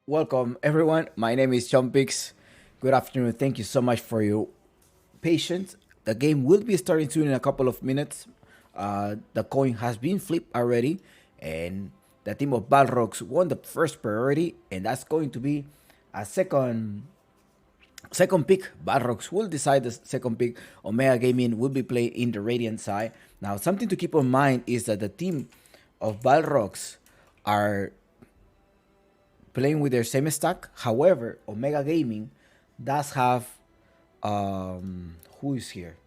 Welcome, everyone. My name is Chompix. Good afternoon. Thank you so much for your patience. The game will be starting soon in a couple of minutes. The coin has been flipped already, and the team of Balrogs won the first priority, and that's going to be a second pick. Balrogs will decide the second pick. Omega Gaming will be playing in the Radiant side. Now, something to keep in mind is that the team of Balrogs are playing with their same stack. However, Omega Gaming does have who is here?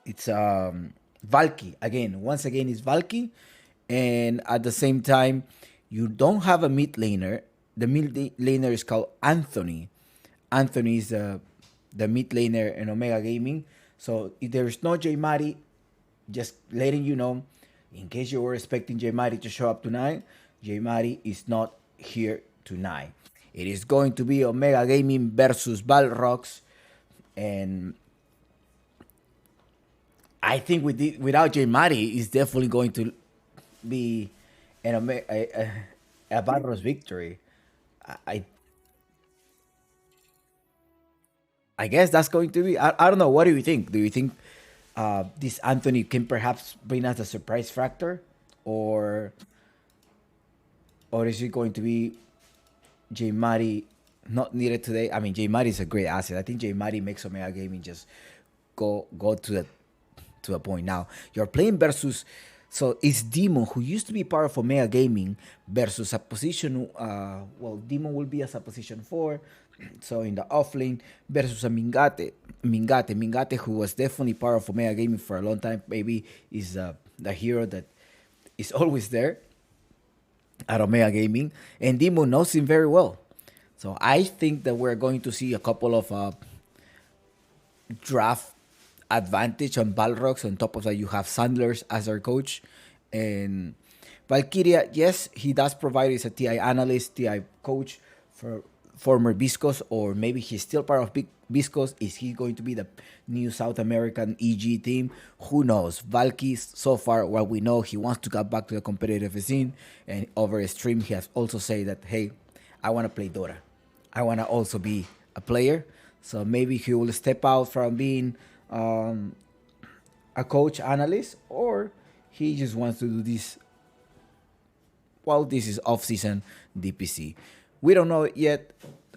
It's Valky again. Once again, it's Valky, and at the same time, you don't have a mid laner. The laner is called Anthony. Anthony is the mid laner in Omega Gaming. So if there's no J Mari, just letting you know, in case you were expecting J Mari to show up tonight, J Mari is not here tonight. It is going to be Omega Gaming versus Balrogs, and I think without J Mari, it's definitely going to be a Balrogs victory. I I guess that's going to be. I don't know. What do you think? Do you think this Anthony can perhaps bring us a surprise factor, or is it going to be J Mari not needed today? I mean, J Mari is a great asset. I think J Mari makes Omega Gaming just go to a point. Now you're playing versus. So it's Demon, who used to be part of Omega Gaming, versus a position. Well, Demon will be as a position 4. So in the offlane versus a Mingate, who was definitely part of Omega Gaming for a long time. Maybe is the hero that is always there at Omega Gaming, and Demon knows him very well. So I think that we're going to see a couple of draft advantage on Balrogs. On top of that, you have Sanders as our coach. And Valkyria, yes, he does provide as a TI analyst, TI coach for former Viscos, or maybe he's still part of Big Viscos. Is he going to be the new South American EG team? Who knows? Valky, so far, what we know, he wants to get back to the competitive scene. And over a stream, he has also said that, hey, I want to play Dota. I want to also be a player. So maybe he will step out from being a coach analyst, or he just wants to do this while this is off-season DPC. We don't know it yet.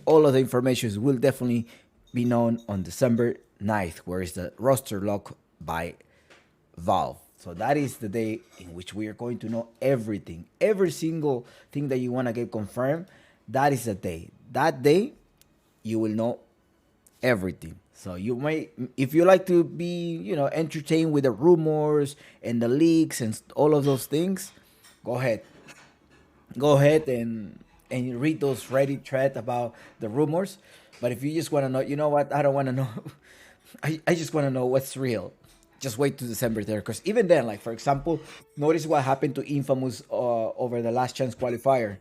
All of the information will definitely be known on December 9th, where is the roster lock by Valve. So that is the day in which we are going to know everything. Every single thing that you want to get confirmed, that is the day. That day, you will know everything. So you might, if you like to be, entertained with the rumors and the leaks and all of those things, go ahead. Go ahead and read those Reddit thread about the rumors. But if you just want to know, you know what? I don't want to know. I just want to know what's real. Just wait to December 3rd. Because even then, like, for example, notice what happened to Infamous over the last chance qualifier.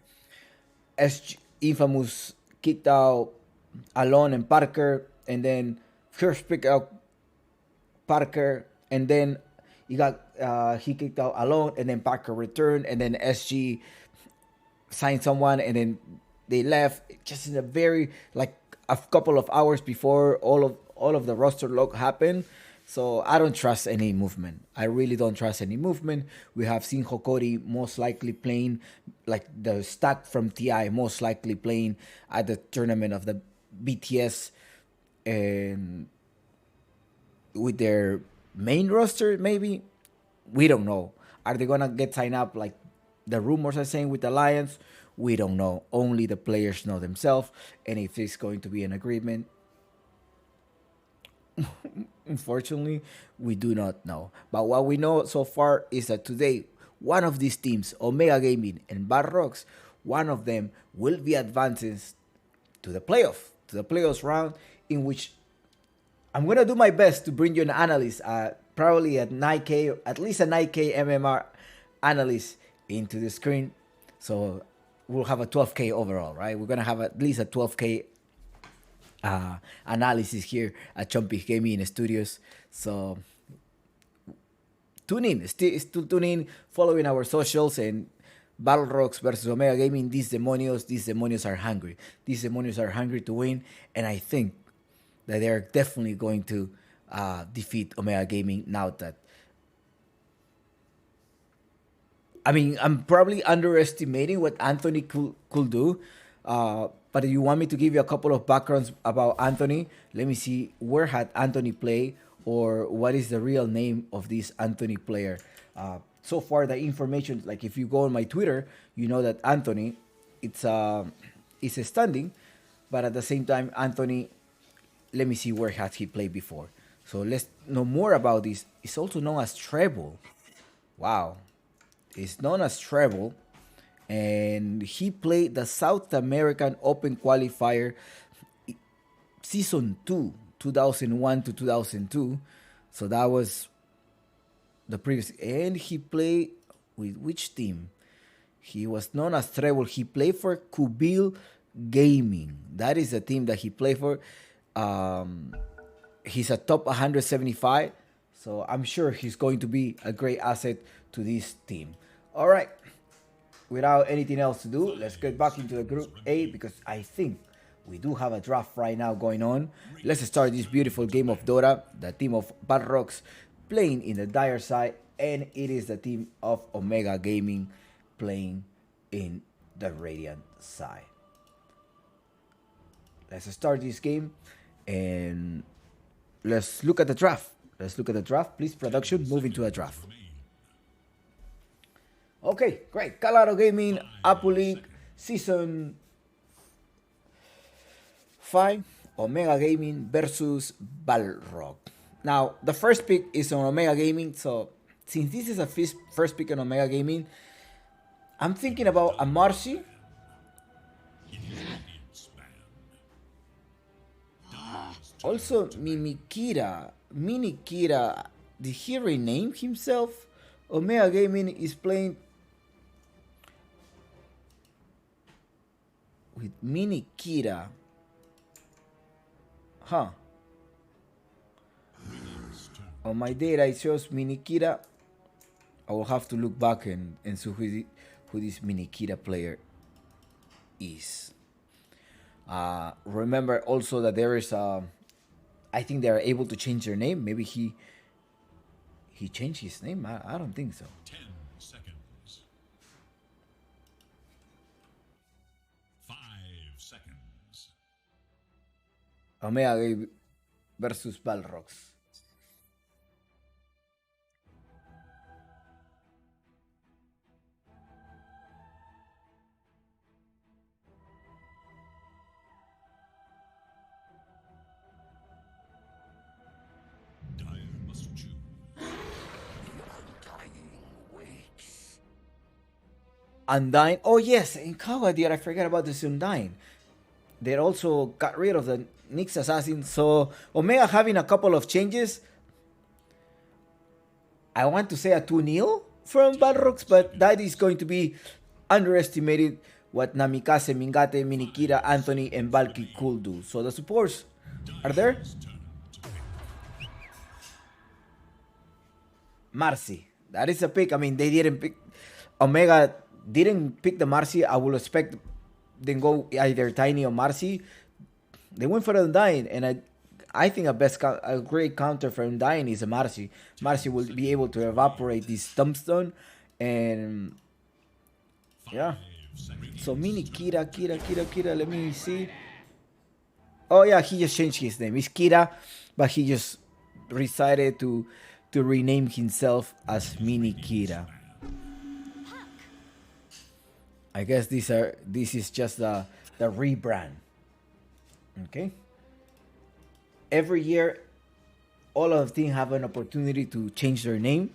As Infamous kicked out Alon and Parker, and then first pick out Parker, and then he kicked out Alon, and then Parker returned, and then SG signed someone, and then they left just in a very, like, a couple of hours before all of the roster lock happened. So I don't trust any movement. I really don't trust any movement. We have seen Hokori most likely playing, like the stack from TI, most likely playing at the tournament of the BTS, and with their main roster, maybe. We don't know. Are they gonna get signed up like the rumors are saying with Alliance? We don't know. Only the players know themselves, and if it's going to be an agreement, unfortunately, we do not know. But what we know so far is that today, one of these teams, Omega Gaming and Barrocks, one of them will be advancing to the playoffs round, in which I'm gonna do my best to bring you an analyst, probably at 9K, at least a 9K MMR analyst into the screen. So we'll have a 12K overall, right? We're gonna have at least a 12K analysis here at Chompix Gaming Studios. So tune in, still tune in, following our socials and Balrogs versus Omega Gaming. These demonios are hungry. These demonios are hungry to win, and I think that they are definitely going to defeat Omega Gaming now that. I mean, I'm probably underestimating what Anthony could do. But if you want me to give you a couple of backgrounds about Anthony, let me see where had Anthony play or what is the real name of this Anthony player. So far, the information, like if you go on my Twitter, you know that Anthony, it's is standing, but at the same time, Anthony, let me see where has he played before. So let's know more about this. It's also known as treble. Wow, it's known as treble, and he played the South American Open Qualifier season 2, 2001 to 2002. So that was the previous, and he played with which team? He was known as treble. He played for Kubil Gaming. That is the team that he played for. He's a top 175, so I'm sure he's going to be a great asset to this team. All right, without anything else to do, let's get back into the Group A because I think we do have a draft right now going on. Let's start this beautiful game of Dota. The team of Balrogs playing in the Dire side, and it is the team of Omega Gaming playing in the Radiant side. Let's start this game and let's look at the draft. Let's look at the draft. Please, production, move into a draft. Okay, great. Claro Gaming, Apple League, Season 5, Omega Gaming versus Balrog. Now, the first pick is on Omega Gaming, so since this is a first pick on Omega Gaming, I'm thinking about a Marcy. Also, Minikira. Did he rename himself? Omega Gaming is playing with Minikira. Huh. On my data, it shows Minikira. I will have to look back and see who this Minikira player is. Remember also that there is I think they are able to change their name. Maybe he changed his name. I don't think so. 10 seconds. 5 seconds. Omega versus Balrogs. Undying. Oh yes, in Kawadier, I forgot about this Undying. They also got rid of the Nyx Assassin. So Omega having a couple of changes. I want to say a 2-0 from Balrogs, but that is going to be underestimated what Namikaze, Mingate, Minikira, Anthony, and Valky could do. So the supports are there. Marcy. That is a pick. I mean, they didn't pick. Omega didn't pick the Marcy. I will expect them go either Tiny or Marcy. They went for Undying, and I think a great counter for Undying is a Marcy. Marcy will be able to evaporate this Tombstone, and yeah. So Mini Kira, let me see. Oh yeah, he just changed his name. It's Kira, but he just decided to rename himself as Mini Kira. I guess this is just the rebrand. Okay. Every year, all of them have an opportunity to change their name,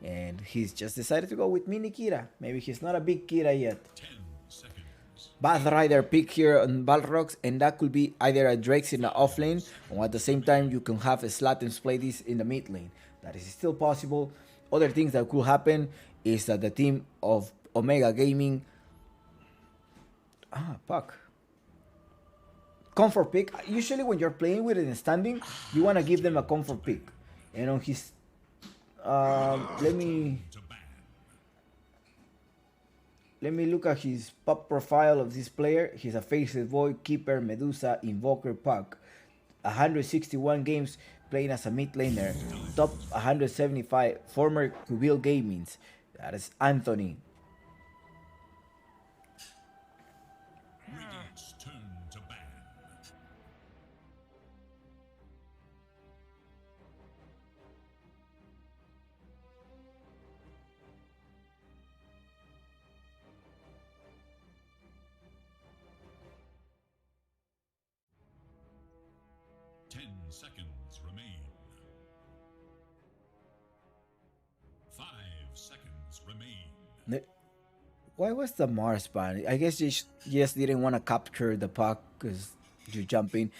and he's just decided to go with Mini Kira. Maybe he's not a big Kira yet. 10 seconds. Bath Rider pick here on Balrogs, and that could be either a Drax in the off lane, or at the same time you can have a Slatens play this in the mid lane. That is still possible. Other things that could happen is that the team of Omega Gaming puck. Comfort pick. Usually when you're playing with it in standing, you want to give them a comfort pick. And on his Let me To ban. look at his pop profile of this player. He's a faceless void, keeper, Medusa, invoker, puck. 161 games playing as a mid laner. Top 175 former Kubil Gamings. That is Anthony. Radiant's turn to ban. Ten seconds remain. 5 seconds remain. Why was the Mars ban? I guess you just didn't want to capture the puck because you're jumping.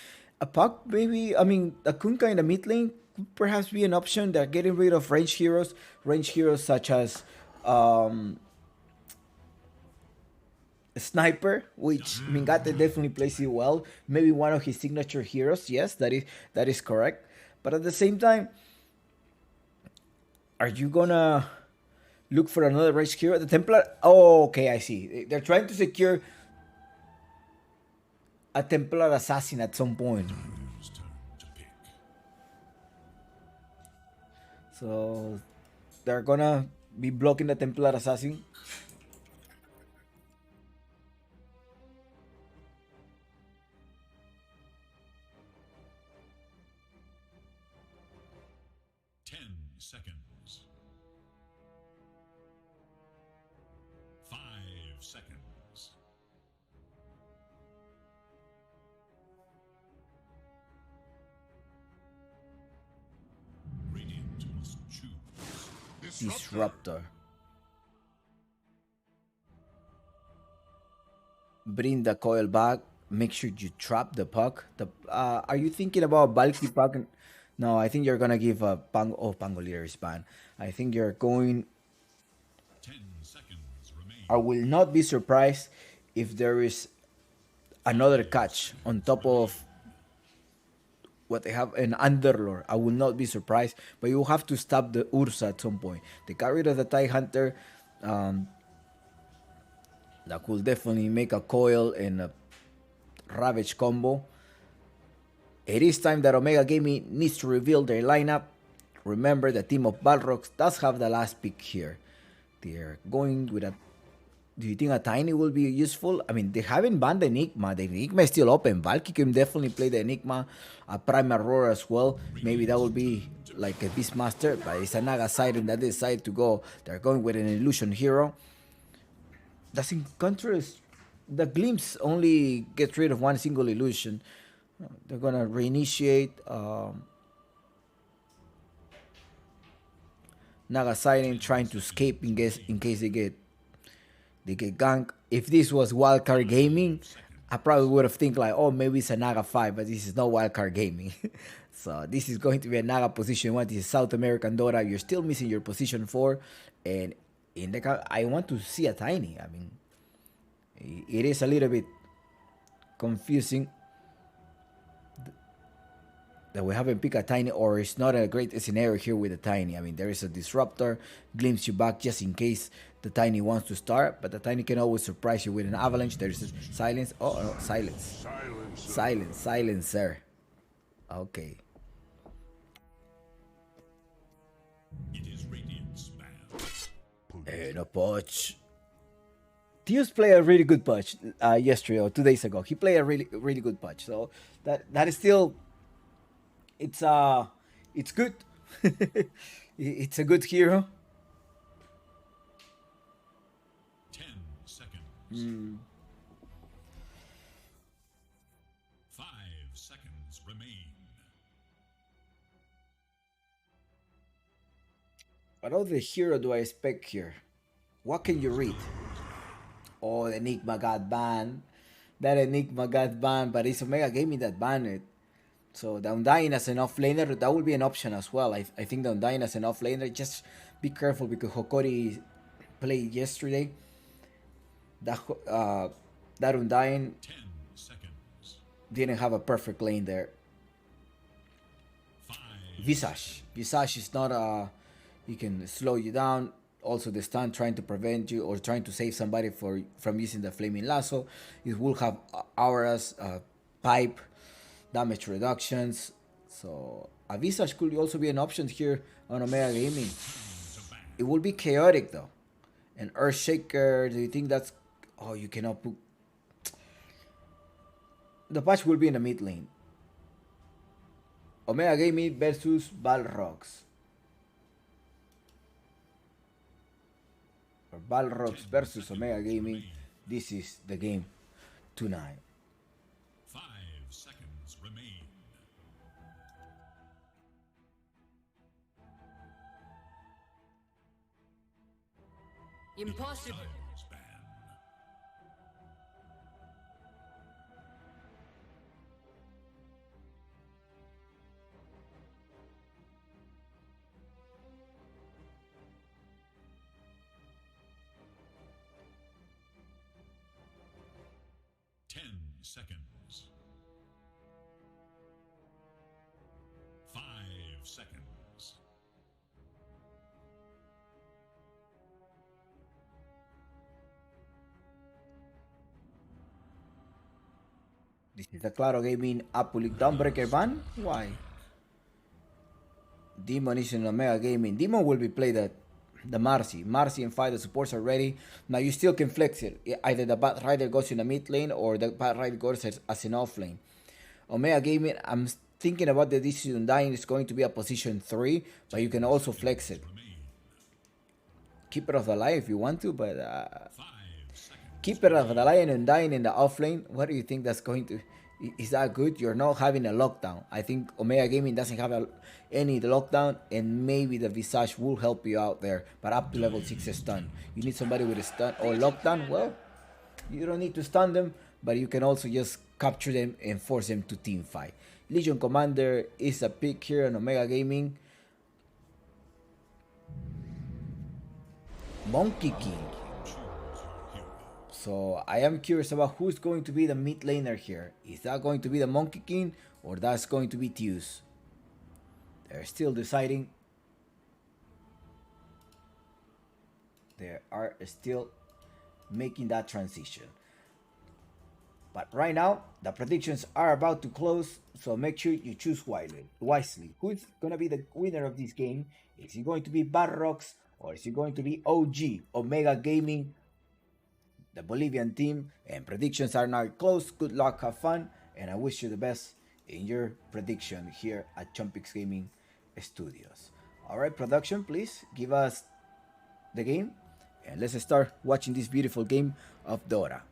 A puck, maybe, I mean, a Kunkka in the mid lane could perhaps be an option. They're getting rid of range heroes such as Sniper, which Mingate definitely plays it well. Maybe one of his signature heroes. Yes, that is correct. But at the same time, are you gonna look for another range hero? The Templar. Oh, okay, I see. They're trying to secure a Templar assassin at some point. Whose turn to pick? So they're gonna be blocking the Templar assassin. Seconds. 5 seconds. Radiant must choose. Disruptor. Bring the coil back. Make sure you trap the puck. Are you thinking about bulky puck? No, I think you're gonna give a Pangolier is banned. I think you're going. 10 seconds remain. I will not be surprised if there is another catch on top of what they have an Underlord. I will not be surprised, but you have to stop the Ursa at some point. They got rid of the TIE Hunter. That could definitely make a coil and a Ravage combo. It is time that Omega Gaming needs to reveal their lineup. Remember, the team of Balrogs does have the last pick here. They're going with a. Do you think a Tiny will be useful? I mean, they haven't banned the Enigma. The Enigma is still open. Valky can definitely play the Enigma. A Prime Aurora as well. Maybe that will be like a Beastmaster. But it's a Naga Siren that they decide to go. They're going with an Illusion Hero. Does in contrast, the Glimpse only gets rid of one single illusion. They're gonna reinitiate Naga Siren, trying to escape in case they get ganked. If this was Wildcard Gaming, I probably would have think like, oh, maybe it's a Naga 5, but this is not Wildcard Gaming. So this is going to be a Naga position 1. This is South American Dota. You're still missing your position 4, and in the I want to see a Tiny. I mean, it is a little bit confusing that we haven't picked a Tiny, or it's not a great scenario here with a Tiny. I mean, there is a Disruptor, glimpse you back just in case the Tiny wants to start, but the Tiny can always surprise you with an Avalanche. There is a Silence. Oh, no, Silence. Silencer. Okay. It is Radiant's ban. And a Poch. Tius played a really good patch yesterday or 2 days ago. He played a really good patch. So that is still, it's good. It's a good hero. 10 seconds. 5 seconds remain. What other hero do I expect here? What can you read? Oh, the Enigma got banned. That Enigma got banned, but it's Omega Gaming that banned it. So the Undying as an offlaner, that would be an option as well. I think the Undying as an offlaner, just be careful because Hokori played yesterday. That Undying 10 seconds. didn't have a perfect lane there. 5. Visage is not a He can slow you down. Also, the stun trying to prevent you or trying to save somebody from using the flaming lasso. It will have auras, pipe, damage reductions. So a visage could also be an option here on Omega Gaming. It will be chaotic though. An Earthshaker, do you think that's... Oh, you cannot put... The patch will be in the mid lane. Omega Gaming versus Balrogs. Or Balrogs versus Omega Gaming. This is the game tonight. 5 seconds remain. Impossible. Silence ban. Ten seconds. 5 seconds. This is the Claro Gaming Apulic Dawnbreaker ban? Why? Demon is in Omega Gaming. Demon will be played at the Marcy. Marcy and 5, the supports are ready. Now you still can flex it. Either the Bat Rider goes in the mid lane or the Bat Rider goes as an off lane. Omega Gaming, I'm thinking about the DC Undying is going to be a position 3, but you can also flex it. Keep it off the line if you want to, but 5 seconds. keep it off the line and Undying in the off lane. What do you think that's going to... Is that good? You're not having a lockdown. I think Omega Gaming doesn't have any lockdown, and maybe the Visage will help you out there. But up to level 6 stun. You need somebody with a stun or lockdown. Well, you don't need to stun them, but you can also just capture them and force them to team fight. Legion Commander is a pick here on Omega Gaming. Monkey King. So I am curious about who's going to be the mid laner here. Is that going to be the Monkey King or that's going to be Teus? They're still deciding. They are still making that transition. But right now, the predictions are about to close, so make sure you choose wisely. Who's going to be the winner of this game? Is it going to be Balrogs or is it going to be OG, Omega Gaming, the Bolivian team? And predictions are now closed. Good luck, have fun, and I wish you the best in your prediction here at Chompix Gaming Studios. Alright, production, please give us the game, and let's start watching this beautiful game of Dora.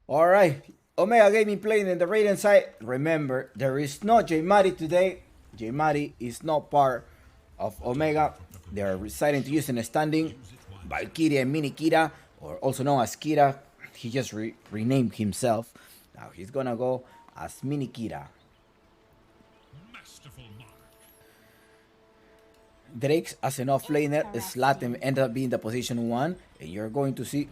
Alright, Omega Gaming playing in the Radiant side. Remember, there is no Jmari today. Jmari is not part of Omega. They are deciding to use in a standing. Valkyria and Mini Kira, or also known as Kira. He just renamed himself. Now he's gonna go as Mini Kira. Masterful mark. Drake's as an offlaner, Slatem ended up being the position 1, and you're going to see...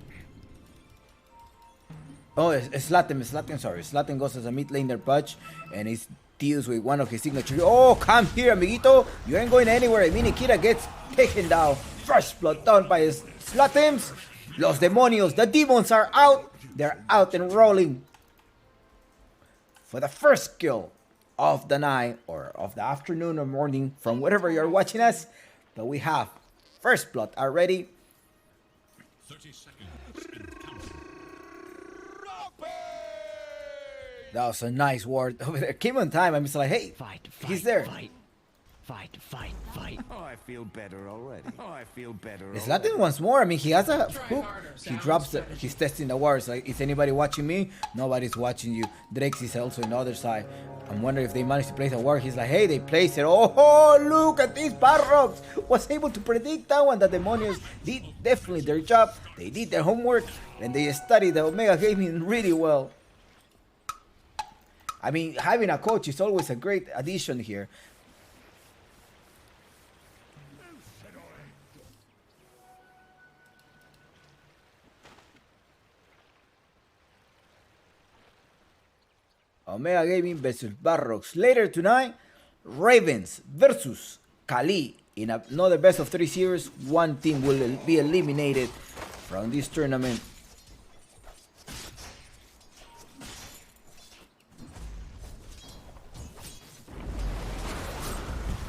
Oh, Slatem, sorry. Slatem goes as a mid laner patch, and it's deals with one of his signatures. Oh, come here, amiguito. You ain't going anywhere. Mini Kira gets taken down. First blood down by his Slatems. Los demonios, the demons are out. They're out and rolling for the first kill of the night, or of the afternoon or morning, from wherever you're watching us. But we have first blood already. 30 seconds and counting. That was a nice ward over there. Came on time. I'm just like, hey, Fight, he's there. Fight, fight, fight. Oh, I feel better already. Oh, I feel better Zlatan wants more. I mean, he has a hook. He drops it. He's testing the waters. Like, is anybody watching me? Nobody's watching you. Drake is also on the other side. I'm wondering if they managed to place a ward. He's like, hey, they placed it. Oh, look at these Balrogs. Was able to predict that one. The Demonios did definitely their job. They did their homework. And they studied the Omega Gaming really well. I mean, having a coach is always a great addition here. Omega Gaming versus Balrogs. Later tonight, Ravens versus Qhali. In another best of 3 series, one team will be eliminated from this tournament.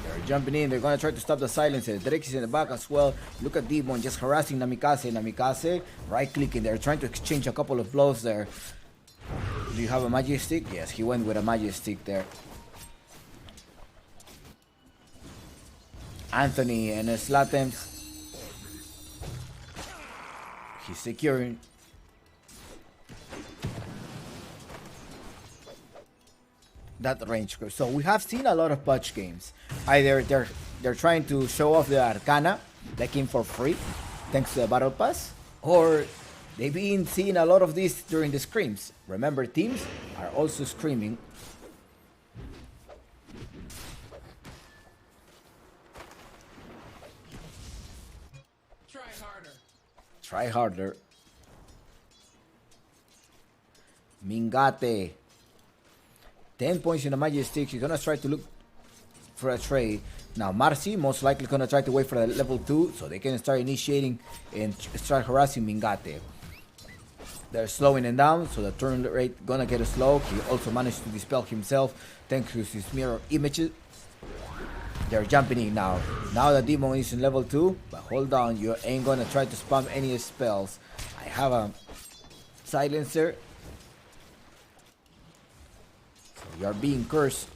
They're jumping in. They're going to try to stop the silencer. Drake is in the back as well. Look at Demon just harassing Namikaze. Namikaze right-clicking. They're trying to exchange a couple of blows there. Do you have a magic stick? Yes, he went with a magic stick there. Anthony and Zlatan. He's securing. That range. So we have seen a lot of patch games. Either they're trying to show off the Arcana, that came for free, thanks to the Battle Pass, or they've been seeing a lot of this during the scrims. Remember, teams are also screaming. Try harder. Try harder. Mingate. 10 points in the magic stick. He's gonna try to look for a trade. Now Marcy most likely gonna try to wait for the level 2 so they can start initiating and start harassing Mingate. They're slowing him down, so the turn rate gonna get slow. He also managed to dispel himself thanks to his mirror images. They're jumping in now. Now the demon is in level 2, but hold on, you ain't gonna try to spam any spells. I have a silencer. So you are being cursed.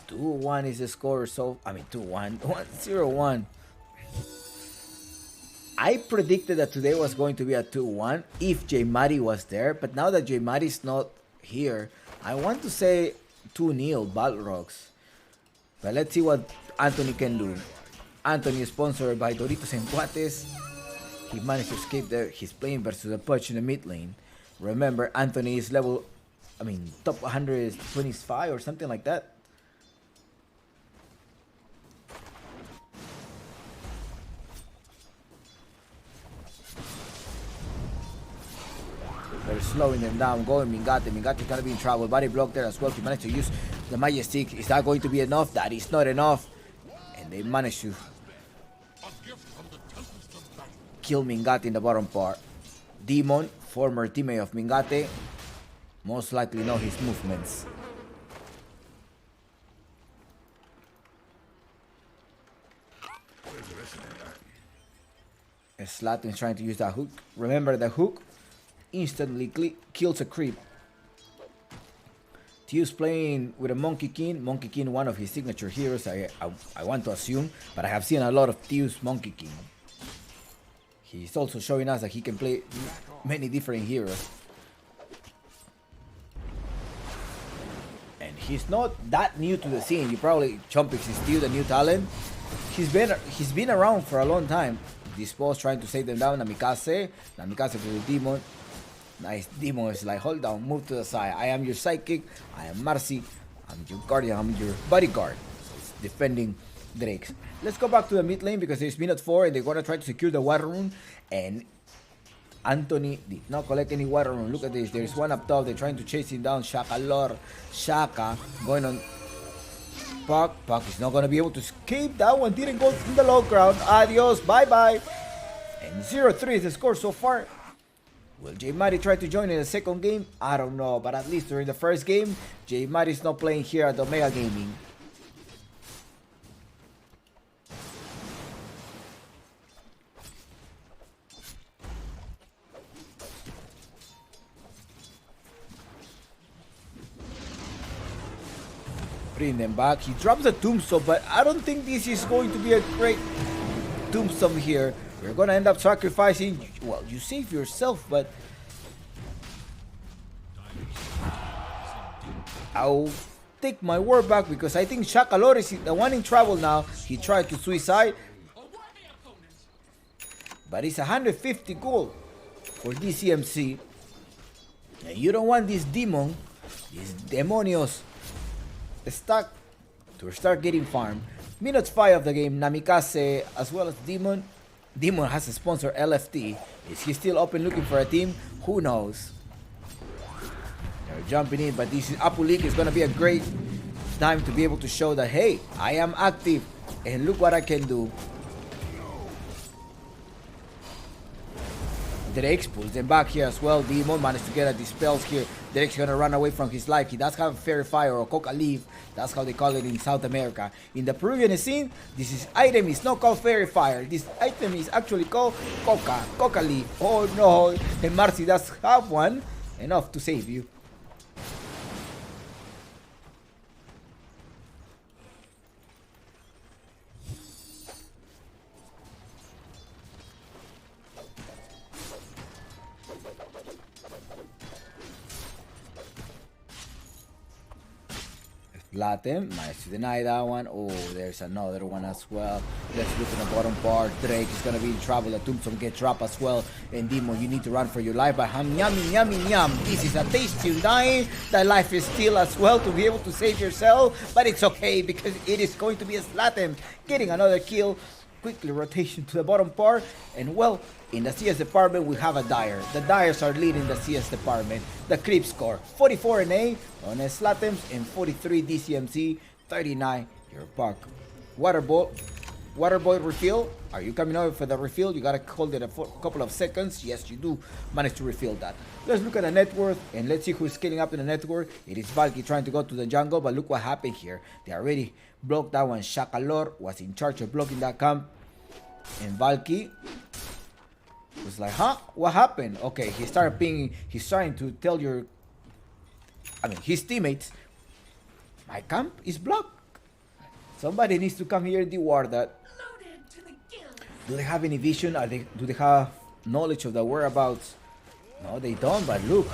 Two 1 is the score, so I mean 2-1, 1-0-1. I predicted that today was going to be a 2-1 if J Mari was there, but now that J Mari is not here, I want to say 2-0 Balrogs. But let's see what Anthony can do. Anthony is sponsored by Doritos and Cuates. He managed to escape there. He's playing versus a Punch in the mid lane. Remember, Anthony is level, top 125 or something like that. They're slowing them down, going Mingate. Mingate's gonna be in trouble. Body block there as well. He managed to use the magic stick. Is that going to be enough? That is not enough. And they managed to kill Mingate in the bottom part. Demon, former teammate of Mingate, most likely know his movements. Zlatan is trying to use that hook. Remember, the hook instantly kills a creep. Teus playing with a Monkey King. Monkey King, one of his signature heroes, I want to assume, but I have seen a lot of Teus Monkey King. He's also showing us that he can play many different heroes. And he's not that new to the scene. You probably, Chompix is still the new talent. He's been around for a long time. This boss trying to save them down. Namikaze for the demon. Nice. Demon is like, hold down, move to the side. I am your sidekick. I am Marcy. I'm your guardian. I'm your bodyguard. So it's defending Drakes. Let's go back to the mid lane because there's minute 4 and they're gonna try to secure the water rune. And Anthony did not collect any water rune. Look at this. There's one up top. They're trying to chase him down. Shaka Lord. Shaka going on. Puck. Puck is not gonna be able to escape. That one didn't go in the low ground. Adios. Bye bye. And 0-3 is the score so far. Will J Mari try to join in the second game? I don't know, but at least during the first game, J Mari is not playing here at Omega Gaming. Bring them back. He drops the tombstone, but I don't think this is going to be a great tombstone here. We're gonna end up sacrificing. Well, you save yourself, but I'll take my word back because I think Shakalor is the one in trouble now. He tried to suicide, but it's 150 gold for DCMC. And you don't want this demon, these demonios, stuck to start getting farmed. Minute 5 of the game, Namikaze as well as Demon. Demon has a sponsor, LFT. Is he still open looking for a team? Who knows? They're jumping in, but this is Apu League is gonna be a great time to be able to show that, hey, I am active and look what I can do. Drake pulls them back here as well. Demon managed to get a dispels here. Drake's gonna run away from his life. He does have Fairy Fire or Coca Leaf. That's how they call it in South America. In the Peruvian scene, this item is not called Fairy Fire. This item is actually called Coca Leaf. Oh no, and Marcy does have one. Enough to save you. Latem managed to deny that one. Oh, there's another one as well. Let's look at the bottom part. Drake is gonna be in trouble. The tombstone get dropped as well. And Demon, you need to run for your life. But yum. This is a tasty dying. That life is still as well to be able to save yourself. But it's okay because it is going to be a Latem getting another kill. Quickly rotation to the bottom part. And well, in the CS department, we have a Dire. The Dires are leading the CS department. The creep score, 44 NA on Slatems and 43 DCMC, 39 your puck. Water boy refill. Are you coming over for the refill? You gotta hold it a couple of seconds. Yes, you do manage to refill that. Let's look at the net worth and let's see who's scaling up in the net worth. It is Valky trying to go to the jungle, but look what happened here. They already blocked that one. Shakalor was in charge of blocking that camp, and Valky was like, huh? What happened? Okay, he started pinging. He's trying to tell his teammates, my camp is blocked. Somebody needs to come here and devour that. Do they have any vision? Do they have knowledge of the whereabouts? No, they don't, but look,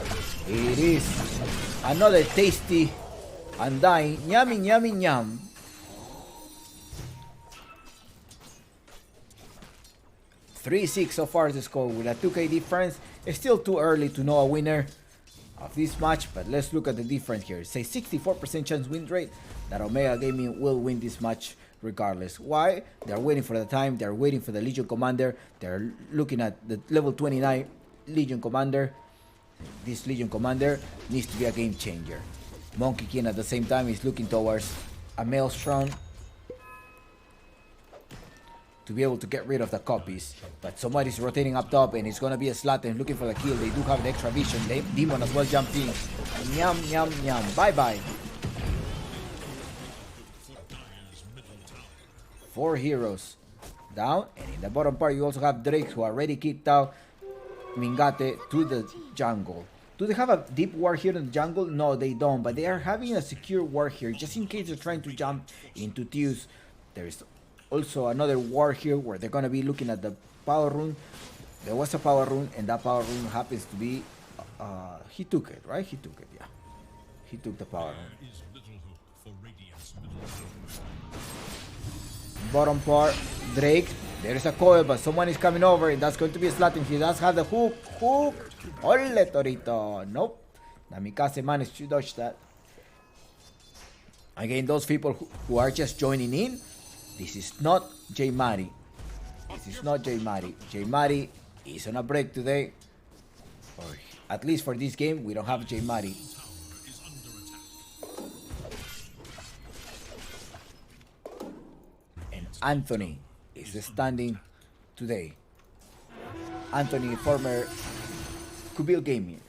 it is another tasty undying. Yum. 3-6 so far the score with a 2k difference. It's still too early to know a winner of this match, but let's look at the difference here. Say 64% chance win rate that Omega Gaming will win this match regardless. Why? They're waiting for the time. They're waiting for the Legion Commander. They're looking at the level 29 Legion Commander. This Legion Commander needs to be a game changer. Monkey King at the same time is looking towards a Maelstrom to be able to get rid of the copies. But somebody's rotating up top and it's gonna be a Slaten looking for the kill. They do have the extra vision. Demon as well jumped in. Yum. Bye. 4 heroes down, and in the bottom part you also have Drake who already kicked out Mingate to the jungle. Do they have a deep war here in the jungle? No, they don't, but they are having a secure war here just in case they're trying to jump into Teus. There's also another war here where they're gonna be looking at the power rune. There was a power rune, and that power rune happens to be he took it, right? He took it, yeah. He took the power rune. Bottom part, Drake. There is a coil, but someone is coming over, and that's going to be a Slatin. He does have the hook. Ole Torito. Nope. Namikaze managed to dodge that. Again, those people who are just joining in, this is not J Mari. This is not J Mari. J Mari is on a break today. Or at least for this game, we don't have J Mari. And Anthony is standing today. Anthony, former Kubil Gaming.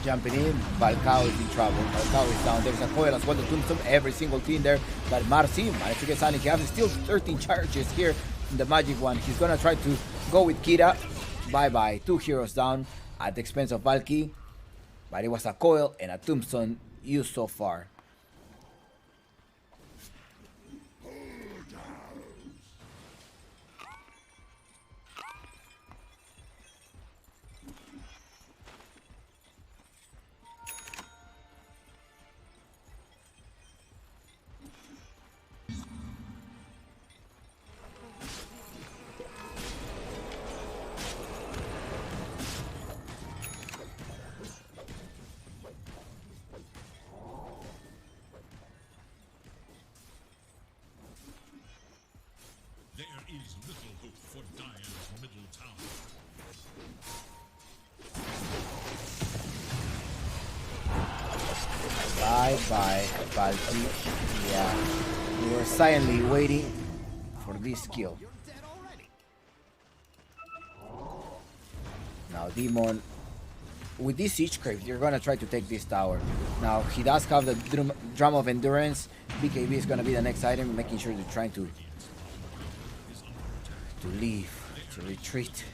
Jumping in, Falcao is in trouble. Falcao is down. There's a coil as well. The tombstone, every single team there. But Marci managed to get silent. He has still 13 charges here in the magic one. He's gonna try to go with Kira. Bye-bye. 2 heroes down at the expense of Valky. But it was a coil and a tombstone used so far. There is little hope for Dire's middle tower. Bye-bye, Valky. Yeah. We were silently waiting for this kill. Now, Demon, with this Siege Crave, you're gonna try to take this tower. Now, he does have the Drum of Endurance. BKB is gonna be the next item, making sure they're trying to leave, to retreat.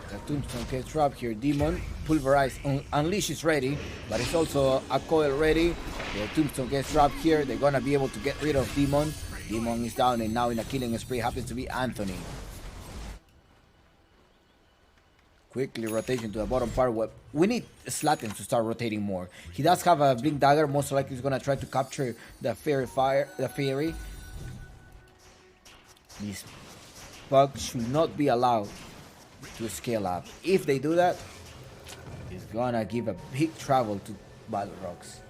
The tombstone gets dropped here. Demon, Pulverize, Unleash is ready, but it's also a coil ready. The tombstone gets dropped here. They're gonna be able to get rid of Demon. Demon is down, and now in a killing spree happens to be Anthony. Quickly rotation to the bottom part. We need Slatin to start rotating more. He does have a Blink Dagger. Most likely he's gonna try to capture the Fairy. These bugs should not be allowed to scale up. If they do that, it's gonna give a big trouble to Balrogs.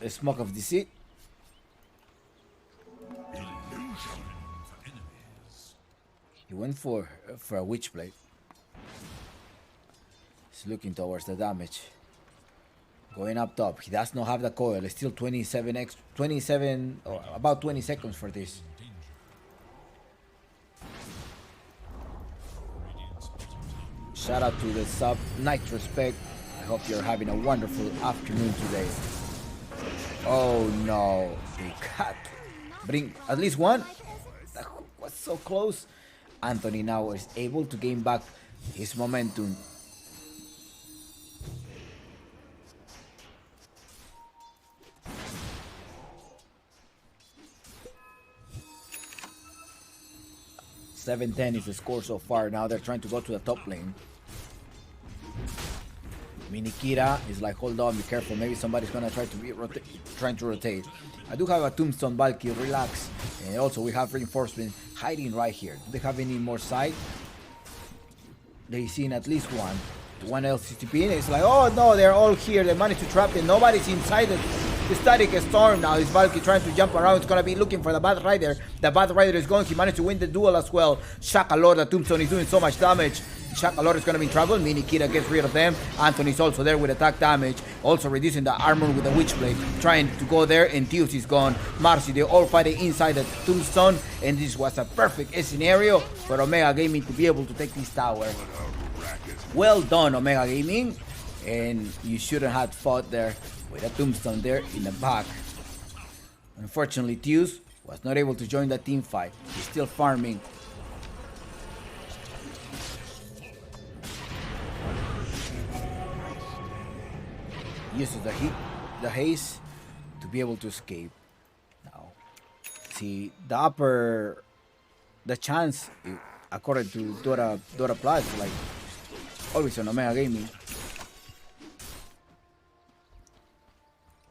The Smoke of Deceit. He went for a Witchblade. He's looking towards the damage. Going up top. He does not have the coil. It's still 27 or about 20 seconds for this. Shout out to the sub, Night Respect. I hope you're having a wonderful afternoon today. Oh no, they got bring at least one. That was so close. Anthony now is able to gain back his momentum. $7-10 is the score so far. Now they're trying to go to the top lane. Minikira is like, hold on, be careful. Maybe somebody's gonna try to be trying to rotate. I do have a Tombstone Valky, relax. And also we have reinforcement hiding right here. Do they have any more sight? They seen at least one. One else is TP in. It's like, oh no, they're all here. They managed to trap it. Nobody's inside the static storm now. Is Valky trying to jump around? It's gonna be looking for the Bad Rider. The Bad Rider is going. He managed to win the duel as well. Shaka Lord, the Tombstone is doing so much damage. Shaka Lord is gonna be in trouble. Minikira gets rid of them. Anthony's also there with attack damage. Also reducing the armor with the Witchblade. Trying to go there, and Theus is gone. Marci, they're all fighting inside the Tombstone. And this was a perfect scenario for Omega Gaming to be able to take this tower. Well done, Omega Gaming. And you shouldn't have fought there with a Tombstone there in the back. Unfortunately, Theus was not able to join the team fight. He's still farming. Uses the haste to be able to escape. Now, see the chance, according to Dora Plus, like always on Omega Gaming.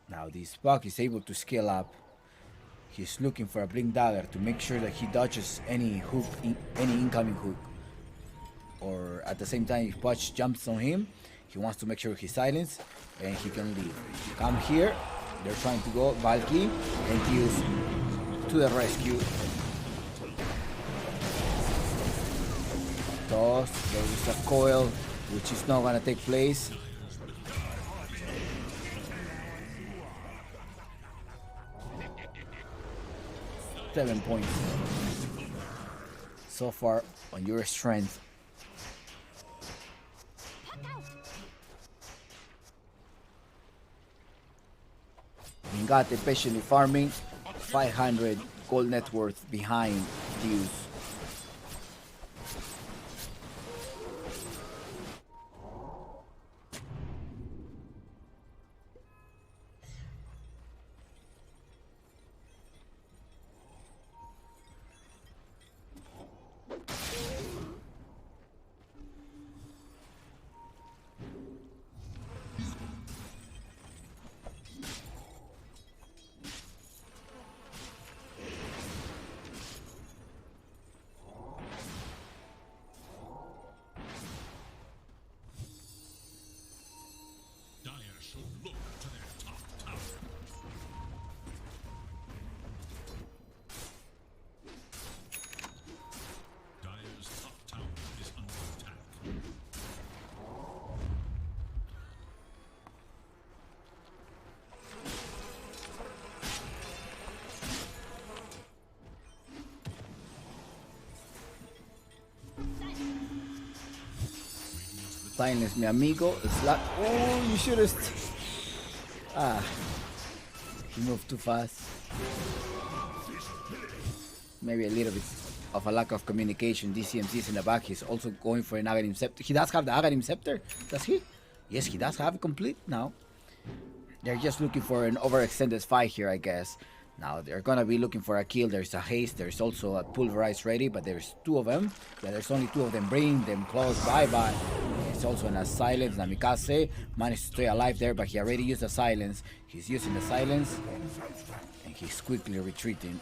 Now this Buck is able to scale up. He's looking for a Blink Dagger to make sure that he dodges any hook, any incoming hook. Or at the same time, if Butch jumps on him, he wants to make sure he's silenced and he can leave. Come here. They're trying to go Valky and Theus to the rescue. Oh, there is a coil, which is not gonna take place. Seven points so far on your strength. Mingate patiently farming, 500 gold net worth behind Deus. Dire should look to their top tower. Dire's top tower is under attack. Silence, mi amigo. Slap. Oh, you should have. He moved too fast. Maybe a little bit of a lack of communication. DCMC is in the back. He's also going for an Aghanim Scepter. He does have the Aghanim Scepter. Does he? Yes, he does have it complete now. They're just looking for an overextended fight here, I guess. Now they're gonna be looking for a kill. There's a haste. There's also a pulverize ready, but there's two of them. Yeah, there's only two of them. Bring them close. Bye. It's also in a silence. Namikaze managed to stay alive there, but he already used the silence. He's using the silence, and he's quickly retreating.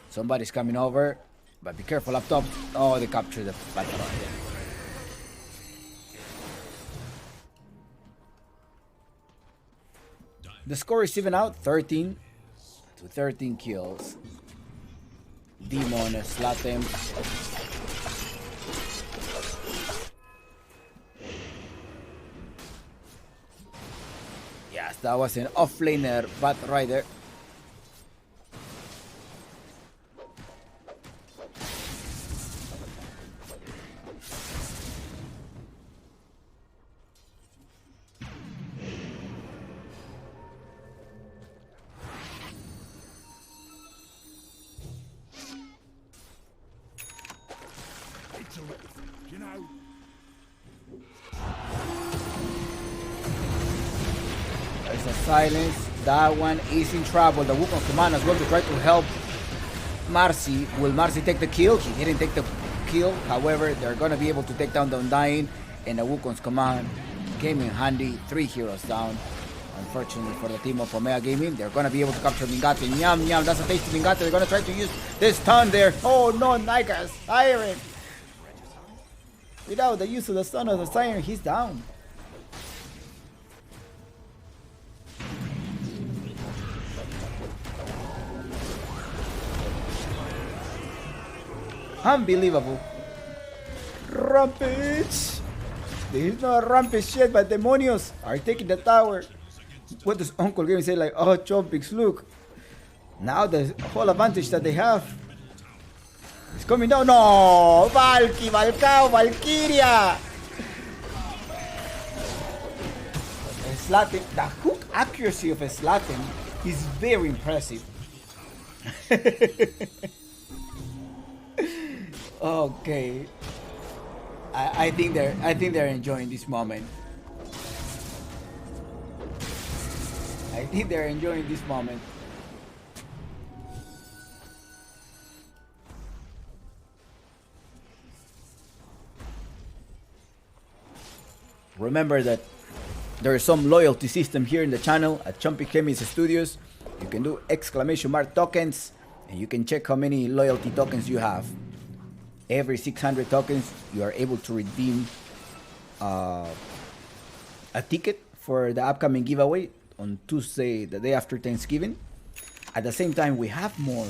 Somebody's coming over, but be careful up top. Oh, they captured the battle. The score is even out, 13 to 13 kills. Demon Slatem. Yes, that was an offlaner, but right there. You know, There's a silence. That one is in trouble. The Wukong command is going to try to help Marcy. Will Marcy take the kill? He didn't take the kill. However, they're going to be able to take down the Undying. And the Wukong's command came in handy. 3 heroes down. Unfortunately for the team of Omega Gaming, they're going to be able to capture Mingate. Nyam, nyam. That's a tasty Mingate. They're going to try to use this stun there. Oh no, Nigas. Iron. Without the use of the stun of the Siren, he's down. Unbelievable. Rampage. This is not a rampage yet, but demonios are taking the tower. What does Uncle Game say? Like, oh, Chompix, look. Now the whole advantage that they have. It's coming down. No! Valkyria! Slatin. The hook accuracy of Slatin is very impressive. Okay. I think they're enjoying this moment. I think they're enjoying this moment. Remember that there is some loyalty system here in the channel at Chompix Studios. You can do exclamation mark tokens and you can check how many loyalty tokens you have. Every 600 tokens you are able to redeem a ticket for the upcoming giveaway on Tuesday, the day after Thanksgiving. At the same time, we have more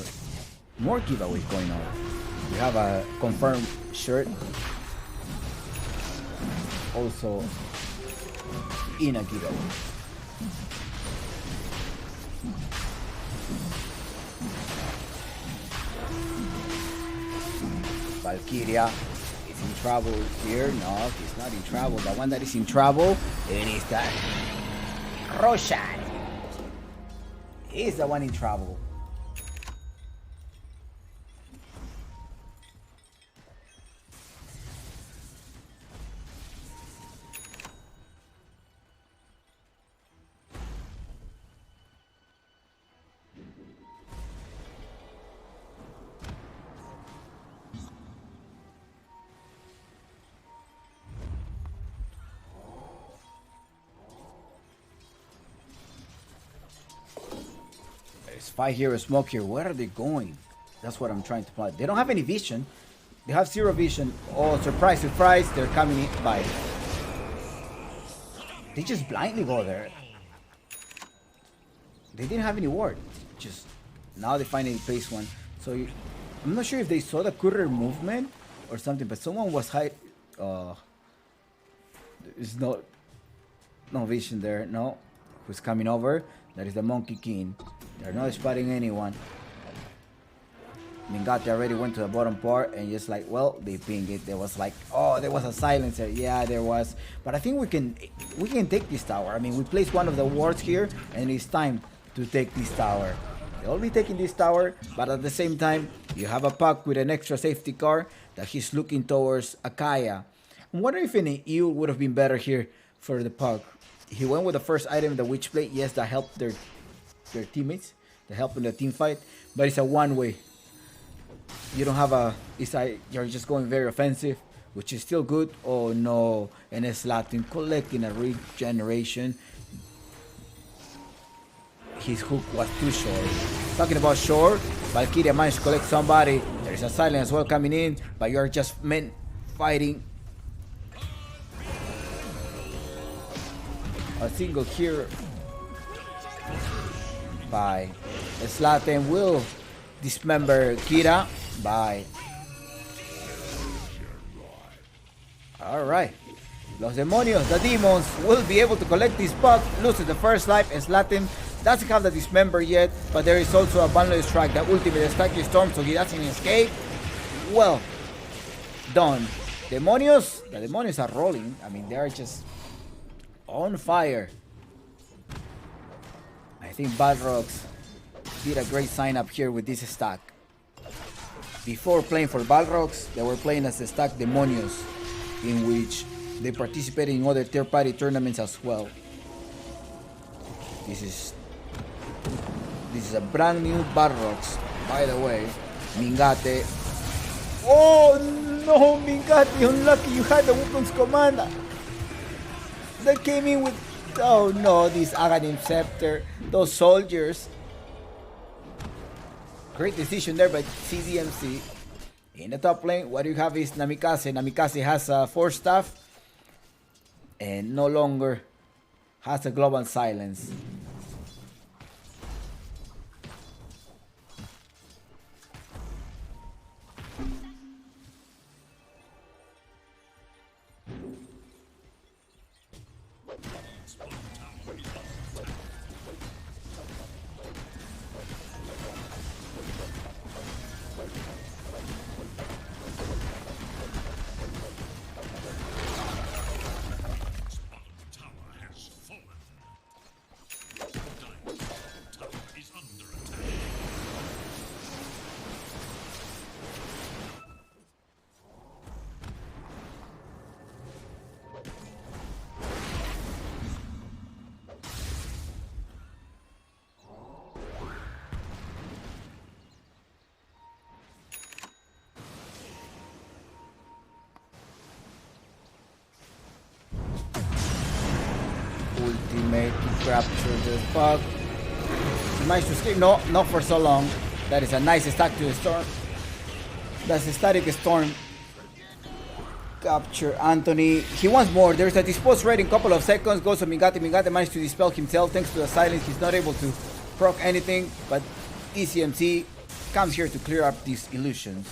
giveaways going on. We have a confirmed shirt also Inagiro. Valkyria is in trouble here. No, he's not in trouble. The one that is in trouble, it is that Roshan. He's the one in trouble. Fight here, smoke here. Where are they going? That's what I'm trying to plot. They don't have any vision. They have zero vision. Oh, surprise, surprise. They're coming in by. They just blindly go there. They didn't have any ward. Just now they finally place one. So I'm not sure if they saw the courier movement or something, but someone was hide. There's no vision there. No. Who's coming over? That is the Monkey King. They're not spotting anyone. Mingate already went to the bottom part and just like, well, they pinged it. There was like, oh, there was a silencer. Yeah, there was. But I think we can take this tower. I mean, we placed one of the wards here and it's time to take this tower. They'll be taking this tower, but at the same time, you have a Puck with an extra safety car that he's looking towards Akaya. I'm wondering if an EU would have been better here for the Puck. He went with the first item, the Witch Blade. Yes, that helped their teammates. That helped in the team fight. But it's a one-way. You don't have a... you're just going very offensive, which is still good. Oh no. And it's Latin collecting a regeneration. His hook was too short. Talking about short, Valkyria managed to collect somebody. There is a silence as well coming in, but you're just men fighting. A single here by Slaten will dismember Kira by. Alright. Los Demonios, the demons, will be able to collect this Puck. Loses the first life, and Slaten doesn't have the dismember yet, but there is also a bundle strike, the ultimate strike storm, so he doesn't escape. Well done. Demonios, the Demonios are rolling. I mean, they are just on fire. I think Balrogs did a great sign up here with this stack. Before playing for Balrogs, they were playing as the stack Demonios, in which they participated in other third-party tournaments as well. This is a brand new Balrogs, by the way. Mingate. Oh no, Mingate, unlucky you had the Wukong's command. That came in with, oh no, this Aghanim Scepter, those soldiers. Great decision there by CDMC. In the top lane, what you have is Namikaze. Namikaze has a 4-staff and no longer has a global silence. Ultimate to capture the Puck. Nice to escape. No, not for so long. That is a nice stack to the storm. That's a static storm. Capture Anthony. He wants more. There's a dispose rate in a couple of seconds. Goes to Mingate. Mingate managed to dispel himself thanks to the silence. He's not able to proc anything, but ECMC comes here to clear up these illusions.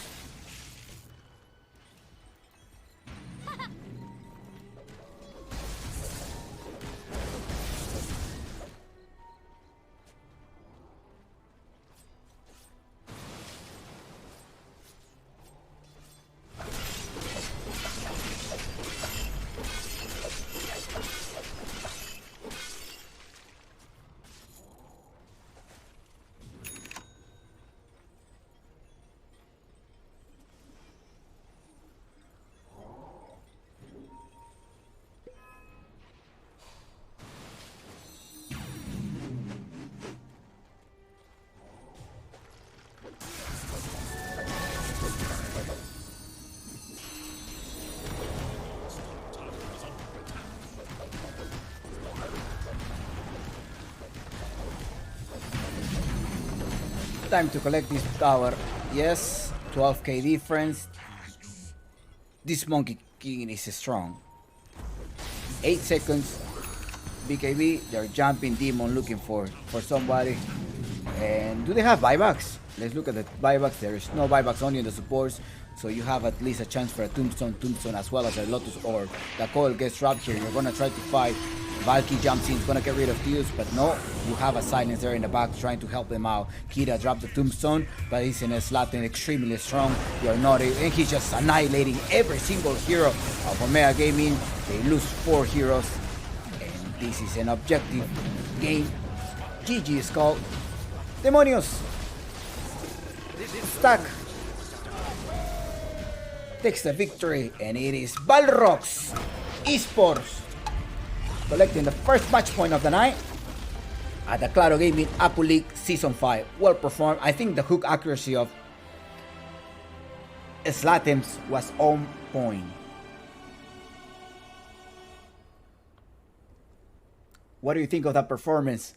Time to collect this tower. Yes, 12k difference. This Monkey King is strong. 8 seconds. BKB, they're jumping demon looking for somebody. And do they have buybacks? Let's look at the buybacks. There is no buybacks, only in the supports. So you have at least a chance for a tombstone, as well as a Lotus Orb. The coil gets dropped here. You're gonna try to fight. Valky jumps in, is gonna get rid of Theus, but no, you have a silence there in the back trying to help them out. Kira dropped the tombstone, but he's in a slot and extremely strong. You're not, and he's just annihilating every single hero of Omega Gaming. They lose 4 heroes, and this is an objective game. GG Skull. Demonios. Stack takes the victory, and it is Balrogs Esports collecting the first match point of the night at the Claro Gaming Apu League Season 5. Well performed. I think the hook accuracy of Slatems was on point. What do you think of that performance?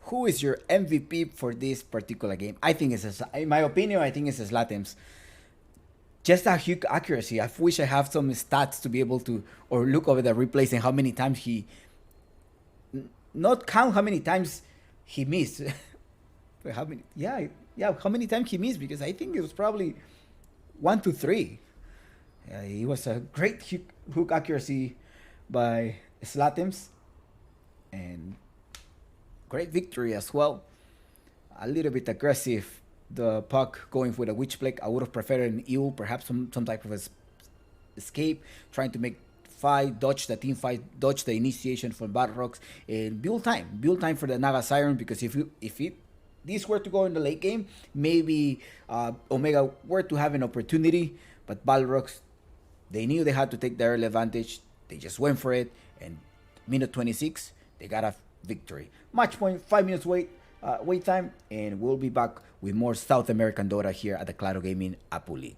Who is your MVP for this particular game? I think it's, in my opinion, I think it's Slatems. Just a huge accuracy. I wish I have some stats to be able to, or look over the replays and how many times he, not count how many times he missed. How many? Yeah, how many times he missed? Because I think it was probably 1 to 3. It was a great hook accuracy by Slatems, and great victory as well. A little bit aggressive. The puck going for the Witch Plague. I would have preferred an eel, perhaps some type of escape, trying to make fight, dodge the team fight, dodge the initiation from Balrogs, and build time for the Naga Siren. Because if this were to go in the late game, maybe Omega were to have an opportunity, but Balrogs, they knew they had to take the early advantage. They just went for it, and minute 26, they got a victory. Match point, 5 minutes wait time, and we'll be back with more South American Dota here at the Claro Gaming Apu League.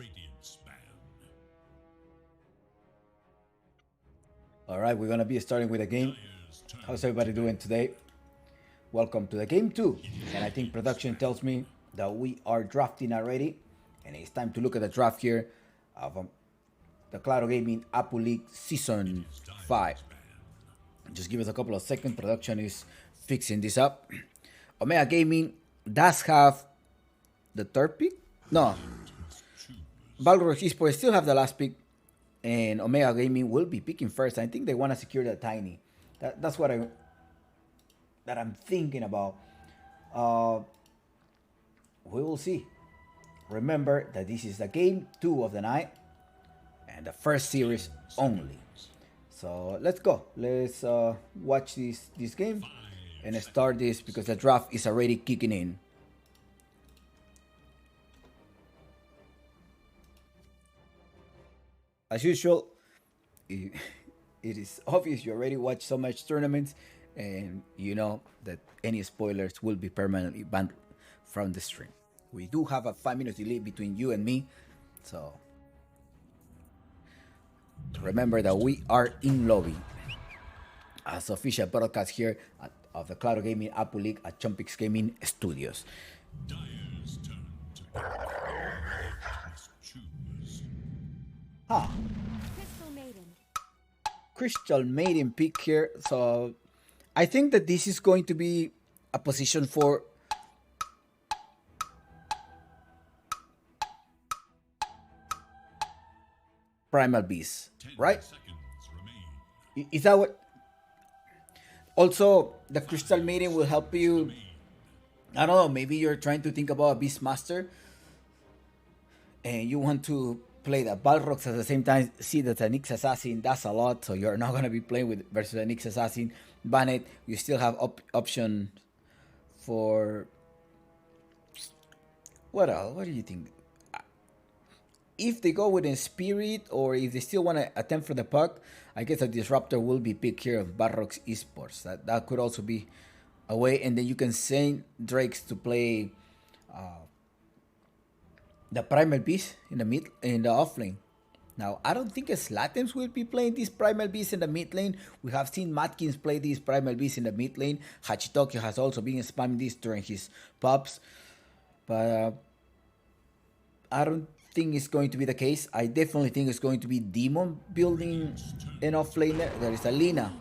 Radiant span. All right, we're gonna be starting with a game. Dire's turn. How's everybody doing today? Welcome to the game 2. And I think production tells me that we are drafting already. And it's time to look at the draft here of the Claro Gaming Apple League Season 5. Just give us a couple of seconds. Production is fixing this up. Omega Gaming does have the third pick. No. Balrogs Esports still have the last pick. And Omega Gaming will be picking first. I think they want to secure the tiny. That's what I'm thinking about. We will see. Remember that this is the game 2 of the night and the first series only. So let's go. Let's watch this game and start this because the draft is already kicking in. As usual, it is obvious you already watched so much tournaments and you know that any spoilers will be permanently banned from the stream. We do have a 5-minute delay between you and me, so remember that we are in lobby as official broadcast here of the Claro Gaming Apple League at Chompix Gaming Studios. Dire's turn to pick. Must choose. Crystal Maiden. Crystal Maiden pick here, so I think that this is going to be a position for Primal Beast, 10 right? seconds remain. Is that what? Also, the Crystal Maiden will help you. I don't know, maybe you're trying to think about a Beastmaster and you want to play the Balrogs at the same time. See that the Nyx Assassin does a lot, so you're not going to be playing with versus the Nyx Assassin. Ban it. You still have option for. What else? What do you think? If they go with a Spirit or if they still want to attempt for the puck, I guess a Disruptor will be picked here of Balrogs Esports. That could also be a way. And then you can send Drakes to play the Primal Beast in the off lane. Now, I don't think Slatens will be playing this Primal Beast in the mid lane. We have seen Matkins play this Primal Beast in the mid lane. Hachitoki has also been spamming this during his pops. But I don't think it's going to be the case. I definitely think it's going to be Demon building an offlaner. There is a Lina.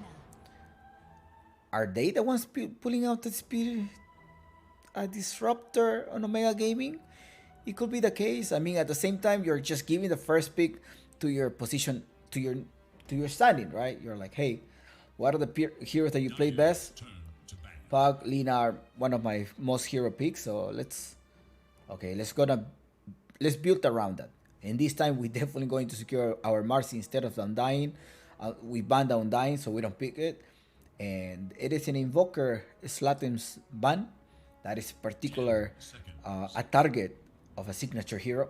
Are they the ones pulling out the Spirit? A Disruptor on Omega Gaming? It could be the case. I mean, at the same time, you're just giving the first pick to your position, to your standing, right? You're like, hey, what are the heroes that you play best? Turn to ban. Pug, Lina are one of my most hero picks. So let's build around that. And this time, we're definitely going to secure our Marcy instead of Undying. We ban the Undying, so we don't pick it. And it is an Invoker Slatem's ban. That is particular a target of a signature hero.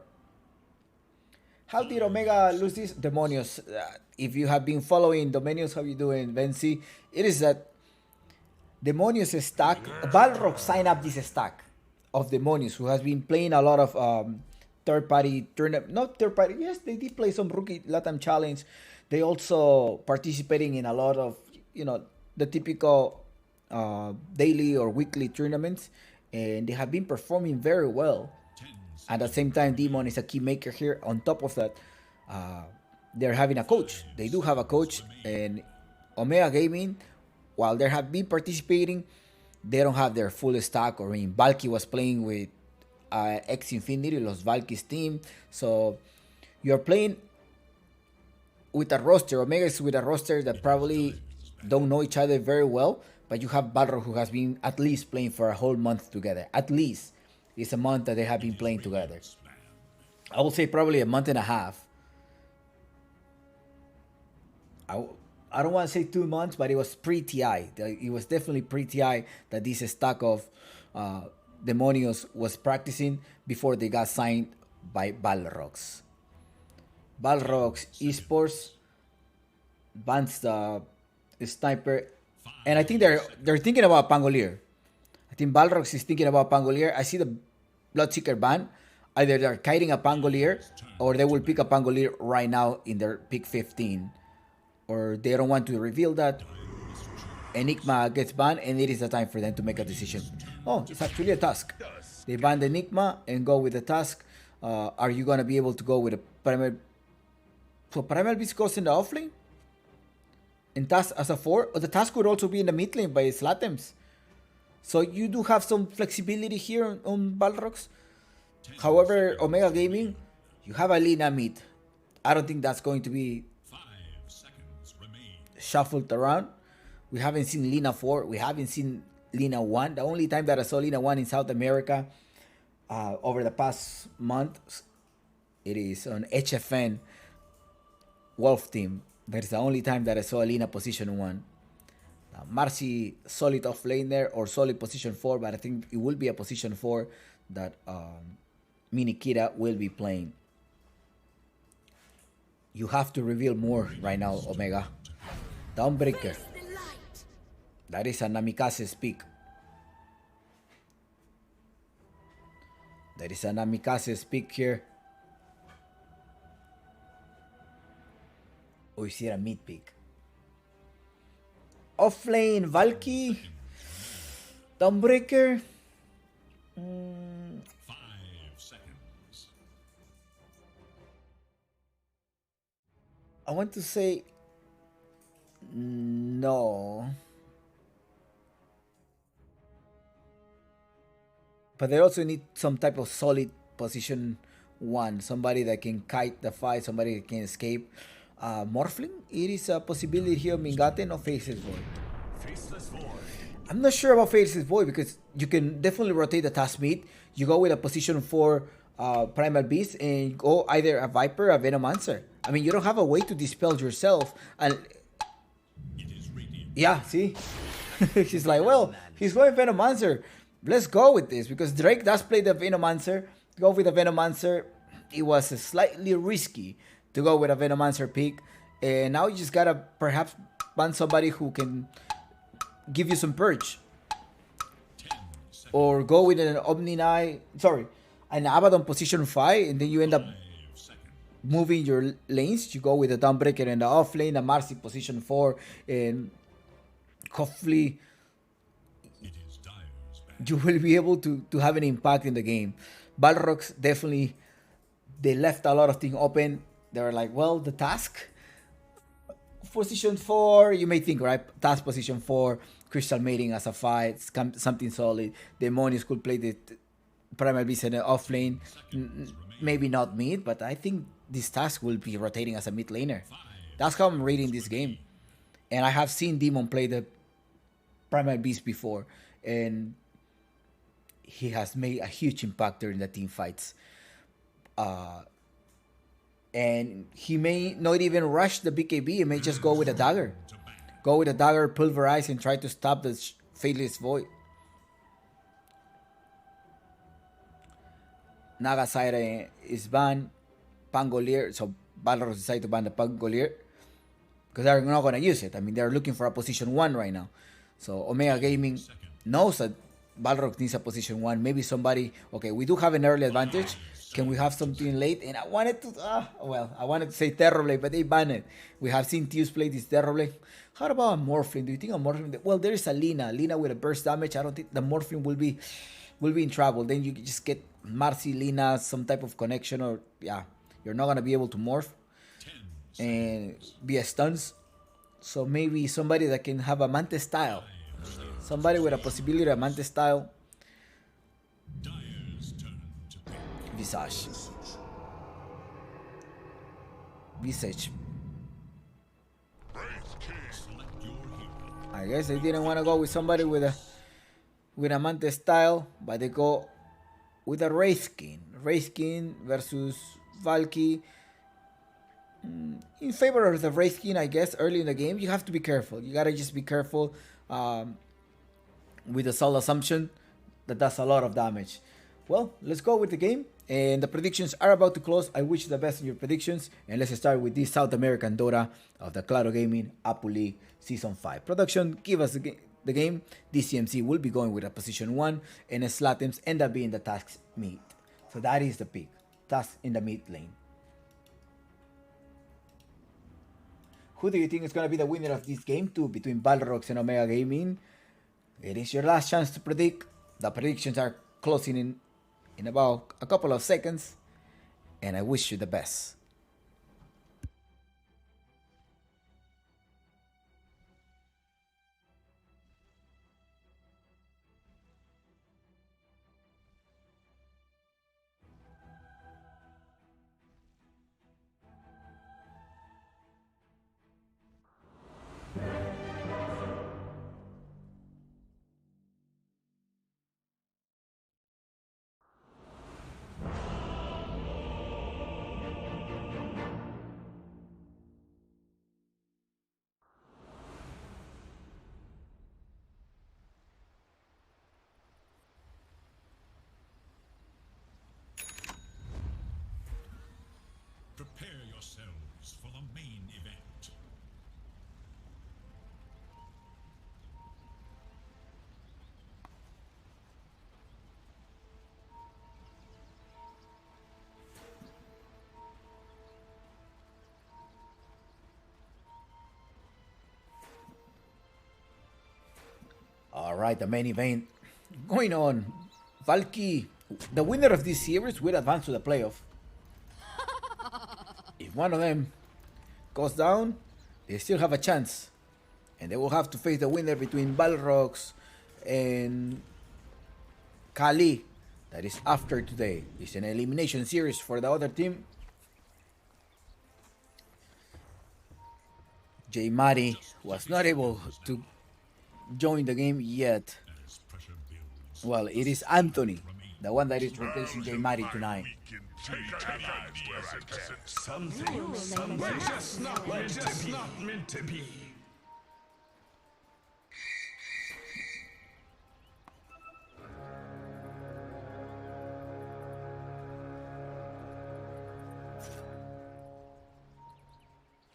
How did Omega lose this? Demonios. If you have been following Demonios, how you doing, Benzi? It is that Demonios stack. Balrog signed up this stack of Demonios, who has been playing a lot of third-party tournament. Not third-party. Yes, they did play some Rookie Latam Challenge. They also participating in a lot of, the typical daily or weekly tournaments, and they have been performing very well. At the same time, Demon is a key maker here. On top of that, they're having a coach. They do have a coach, and Omega Gaming, while they have been participating, they don't have their full stack. Or Valky was playing with X Infinity, Los Valky's team. So you're playing with a roster. Omega is with a roster that probably don't know each other very well, but you have Balrog, who has been at least playing for a whole month together. At least it's a month that they have been playing together. I would say probably a month and a half. I don't want to say 2 months, but it was pre-TI. It was definitely pre-TI that this stack of Demonios was practicing before they got signed by Balrogs. Balrogs Esports bans the sniper, and I think they're thinking about Pangolier. I think Balrogs is thinking about Pangolier. I see the Bloodseeker ban. Either they're kiting a Pangolier or they will pick a Pangolier right now in their pick 15. Or they don't want to reveal that. Enigma gets banned and it is the time for them to make a decision. Oh, it's actually a task. They ban the Enigma and go with the task. Are you going to be able to go with a Primal? So Primal Beast goes in the offlane? And task as a 4? Or the task would also be in the mid lane by Slatems. So you do have some flexibility here on Balrogs. However, Omega Gaming, you have a Lina mid. I don't think that's going to be 5 seconds remain. shuffled around. We haven't seen Lina 4. We haven't seen Lina 1. The only time that I saw Lina 1 in South America over the past month, it is on HFN Wolf Team. That is the only time that I saw Lina position 1. Marcy solid off lane there or solid position 4, but I think it will be a position 4 that Minikira will be playing. You have to reveal more right now, Omega. Dawnbreaker. That is a Namikaze's pick. There is a Namikaze's pick here. Or is it a mid pick? Offlane, Valky. Dawnbreaker. 5 seconds. I want to say no. But they also need some type of solid position 1. Somebody that can kite the fight, somebody that can escape. Morphling, it is a possibility here. Mingate, no Faceless Void. Faceless Void. I'm not sure about Faceless Void because you can definitely rotate the task mid. You go with a position 4 Primal Beast and go either a Viper or a Venomancer. I mean, you don't have a way to dispel yourself. And It is radiant. yeah, see? He's like, well, he's going Venomancer. Let's go with this because Drake does play the Venomancer. Go with the Venomancer. It was slightly risky to go with a Venomancer pick. And now you just gotta perhaps ban somebody who can give you some purge. 10 seconds. Or go with an Omni-Knight. Sorry, an Abaddon position 5. And then you end up 5 seconds. moving your lanes. You go with a Dawnbreaker in the off lane, a Marcy position 4. And hopefully It is Dire's back. you will be able to have an impact in the game. Balrogs definitely, they left a lot of things open. They were like, well, the task position 4, you may think, right? Task position 4, Crystal Mating as a fight, something solid. Demonius could play the Primal Beast in the off lane. Maybe not mid, but I think this task will be rotating as a mid laner. That's how I'm reading this game. And I have seen Demon play the Primal Beast before, and he has made a huge impact during the team fights. And he may not even rush the BKB. He may just go with a dagger. Go with a dagger, pulverize, and try to stop the Faceless Void. Nagasaira is banned. Pangolier, so Balrogs decided to ban the Pangolier because they're not going to use it. I mean, they're looking for a position 1 right now. So Omega Gaming knows that Balrog needs a position 1. Maybe somebody, okay, we do have an early advantage. Can we have something late? And I wanted to say Terrorblade, but they banned it. We have seen Teus play this Terrorblade. How about a Morphling? Do you think a Morphling? Well, there is a Lina with a burst damage. I don't think the Morphling will be in trouble. Then you just get Marcy, Lina, some type of connection, or yeah, you're not gonna be able to morph and be a stuns. So maybe somebody that can have a Mante style. Somebody with a possibility of a Mante style. Dire's turn to pick. Visage. Select your hero. I guess they didn't want to go with somebody with a Mante style, but they go with a Wraithkin. Wraithkin versus Valky. In favor of the Wraithkin, I guess, early in the game. You have to be careful. You gotta just be careful with the Soul Assumption. That does a lot of damage. Well, let's go with the game. And the predictions are about to close. I wish you the best in your predictions. And let's start with this South American Dota of the Claro Gaming Apu League Season 5. Production, give us the game. DCMC will be going with a position 1. And Slatems end up being the task mid. So that is the pick. That's in the mid lane. Who do you think is going to be the winner of this game 2 between Balrogs and Omega Gaming? It is your last chance to predict. The predictions are closing in about a couple of seconds. And I wish you the best. Prepare yourselves for the main event. All right, the main event going on. Valky, the winner of this series will advance to the playoff. If one of them goes down, they still have a chance. And they will have to face the winner between Balrogs and Qhali. That is after today. It's an elimination series for the other team. J. Mari was not able to join the game yet. As pressure builds, Well, it is Anthony, the one that is replacing J. Mari tonight. We're just not meant to be.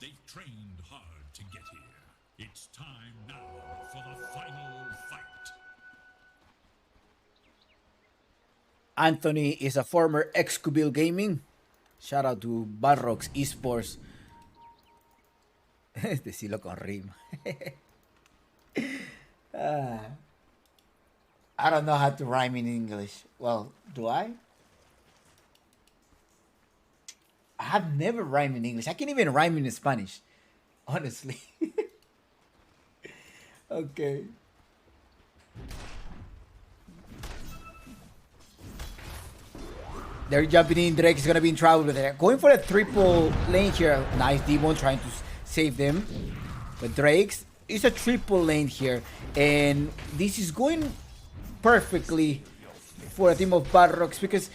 they've trained hard to get here. It's time now for the final fight. Anthony is a former ex-Kubil Gaming. Shout out to Balrogs Esports. Decirlo con rima. I don't know how to rhyme in English. Well, do I? I have never rhymed in English. I can't even rhyme in Spanish. Honestly. Okay. They're jumping in. Drake is going to be in trouble with it. Going for a triple lane here. Nice Demon trying to save them. But Drake's is a triple lane here. And this is going perfectly for a team of Balrogs because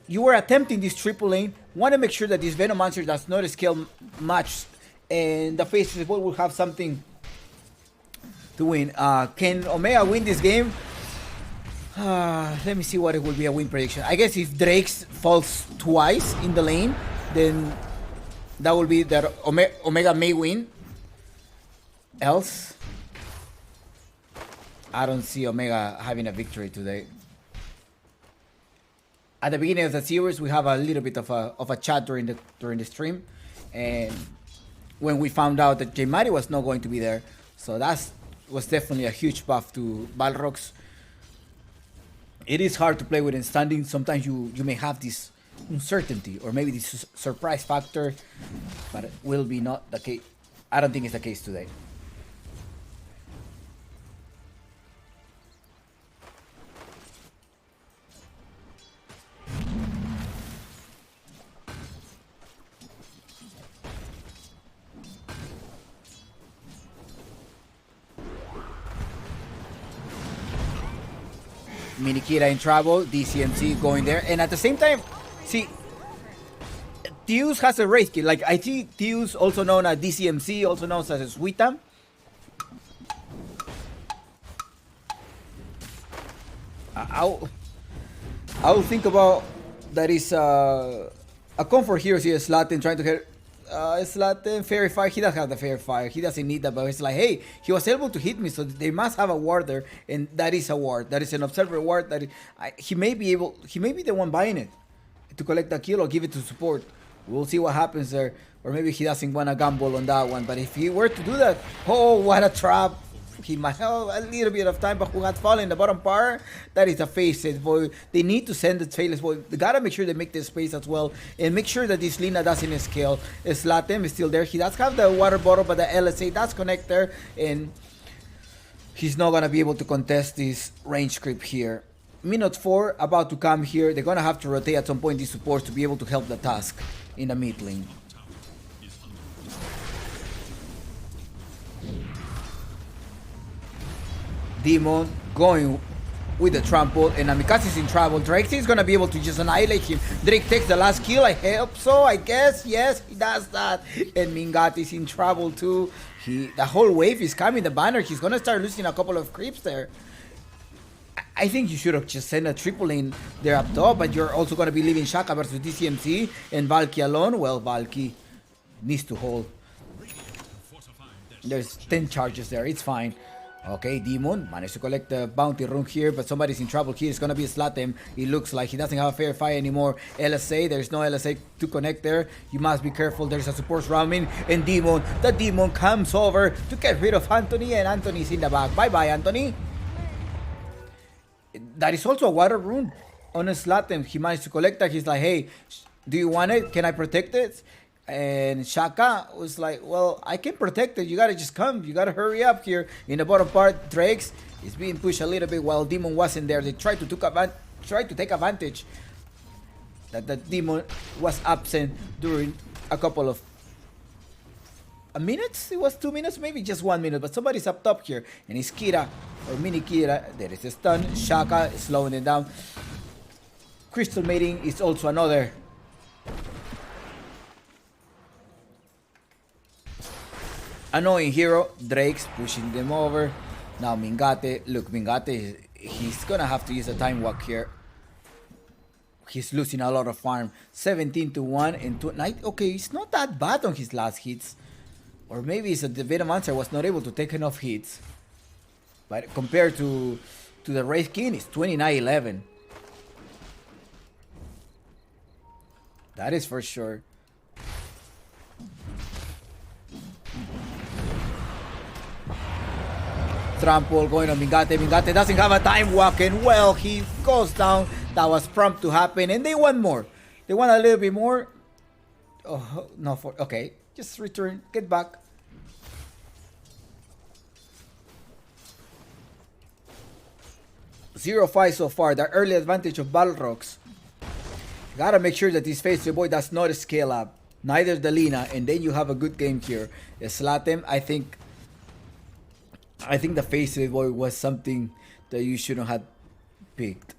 you were attempting this triple lane. Want to make sure that this Venomancer does not scale much. And the Faces of War will have something to win. Can Omega win this game? Let me see what it will be a win prediction. I guess if Drake falls twice in the lane, then that will be that Omega may win. Else, I don't see Omega having a victory today. At the beginning of the series, we have a little bit of a chat during the stream, and when we found out that J. Mari was not going to be there, so that was definitely a huge buff to Balrogs. It is hard to play with in standing. Sometimes you may have this uncertainty or maybe this surprise factor, but it will be not the case. I don't think it's the case today. Minikira in trouble, DCMC going there, and at the same time, see, Tius has a race kit. Like, I see Tius, also known as DCMC, also known as Suita. I'll think about that is a comfort hero here, Slatin trying to Slaten, Fairy Fire. He doesn't have the Fairy Fire. He doesn't need that, but it's like, hey, he was able to hit me, so they must have a ward there, and that is a ward. That is an Observer ward. He may be the one buying it to collect the kill or give it to support. We'll see what happens there. Or maybe he doesn't want to gamble on that one. But if he were to do that, oh, what a trap. He might have a little bit of time, but who has fallen in the bottom part? That is a Faceless boy. They need to send the Faceless boy. They gotta make sure they make this space as well. And make sure that this Lina doesn't scale. Slatem is still there. He does have the water bottle, but the LSA does connect there. And he's not gonna be able to contest this range creep here. Minute 4 about to come here. They're gonna have to rotate at some point these supports to be able to help the task in the mid lane. Demon going with the trample, and Amikaze is in trouble. Drake is gonna be able to just annihilate him. Drake takes the last kill. I hope so. I guess yes, he does that. And Mingate is in trouble too. The whole wave is coming. The banner. He's gonna start losing a couple of creeps there. I think you should have just sent a triple lane there up top, but you're also gonna be leaving Shaka versus DCMC and Valky alone. Well, Valky needs to hold. There's 10 charges there. It's fine. Okay, Demon managed to collect the bounty rune here, but somebody's in trouble here. It's gonna be Slatem. It looks like he doesn't have a fair fight anymore. LSA, there's no LSA to connect there. You must be careful. There's a support roaming, and the demon comes over to get rid of Anthony, and Anthony's in the back. Bye-bye, Anthony. That is also a water rune on a Slatem. He managed to collect that. He's like, hey, do you want it? Can I protect it? And Shaka was like, well, I can protect it. You gotta just come. You gotta hurry up here. In the bottom part, Drake's is being pushed a little bit while Demon wasn't there. They tried to take advantage that the Demon was absent during a couple of minutes. It was 2 minutes, maybe just 1 minute. But somebody's up top here, and it's Kira or Mini Kira. There is a stun. Shaka is slowing it down. Crystal Mating is also another annoying hero. Drake's pushing them over. Now Mingate. Look, Mingate, he's gonna have to use a time walk here. He's losing a lot of farm. 17-1 and 2. Okay, it's not that bad on his last hits. Or maybe it's that the Venomancer was not able to take enough hits. But compared to the Wraith King, it's 29-11. That is for sure. Trample going on Mingate. Mingate doesn't have a time walk, and well, he goes down. That was prompt to happen, and they want more. They want a little bit more. Oh, no, okay. Just return. Get back. Zero fight so far. The early advantage of Balrogs. Gotta make sure that this Faceless boy does not scale up. Neither the Lina, and then you have a good game here. Slatem, I think the Faceless boy was something that you shouldn't have picked.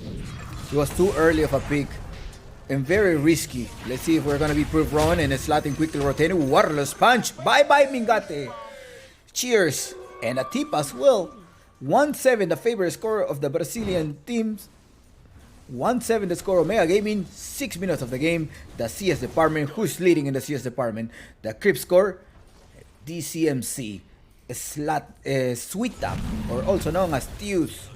It was too early of a pick and very risky. Let's see if we're gonna be proved wrong. And Slatem quickly rotating. Warless punch. Bye-bye, Mingate. Cheers. And a tip as well. 1-7 the favorite score of the Brazilian teams. 1-7 the score of Mega Gaming. 6 minutes of the game. The CS department. Who's leading in the CS department? The creep score. DCMC. Sweet Tap, or also known as Tews.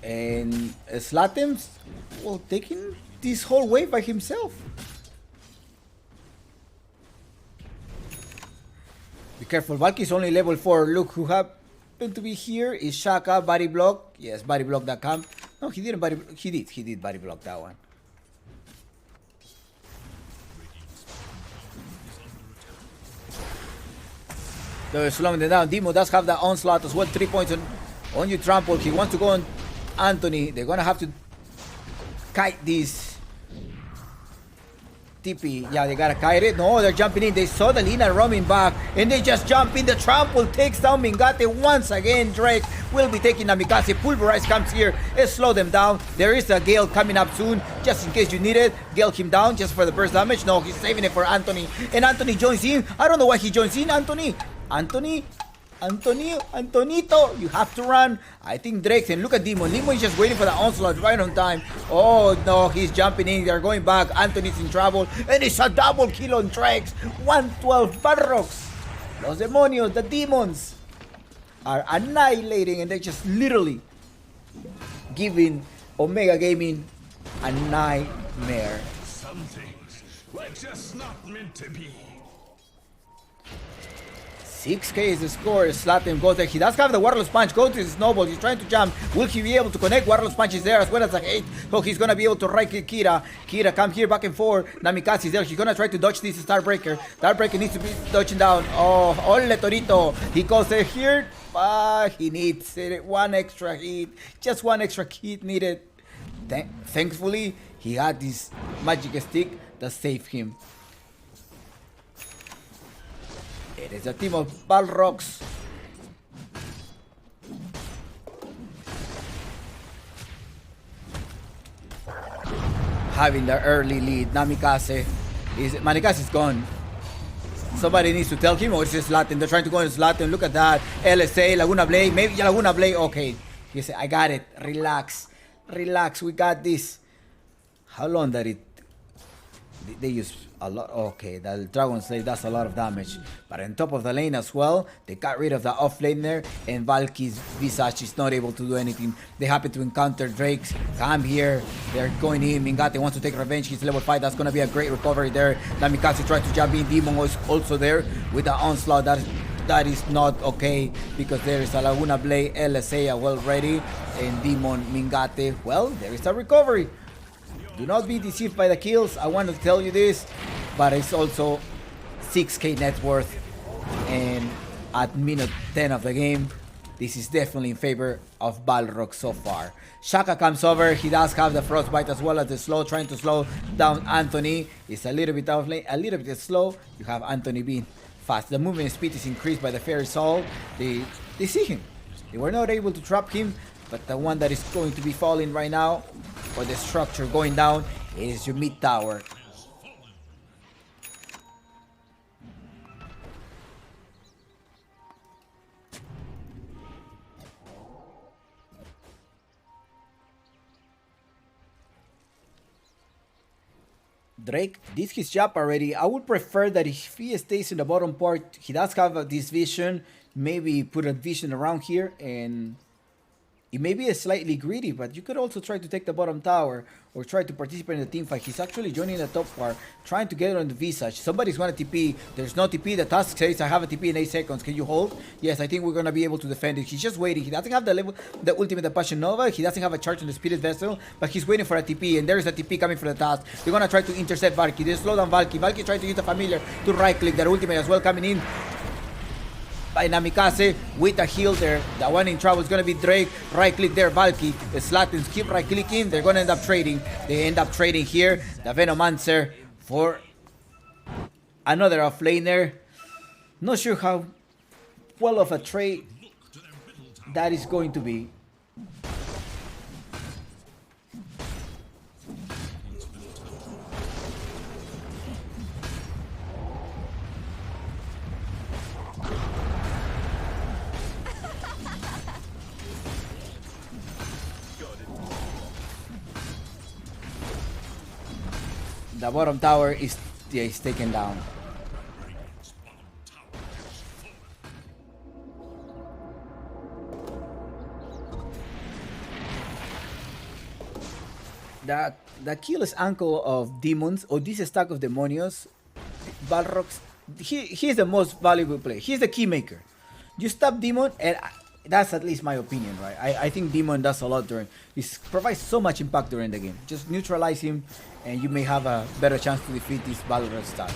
And Slatem's, well, taking this whole wave by himself. Be careful, Valky's only level 4. Look who happened to be here is Shaka, body block. Yes, body block that camp. No, he didn't body block. He did body block that one. They're slowing them down. Demo does have the onslaught as well. 3 points on you, trample. He wants to go on Anthony. They're gonna have to kite this TP. Yeah, they gotta kite it. No, they're jumping in. They saw the Lina roaming back, and they just jump in. The trample takes down Mingate once again. Drake will be taking Namikaze. Pulverize comes here and slow them down. There is a Gale coming up soon, just in case you need it. Gale him down just for the burst damage. No, he's saving it for Anthony, and Anthony joins in. I don't know why he joins in. Antonito, you have to run. I think Drake, and look at Demon. Demon is just waiting for the onslaught right on time. Oh no, he's jumping in. They're going back. Anthony's in trouble, and it's a double kill on Drake's. 112 Balrogs. Los demonios, the demons, are annihilating, and they're just literally giving Omega Gaming a nightmare. Some things were just not meant to be. 6k is the score. Slatin goes there. He does have the Warlord's Punch. Go to the snowball. He's trying to jump. Will he be able to connect? Warlord's Punch is there as well as a hate. So he's going to be able to right click Kira. Kira come here back and forth. Namikaze is there. He's going to try to dodge this Starbreaker. Starbreaker needs to be dodging down. Oh, ole Torito. He goes there here. He needs it. One extra hit. Just one extra hit needed. Thankfully, he had this magic stick that saved him. It is a team of Balrogs. Having the early lead. Namikaze is gone. Somebody needs to tell him, or is it Slatin? They're trying to go in Slatin. Look at that. LSA, Laguna Blade. Maybe Laguna Blade. Okay. He said, I got it. Relax. We got this. How long did it? They use a lot. Okay, the Dragon Slave does a lot of damage. But on top of the lane as well, they got rid of the off laner, and Valky's Visage is not able to do anything. They happen to encounter Drakes. Come here. They're going in. Mingate wants to take revenge. He's level 5. That's going to be a great recovery there. Namikaze tries to jump in. Demon is also there with the onslaught. That is not okay, because there is a Laguna Blade LSA well ready. And Demon Mingate, well, there is a recovery. Do not be deceived by the kills. I want to tell you this, but it's also 6k net worth, and at minute 10 of the game, this is definitely in favor of Balrog so far. Shaka comes over. He does have the frostbite as well as the slow, trying to slow down Anthony. It's a little bit out of lane, a little bit slow. You have Anthony being fast. The movement speed is increased by the Fairy Soul. They see him. They were not able to trap him, but the one that is going to be falling right now, or the structure going down, is your mid tower. Drake did his job already. I would prefer that if he stays in the bottom part, he does have this vision. Maybe put a vision around here, and it may be a slightly greedy, but you could also try to take the bottom tower or try to participate in the team fight. He's actually joining the top part, trying to get it on the Visage. Somebody's going to TP. There's no TP. The task says I have a TP in 8 seconds. Can you hold? Yes, I think we're going to be able to defend it. He's just waiting. He doesn't have the ultimate, the Passion Nova. He doesn't have a charge on the Spirit Vessel, but he's waiting for a TP, and there is a TP coming for the task. They're going to try to intercept Valky. They slow down Valky. Valky trying to use the Familiar to right click. Their ultimate as well coming in by Namikaze with a heal there. The one in trouble is going to be Drake. Right click there, Valky. The Slatins keep right clicking. They're going to end up trading. They end up trading here. The Venomancer for another offlaner. Not sure how well of a trade that is going to be. The bottom tower is taken down. The Achilles ankle of demons, or this stack of demonios, Balrogs, he is the most valuable player. He's the key maker. You stop Demon, and that's at least my opinion, right? I think Demon does a lot during. He provides so much impact during the game. Just neutralize him, and you may have a better chance to defeat this Balrog stack.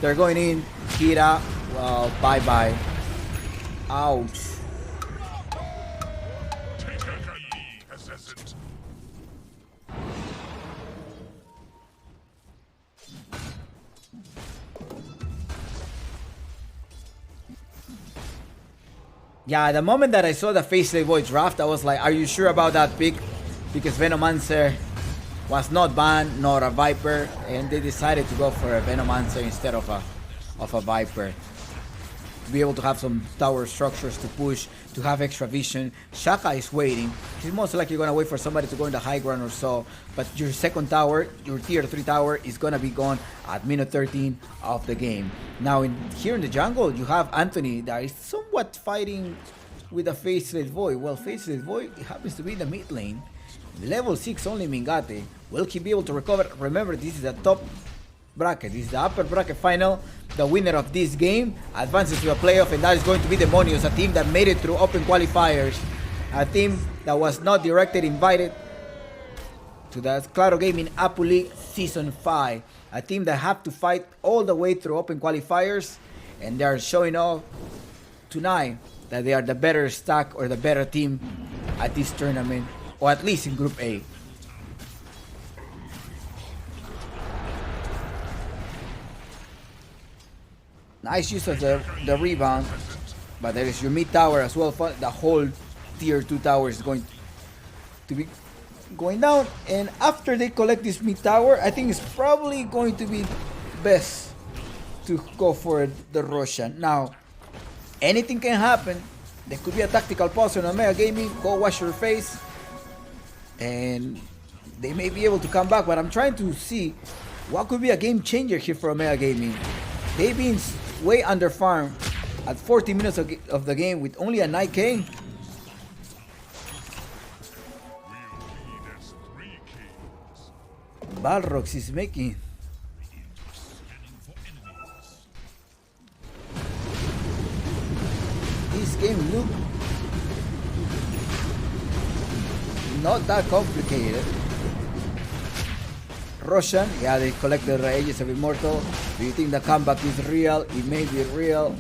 They're going in. Kira, well, bye-bye. Ouch. Yeah, the moment that I saw the Faceless Void draft, I was like, are you sure about that pick? Because Venomancer was not banned, nor a Viper, and they decided to go for a Venomancer instead of a Viper. To be able to have some tower structures to push, to have extra vision. Shaka is waiting. He's most likely going to wait for somebody to go in the high ground or so. But your second tower, your tier 3 tower, is going to be gone at minute 13 of the game. Now, here in the jungle, you have Anthony that is somewhat fighting with a Faceless Void. Well, Faceless Void happens to be in the mid lane. Level 6 only Mingate. Will he be able to recover? Remember, this is the top bracket. This is the upper bracket final. The winner of this game advances to the playoff, and that is going to be Demonios, a team that made it through open qualifiers. A team that was not directly invited to the Claro Gaming Apu League Season 5. A team that have to fight all the way through open qualifiers, and they are showing off tonight that they are the better stack or the better team at this tournament, or at least in Group A. Nice use of the rebound, but there is your mid tower as well. The whole tier 2 tower is going to be going down, and after they collect this mid tower, I think it's probably going to be best to go for the Roshan. Now, anything can happen. There could be a tactical pause on Omega Gaming. Go wash your face, and they may be able to come back. But I'm trying to see what could be a game changer here for Omega Gaming. They've been way under farm at 40 minutes of the game with only a 9k. Balrogs is making this game look not that complicated. Roshan, yeah, they collected the Aegis of Immortal. Do you think the comeback is real? It may be real.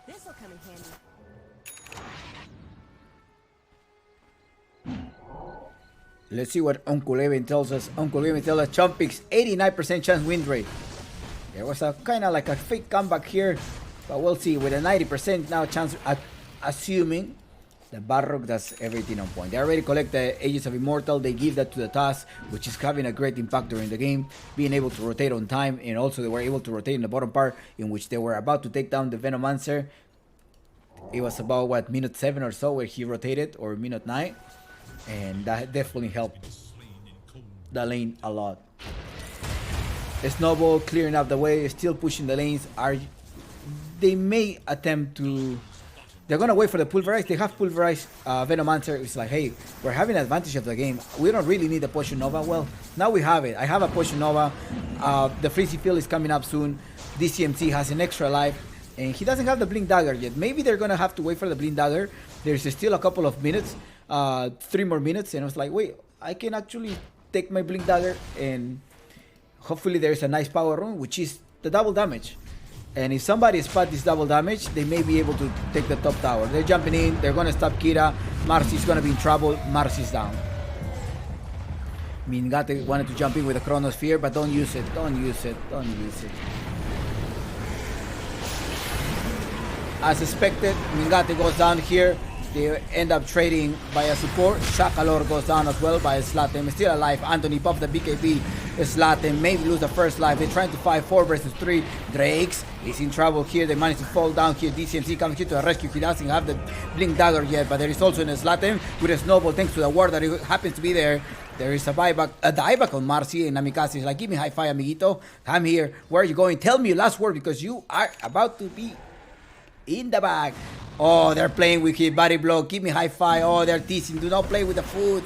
This'll come in handy. Let's see what Uncle Evan tells us. Uncle Evan tells us Chompix 89% chance win rate. There was a kind of like a fake comeback here, but we'll see. With a 90% now chance, assuming the Balrog does everything on point. They already collect the Aegis of Immortal. They give that to the task, which is having a great impact during the game. Being able to rotate on time, and also they were able to rotate in the bottom part, in which they were about to take down the Venomancer. It was about, what, minute 7 or so where he rotated, or minute 9. And that definitely helped the lane a lot. Snowball clearing up the way, still pushing the lanes. They may attempt to... They're gonna wait for the pulverize. They have pulverized Venomancer. It's like, hey, we're having advantage of the game. We don't really need a Potion Nova. Well, now we have it. I have a Potion Nova. The Freezy Field is coming up soon. DCMC has an extra life, and he doesn't have the Blink Dagger yet. Maybe they're gonna have to wait for the Blink Dagger. There's still a couple of minutes. 3 more minutes, and I was like, wait, I can actually take my Blink Dagger, and hopefully there's a nice power rune, which is the double damage. And if somebody spot this double damage, they may be able to take the top tower. They're jumping in, they're gonna stop Kira. Marcy's gonna be in trouble. Marcy's down. Mingate wanted to jump in with a Chronosphere, but don't use it, don't use it, don't use it. As expected, Mingate goes down here. They end up trading by a support. Shakalor goes down as well by a Slatem. Still alive. Anthony pops the BKB. Slatem maybe lose the first life. They're trying to fight 4 versus 3. Drakes is in trouble here. They manage to fall down here. DCMC comes here to the rescue. He doesn't have the Blink Dagger yet, but there is also an Slatem with a snowball thanks to the ward that it happens to be there. There is a dieback on Marcy, and Namikaze is like, give me high five, amiguito. I'm here. Where are you going? Tell me your last word, because you are about to be in the bag. Oh, they're playing with his body block. Give me high five. Oh, they're teasing. Do not play with the food.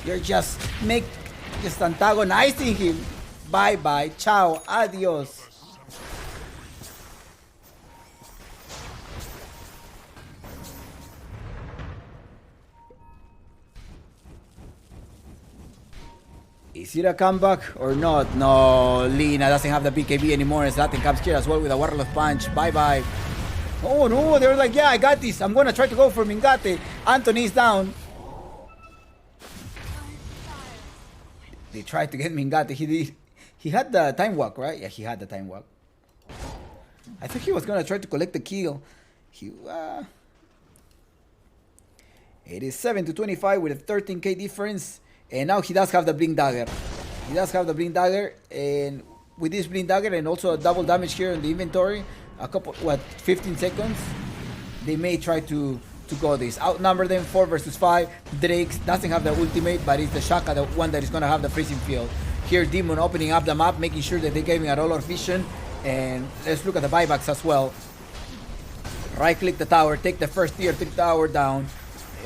You're just antagonizing him. Bye bye. Ciao. Adios. Is it a comeback or not? No, Lina doesn't have the BKB anymore. Zlatan comes here as well with a Warlock Punch. Bye bye. Oh no, they were like, yeah, I got this. I'm gonna try to go for Mingate. Anthony's down. They tried to get Mingate. He had the time walk, right? Yeah, he had the time walk. I think he was gonna try to collect the kill. It is 7-25 with a 13k difference, and now he does have the blink dagger. He does have the blink dagger, and with this blink dagger and also a double damage here in the inventory, a couple 15 seconds, they may try to go this. Outnumber them 4 versus 5. Drake's doesn't have the ultimate, but it's the Shaka, the one that is gonna have the freezing field. Here Demon opening up the map, making sure that they gave him a roll of vision. And let's look at the buybacks as well. Right click the tower, take the first tier 3 tower down.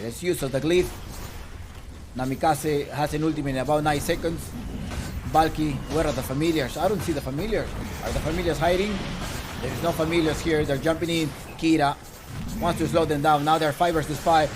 Let's use of the glyph. Namikaze has an ultimate in about 9 seconds. Valky, where are the familiars? I don't see the familiars. Are the familiars hiding? There's no familiars here. They're jumping in. Kira wants to slow them down. Now they're 5 versus 5.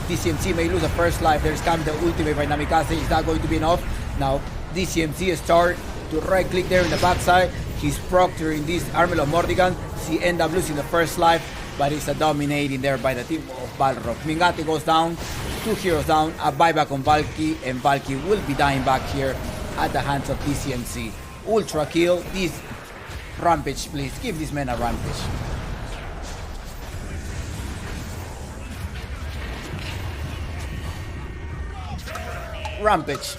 DCMC may lose the first life. There's come the ultimate by Namikaze. Is that going to be enough? Now DCMC start to right click there in the backside. He's proc during this Armel of Mordigan. He end up losing the first life, but it's a dominating there by the team of Balrog. Mingate goes down, 2 heroes down, a buyback on Valky, and Valky will be dying back here at the hands of DCMC. Ultra kill, this rampage, please, give this man a rampage. Rampage.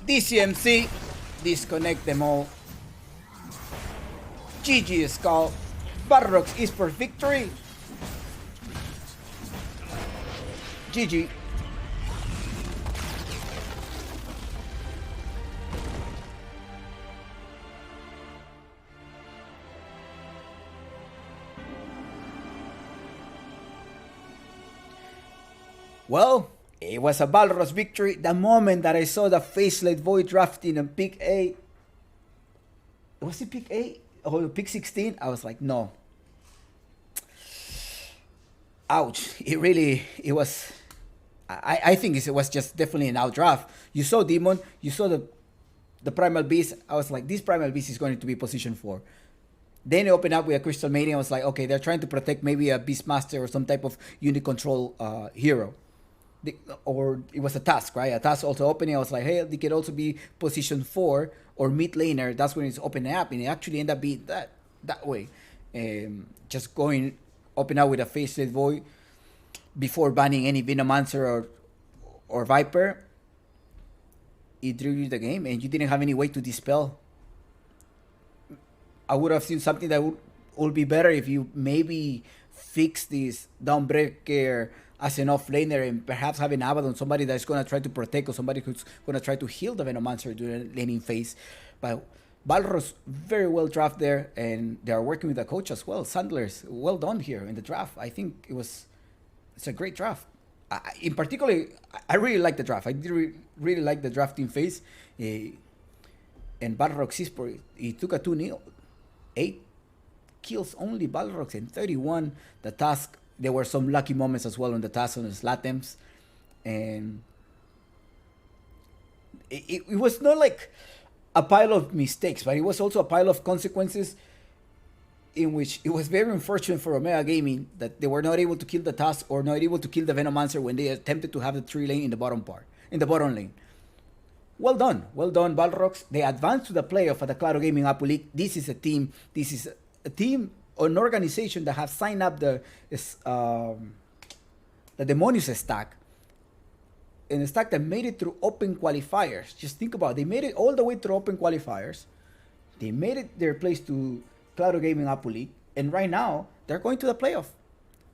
DCMC, disconnect them all. GG Skull. Balrogs is for victory. GG. Well, it was a Balrogs victory. The moment that I saw the Faceless Void drafting on pick 8, was it pick 8? Oh, pick 16? I was like, no. Ouch. It was, I think it was just definitely an out draft. You saw Demon, you saw the Primal Beast. I was like, this Primal Beast is going to be position 4. Then it opened up with a Crystal Maiden. I was like, okay, they're trying to protect maybe a Beastmaster or some type of unit control hero. Or it was a task, right? A task also opening. I was like, hey, they could also be position 4 or mid laner. That's when it's opening up, and it actually ended up being that way. Just going open up with a Faceless Void before banning any Venomancer or Viper. It drew you the game, and you didn't have any way to dispel. I would have seen something that would be better if you maybe fix this Dawnbreaker as an off-laner and perhaps have an Abaddon, somebody that's going to try to protect or somebody who's going to try to heal the Venomancer during the laning phase. But Balros, very well drafted there, and they are working with the coach as well. Sandler's, well done here in the draft. I think it's a great draft. In particular, I really like the draft. I did really like the drafting phase. And Balrogs Esports, he took a 2-0. 8 kills only Balrogs and 31 the task. There were some lucky moments as well on the task on the Slatems, and it was not like a pile of mistakes, but it was also a pile of consequences in which it was very unfortunate for Omega Gaming that they were not able to kill the task or not able to kill the Venomancer when they attempted to have the 3 lane in the bottom lane. Well done, Balrogs. They advanced to the playoff at the Claro Gaming Apu League. This is a team, an organization that have signed up the Demonius stack, and a stack that made it through open qualifiers. Just think about it. They made it all the way through open qualifiers. They made it their place to Claro Gaming Apu League, and right now they're going to the playoff.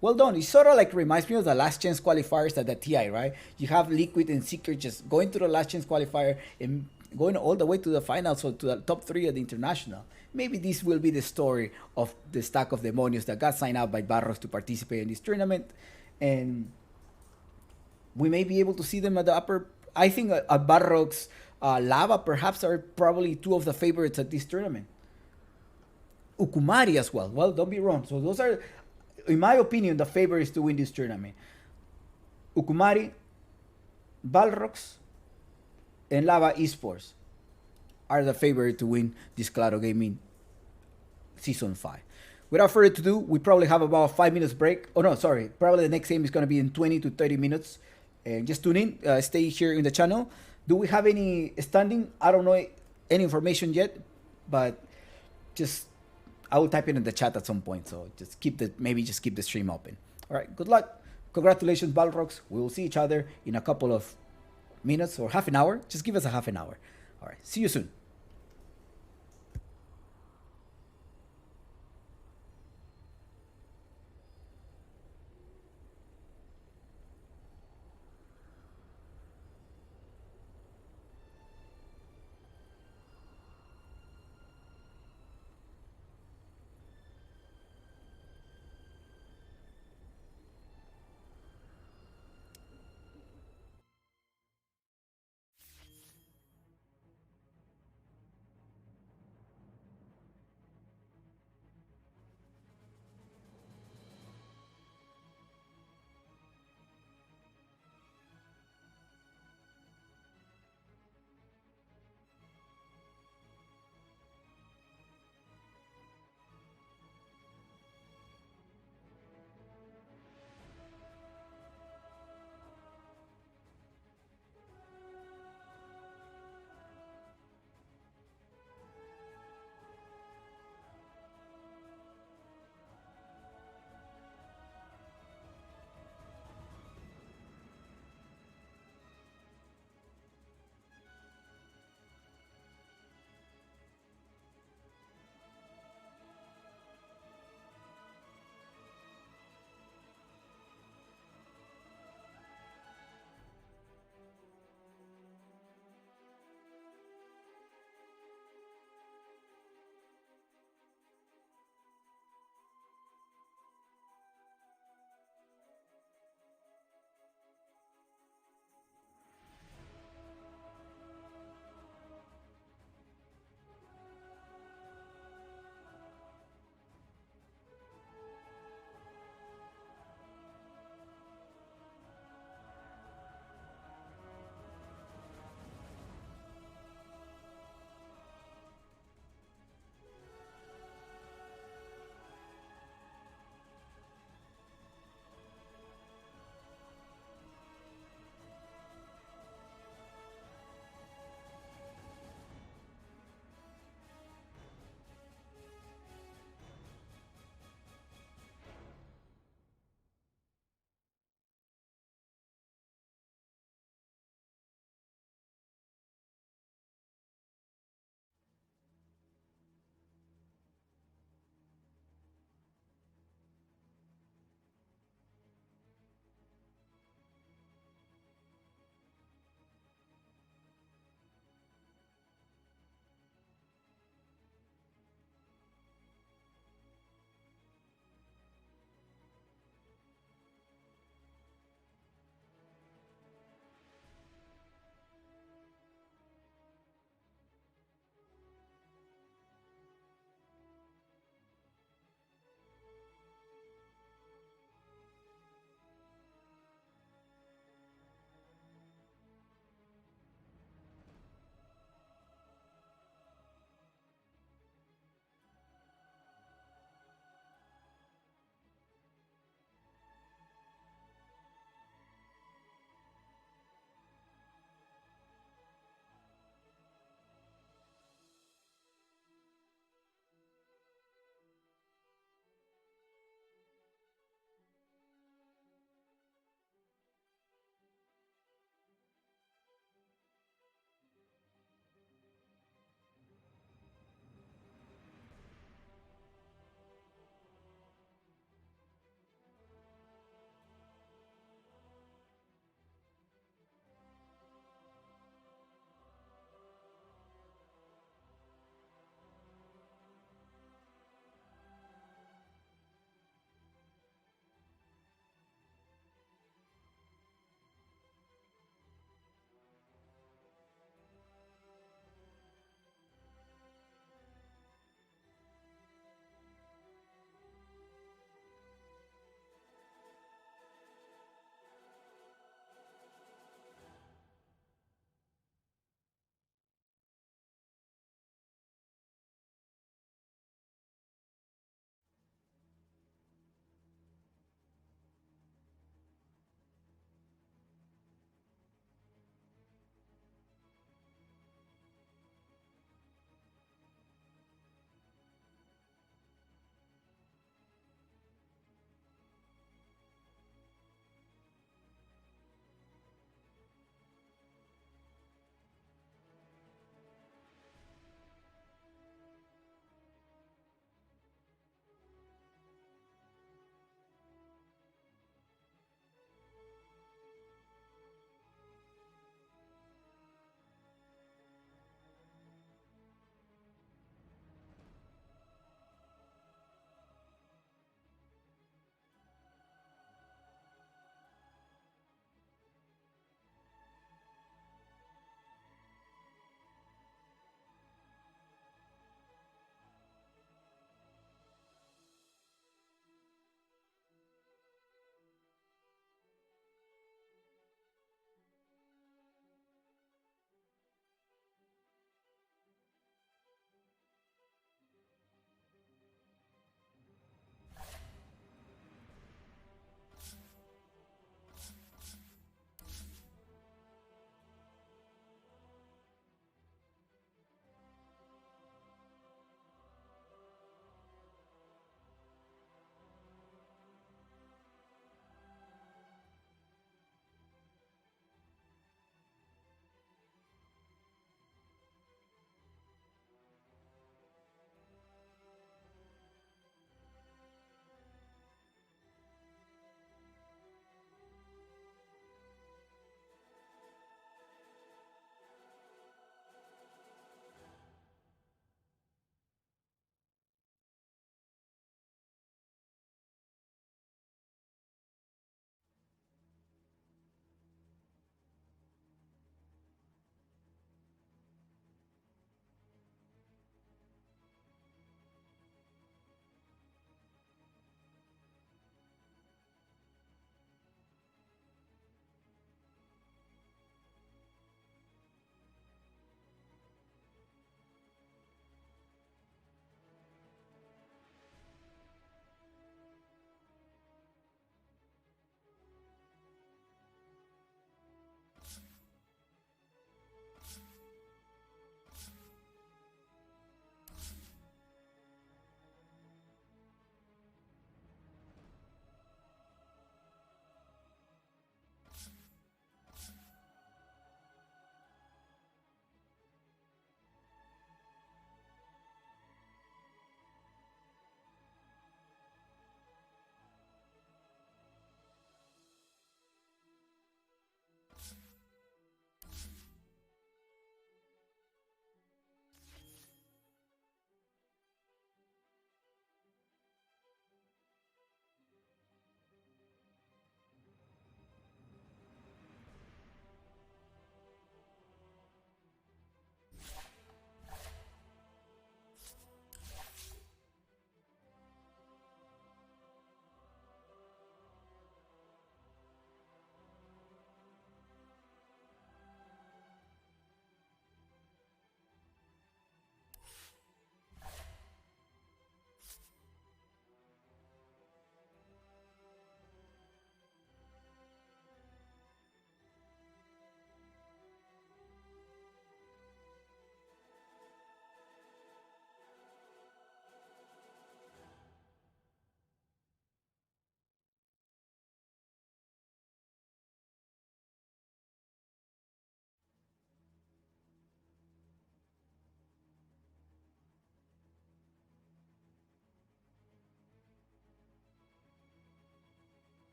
Well done. It sort of like reminds me of the last chance qualifiers at the TI, right? You have Liquid and Seeker just going to the last chance qualifier and going all the way to the finals, so to the top 3 of the international. Maybe this will be the story of the stack of Demonios that got signed up by Barros to participate in this tournament, and we may be able to see them at the upper. I think Barrogs, Lava perhaps are probably 2 of the favorites at this tournament. Ukumari as well. Well, don't be wrong. So those are, in my opinion, the favorites to win this tournament. Ukumari, Balrogs, and Lava Esports are the favorite to win this Claro Gaming Season 5. without further ado, we probably have about 5 minutes break. Oh no, sorry. Probably the next game is gonna be in 20 to 30 minutes. And just tune in. Stay here in the channel. Do we have any standing? I don't know any information yet, but just I will type it in the chat at some point. So just keep the stream open. All right. Good luck. Congratulations, Balrogs. We will see each other in a couple of minutes or half an hour. Just give us a half an hour. All right. See you soon.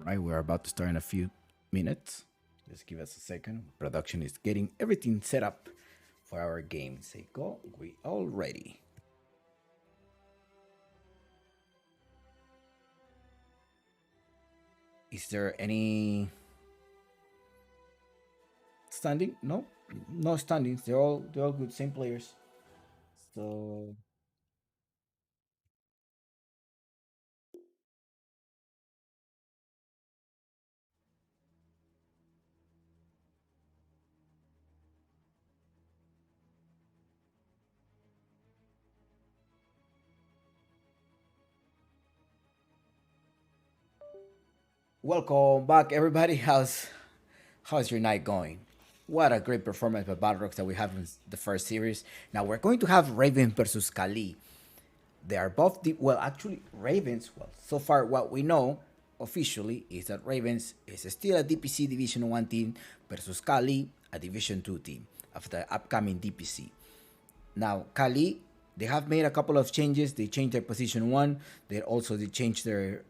Right, we're about to start in a few minutes. Just give us a second. Production is getting everything set up for our game. Say go. We all ready. Is there any standing? No, no standings. They're all good. Same players. So welcome back, everybody. How's your night going? What a great performance by Balrogs that we have in the first series. Now we're going to have Raven versus Qhali. They are both well, actually, Ravens. Well, so far what we know officially is that Ravens is still a DPC Division 1 team versus Qhali, a Division 2 team of the upcoming DPC. Now, Qhali, they have made a couple of changes. They changed their position 1. They changed their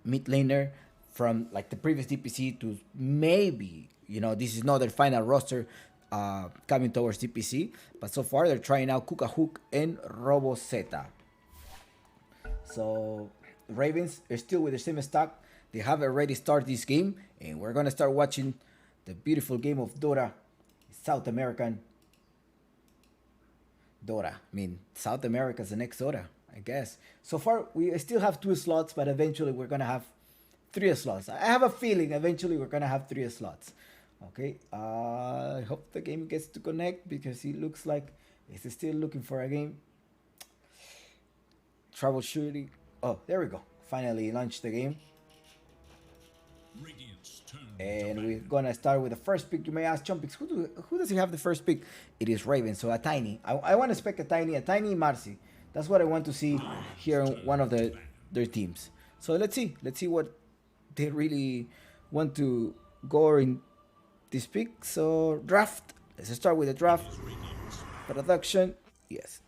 mid laner from like the previous DPC to maybe, this is not their final roster coming towards DPC. But so far, they're trying out Hook and Robo Zeta. So Ravens are still with the same stack. They have already started this game, and we're gonna start watching the beautiful game of Dota, South American Dota. I mean, South America's the next Dota, I guess. So far, we still have 2 slots, but eventually we're gonna have 3 slots. I have a feeling eventually we're gonna have 3 slots. Okay, I hope the game gets to connect because it looks like it's still looking for a game. Troubleshooting. Oh, there we go. Finally launched the game. And we're gonna start with the first pick. You may ask, Chompix, who does he have the first pick? It is Raven, so a Tiny. I want to spec a Tiny Marcy. That's what I want to see here in one of their teams. So let's see what they really want to go in this pick. So draft. Let's start with the draft. Production. Yes.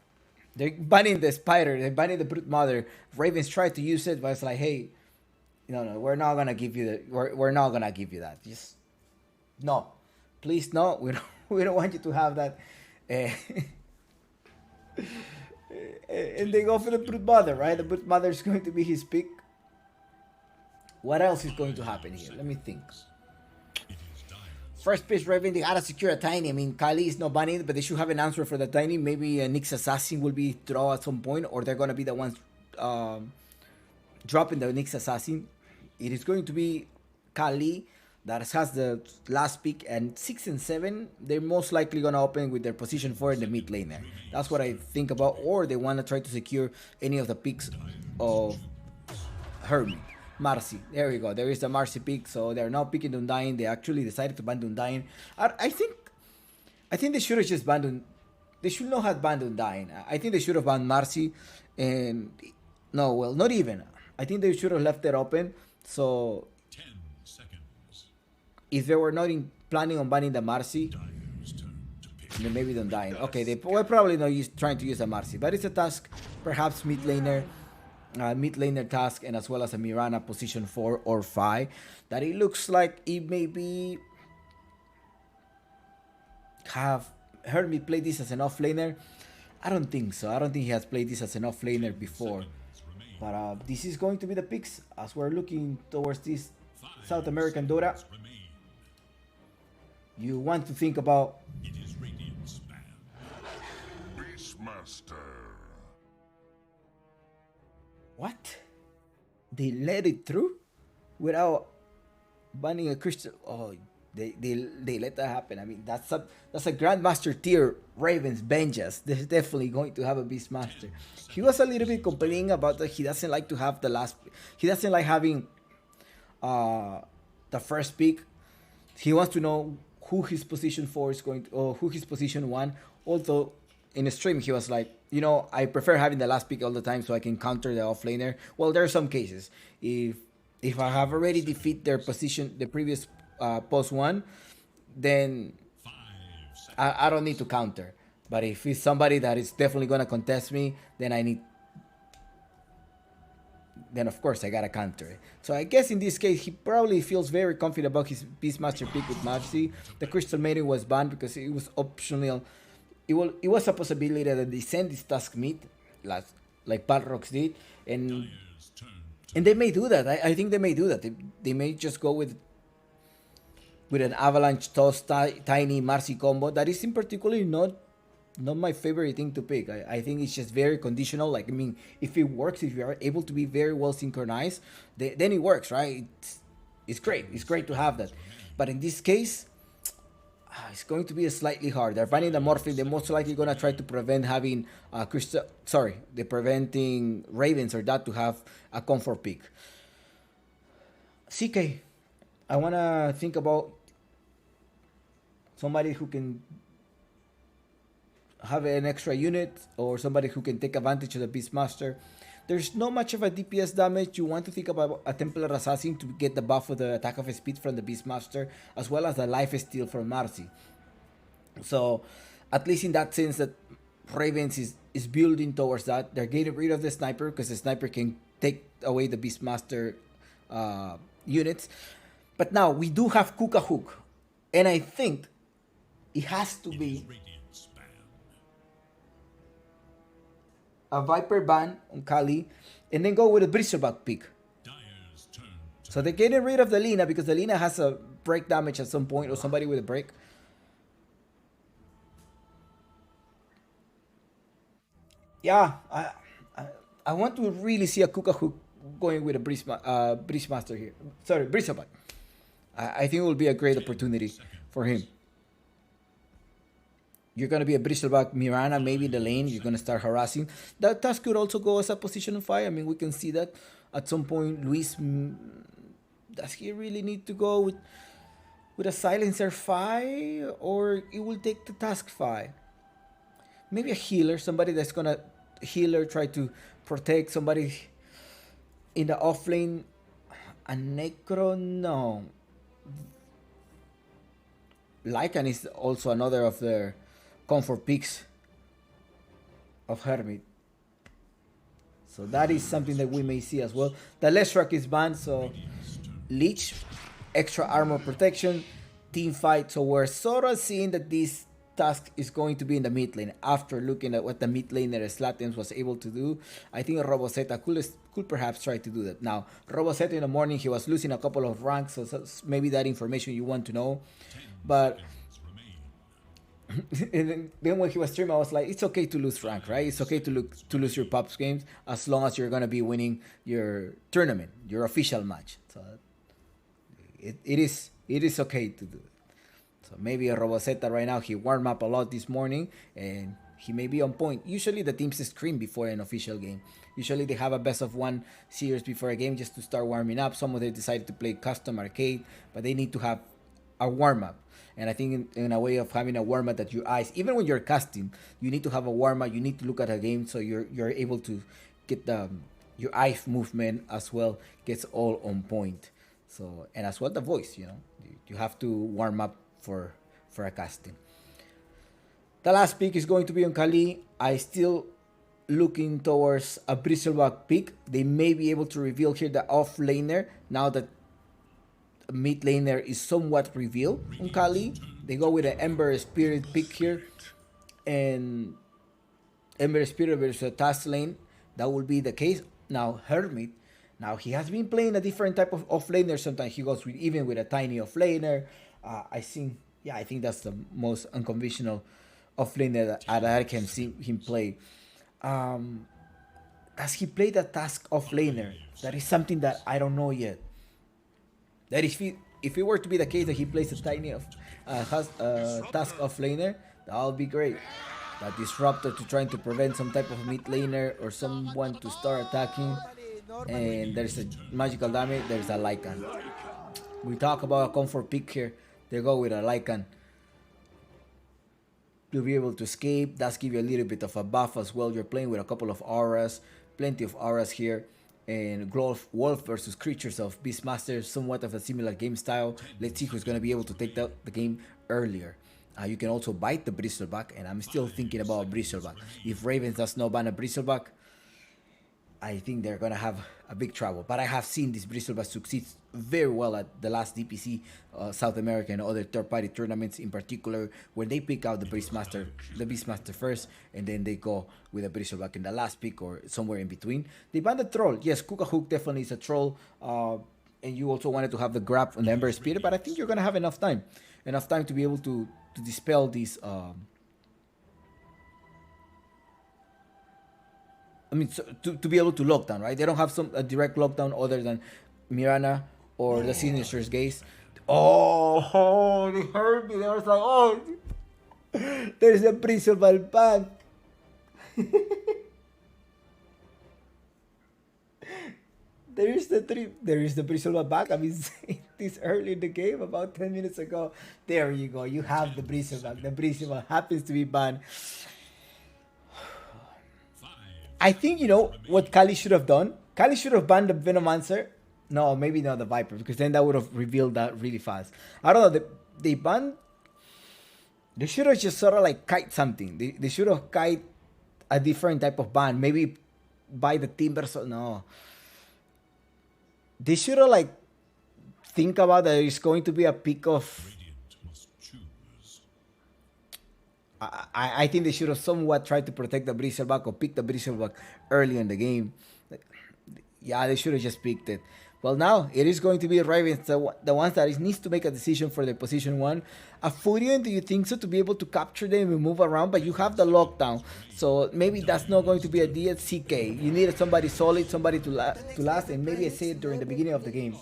They're banning the spider. They're banning the brute mother. Ravens tried to use it, but it's like, hey, no, we're not gonna give you that. We're not gonna give you that. Just no, please no. We don't want you to have that. And they go for the brute mother, right? The brute mother is going to be his pick. What else is going to happen here? Let me think. First pitch, Raven, they gotta secure a Tiny. I mean, Qhali is not banning, but they should have an answer for the Tiny. Maybe a Nyx Assassin will be drawn at some point, or they're gonna be the ones dropping the Nyx Assassin. It is going to be Qhali that has the last pick, and 6 and 7, they're most likely gonna open with their position 4 in the mid lane there. That's what I think about, or they wanna try to secure any of the picks of Hermit. Marcy. There we go. There is the Marcy pick. So they're now picking Undyne. They actually decided to ban Undyne. I think they should have just banned. They should not have banned Undyne. I think they should have banned Marcy. And no, well, not even. I think they should have left it open. So 10 seconds. if they were not planning on banning the Marcy, then maybe Undyne. Okay, they were probably not trying to use a Marcy, but it's a task, perhaps mid laner task, and as well as a Mirana position 4 or 5, that it looks like it may be have heard me play this as an offlaner. I don't think so. I don't think he has played this as an offlaner before. But this is going to be the picks as we're looking towards this South American Dota. You want to think about Beastmaster. what? They let it through without banning a crystal. Oh, they let that happen. I mean, that's a Grandmaster tier Ravens Benjas. They're definitely going to have a Beastmaster. He was a little bit complaining about that he doesn't like to have the last. He doesn't like having the first pick. He wants to know who his position 4 is going to, or who his position 1. Although in a stream he was like, I prefer having the last pick all the time so I can counter the offlaner. Well, there are some cases. If I have already defeated their position, the previous post 1, then I don't need to counter. But if it's somebody that is definitely gonna contest me, then I need. then of course I gotta counter it. So I guess in this case he probably feels very confident about his Beastmaster pick with Majesty. The Crystal Maiden was banned because it was optional. It was a possibility that they send this task meet, like Balrogs did, and they may do that. I think they may do that. They may just go with an Avalanche Toss Tiny Marcy combo that is in particular not my favorite thing to pick. I think it's just very conditional. Like, I mean, if it works, if you are able to be very well synchronized, then it works, right? It's great. It's great to have that. But in this case, it's going to be a slightly hard. They're finding the Morphling. They're most likely going to try to prevent having they're preventing Ravens or that to have a comfort pick. CK, I want to think about somebody who can have an extra unit or somebody who can take advantage of the Beastmaster. There's not much of a DPS damage. You want to think about a Templar Assassin to get the buff of the attack of speed from the Beastmaster, as well as the life steal from Marcy. So, at least in that sense, that Ravens is building towards that. They're getting rid of the sniper because the sniper can take away the Beastmaster units. But now we do have Kuka Hook, and I think it has to be a Viper ban on Qhali, and then go with a Bristleback pick. So they're getting rid of the Lina because the Lina has a break damage at some point, or somebody with a break. Yeah, I want to really see a Kuka Hook going with a Breachmaster here. Sorry, Bristleback. I think it will be a great opportunity for him. You're going to be a Bristleback Mirana, maybe in the lane. You're going to start harassing. That task could also go as a position 5. I mean, we can see that at some point. Luis, does he really need to go with a Silencer 5? Or it will take the task 5? Maybe a healer, somebody that's going to healer, try to protect somebody in the offlane. A Necro, no. Lycan is also another of their comfort picks of Hermit. So that is something that we may see as well. The Leshrac is banned, so Leech, extra armor protection, team fight. So we're sort of seeing that this task is going to be in the mid lane. After looking at what the mid laner Slatens was able to do, I think Roboseta could perhaps try to do that. Now, Roboseta in the morning, he was losing a couple of ranks, so maybe that information you want to know. But and then when he was streaming, I was like, it's okay to lose rank, right? It's okay to lose your pops games as long as you're gonna be winning your tournament, your official match. So it is okay to do it. So maybe a Roboseta right now, he warmed up a lot this morning and he may be on point. Usually the teams scream before an official game. Usually they have a best of 1 series before a game just to start warming up. Some of them decided to play custom arcade, but they need to have a warm up. And I think in a way of having a warm up that your eyes, even when you're casting, you need to have a warm up. You need to look at a game so you're able to get your eye movement as well gets all on point. So, and as well the voice, you have to warm up for a casting. The last pick is going to be on Qhali. I still looking towards a Bristleback pick. They may be able to reveal here the off laner now that mid laner is somewhat revealed on Qhali. They go with an Ember Spirit pick here, and Ember Spirit versus a task lane. That will be the case. Now Hermit, now he has been playing a different type of offlaner. Sometimes he goes even with a tiny offlaner. I think that's the most unconventional offlaner that I can see him play. Does he play the task offlaner? That is something that I don't know yet. That if it were to be the case that he plays a tiny task offlaner, that would be great. That disruptor to trying to prevent some type of mid laner or someone to start attacking, and there's a magical damage. There's a Lycan. We talk about a comfort pick here. They go with a Lycan to be able to escape. That's give you a little bit of a buff as well. You're playing with a couple of auras, plenty of auras here. And Wolf versus Creatures of Beastmaster, somewhat of a similar game style. Let's see who's going to be able to take the game earlier. You can also bite the Bristleback, and I'm still thinking about Bristleback. If Ravens does not ban a Bristleback, I think they're gonna have a big trouble. But I have seen this Bristlebot succeed very well at the last DPC, South America, and other third-party tournaments. In particular, when they pick out the Beastmaster first, and then they go with the Bristleback in the last pick or somewhere in between. They banned the troll. Yes, Hook definitely is a troll. And you also wanted to have the grab on the Ember Spirit, but I think you're gonna have enough time to be able to dispel these. I mean, so, to be able to lock down, right? They don't have a direct lockdown other than Mirana or the Sinister's Gaze. Oh, they heard me. They was like, oh, there's a principal ban. There is the principal back. I mean, this early in the game, about 10 minutes ago. There you go. You have the principal. The principal happens to be banned. I think, what Qhali should have done? Qhali should have banned the Venomancer. No, maybe not the Viper, because then that would have revealed that really fast. I don't know. They banned. They should have just sort of like kite something. They should have kite a different type of ban. Maybe buy the Timber. So no. They should have like think about that it's going to be a pick of. I think they should have somewhat tried to protect the Bristleback or pick the Bristleback early in the game. Yeah, they should have just picked it. Well, now it is going to be Ravens, the ones that needs to make a decision for the position 1. A Furion, do you think so, to be able to capture them and move around? But you have the lockdown, so maybe that's not going to be a DSCK. You need somebody solid, somebody to last, and maybe I say it during the beginning of the game.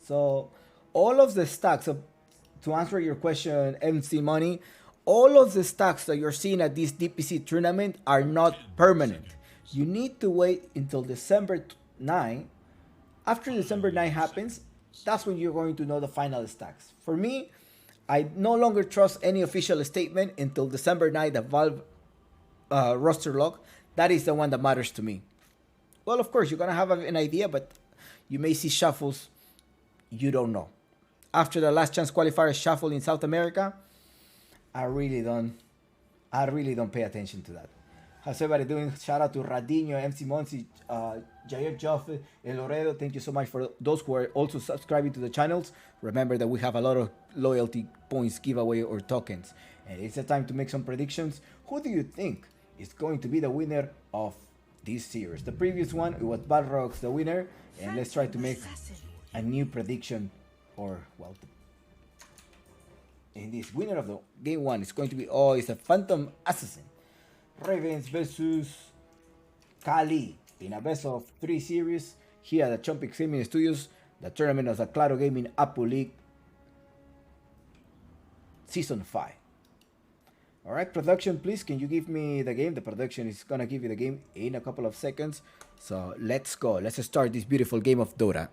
So all of the stacks, to answer your question, MC Money, all of the stacks that you're seeing at this DPC tournament are not permanent. You need to wait until December 9. After December 9 happens, that's when you're going to know the final stacks. For me, I no longer trust any official statement until December 9, the Valve roster lock. That is the one that matters to me. Well, of course, you're going to have an idea, but you may see shuffles you don't know. After the last chance qualifier shuffle in South America, I really don't pay attention to that. How's everybody doing? Shout out to Radinho, MC Monsi, Jair Joffe, El Loredo. Thank you so much for those who are also subscribing to the channels. Remember that we have a lot of loyalty points giveaway or tokens. And it's the time to make some predictions. Who do you think is going to be the winner of this series? The previous one, it was Balrogs the winner. And let's try to make a new prediction. Or, well, in this winner of the game 1 is going to be, it's a Phantom Assassin. Ravens versus Qhali in a best of 3 series here at the Chompix Gaming Studios. The tournament of the Claro Gaming Apple League Season 5. Alright, production, please, can you give me the game? The production is gonna give you the game in a couple of seconds. So let's go. Let's start this beautiful game of Dota.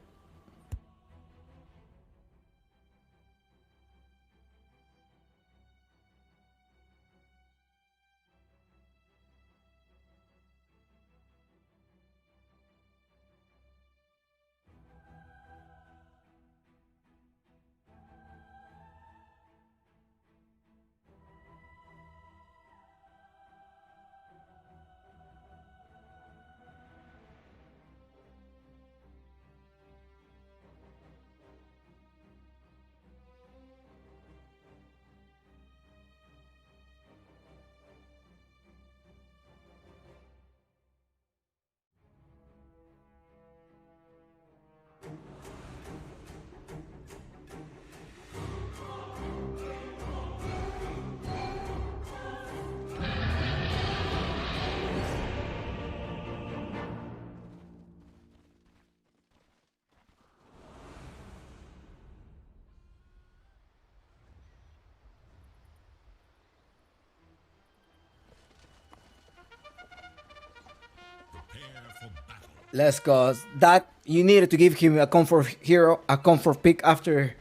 Let's go. That you needed to give him a comfort hero, a comfort pick after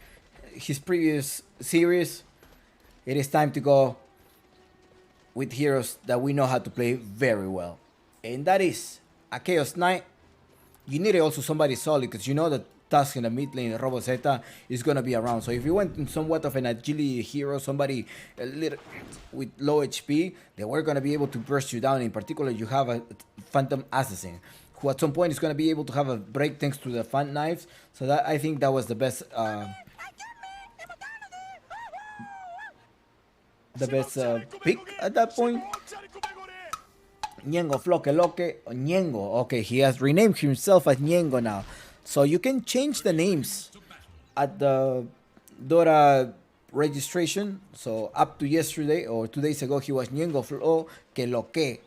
his previous series. It is time to go with heroes that we know how to play very well. And that is a Chaos Knight. You needed also somebody solid because you know that task in the mid lane, Robozeta is gonna be around. So if you went in somewhat of an agility hero, somebody a little with low HP, they were gonna be able to burst you down. In particular, you have a Phantom Assassin, who at some point is gonna be able to have a break thanks to the Fan Knives. So that I think that was the best. Pick at that point. Ñengo, Floque, Loque, Ñengo. Okay, he has renamed himself as Ñengo now. So you can change the names at the Dora registration. So up to yesterday or 2 days ago, he was Ñengo Flo que Loque.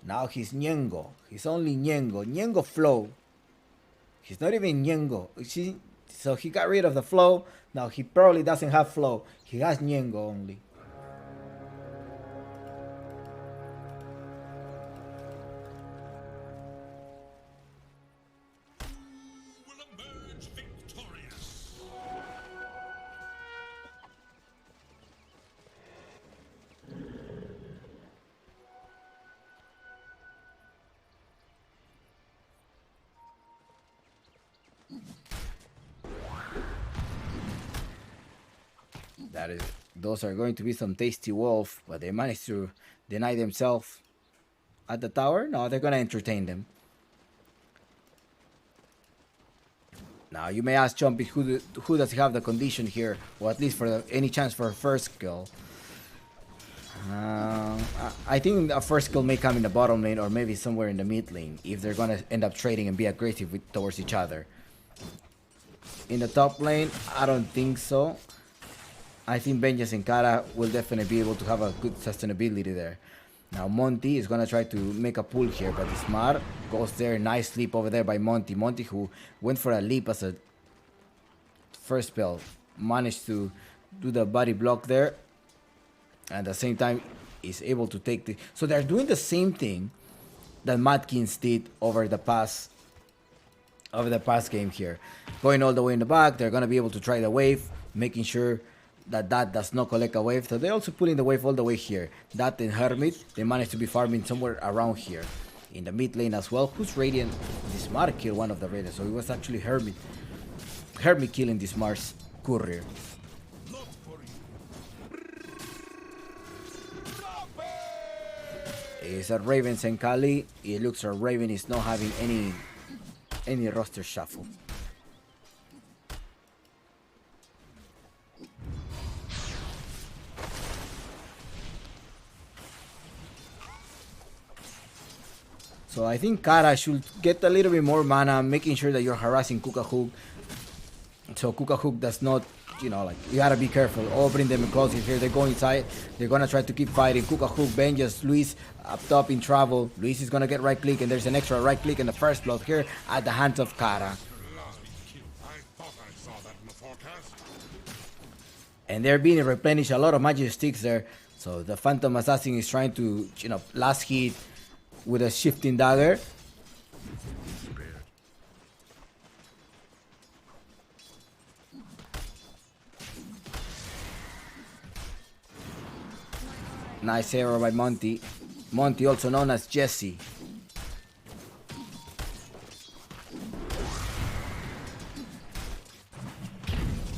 Now he's Ñengo. He's only Ñengo. Ñengo Flow. He's not even Ñengo. So he got rid of the flow. Now he probably doesn't have flow. He has Ñengo only. Those are going to be some tasty wolf, but they managed to deny themselves at the tower. No, they're gonna entertain them. Now you may ask Chompix who does he have the condition here, or at least for any chance for a first kill. I think a first kill may come in the bottom lane or maybe somewhere in the mid lane if they're gonna end up trading and be aggressive towards each other. In the top lane, I don't think so. I think Benjas and Kara will definitely be able to have a good sustainability there. Now Monty is going to try to make a pull here, but Smart goes there. Nice leap over there by Monty. Monty, who went for a leap as a first spell, managed to do the body block there. And at the same time, is able to take the... So they're doing the same thing that Matkins did over the past game here. Going all the way in the back, they're going to be able to try the wave, making sure that does not collect a wave. So they're also pulling the wave all the way here. That and Hermit, they managed to be farming somewhere around here. In the mid lane as well. Who's Radiant? This Smart killed one of the Radiant. So it was actually Hermit. Hermit killing this Mars courier. It's a Ravens and Qhali. It looks like Raven is not having any roster shuffle. So I think Kara should get a little bit more mana, making sure that you're harassing Kukahook. So Kukahook does not, you gotta be careful. Oh, bring them close here. They go inside. They're gonna try to keep fighting. Kukahook, Benjas, Luis up top in trouble. Luis is gonna get right click, and there's an extra right click in the first block here at the hands of Kara. And they're being replenished a lot of magic sticks there. So the Phantom Assassin is trying to, last hit with a shifting dagger. Nice arrow by Monty. Monty, also known as Jesse.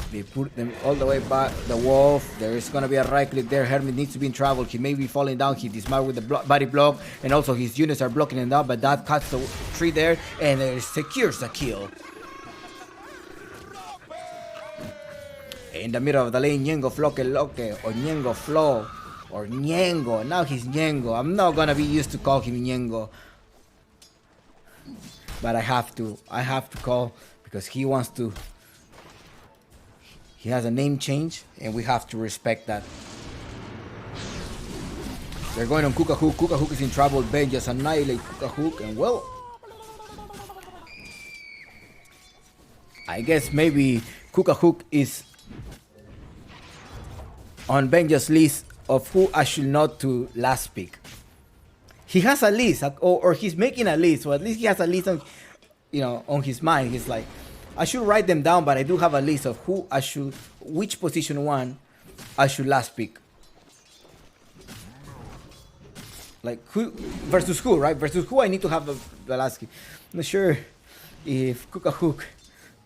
They put them all the way back. The wolf. There is gonna be a right click there. Hermit needs to be in trouble. He may be falling down. He dismount with the body block, and also his units are blocking him down. But that cuts the tree there, and it secures the kill. In the middle of the lane, Ñengo Floque Loque, or Ñengo Flow, or Ñengo. Now he's Ñengo. I'm not gonna be used to call him Ñengo, but I have to call because he wants to. He has a name change, and we have to respect that. They're going on Kukahook. Kukahook is in trouble. Ben just annihilate Kukahook, and well, I guess maybe Kukahook is on Benja's list of who I should not to last pick. He has a list, or he's making a list, or at least he has a list on, on his mind. He's like, I should write them down, but I do have a list of which position one I should last pick. Like who versus who, right? Versus who I need to have the last pick. I'm not sure if Kukahook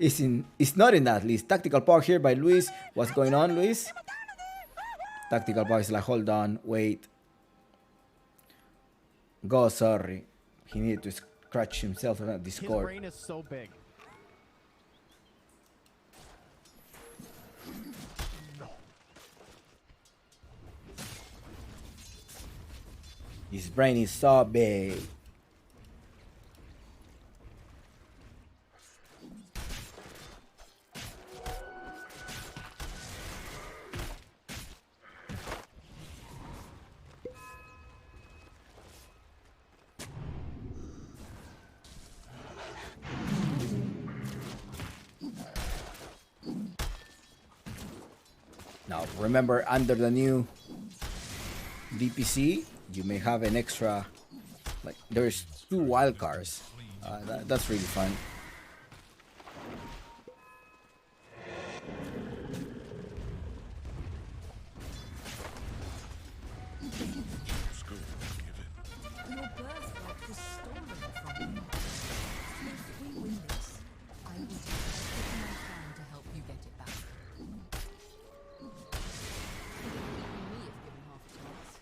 It's not in that list. Tactical power here by Luis. What's going on, Luis? Tactical power is like, hold on, wait. Go, sorry. He needed to scratch himself on Discord. His brain is so big. His brain is so big. Now, remember, under the new DPC, you may have an extra, like, there's 2 wild cards. That's really fun. Your birthright was stolen from you. If we win this, I will do everything I can to help you get it back. Me if given half a chance.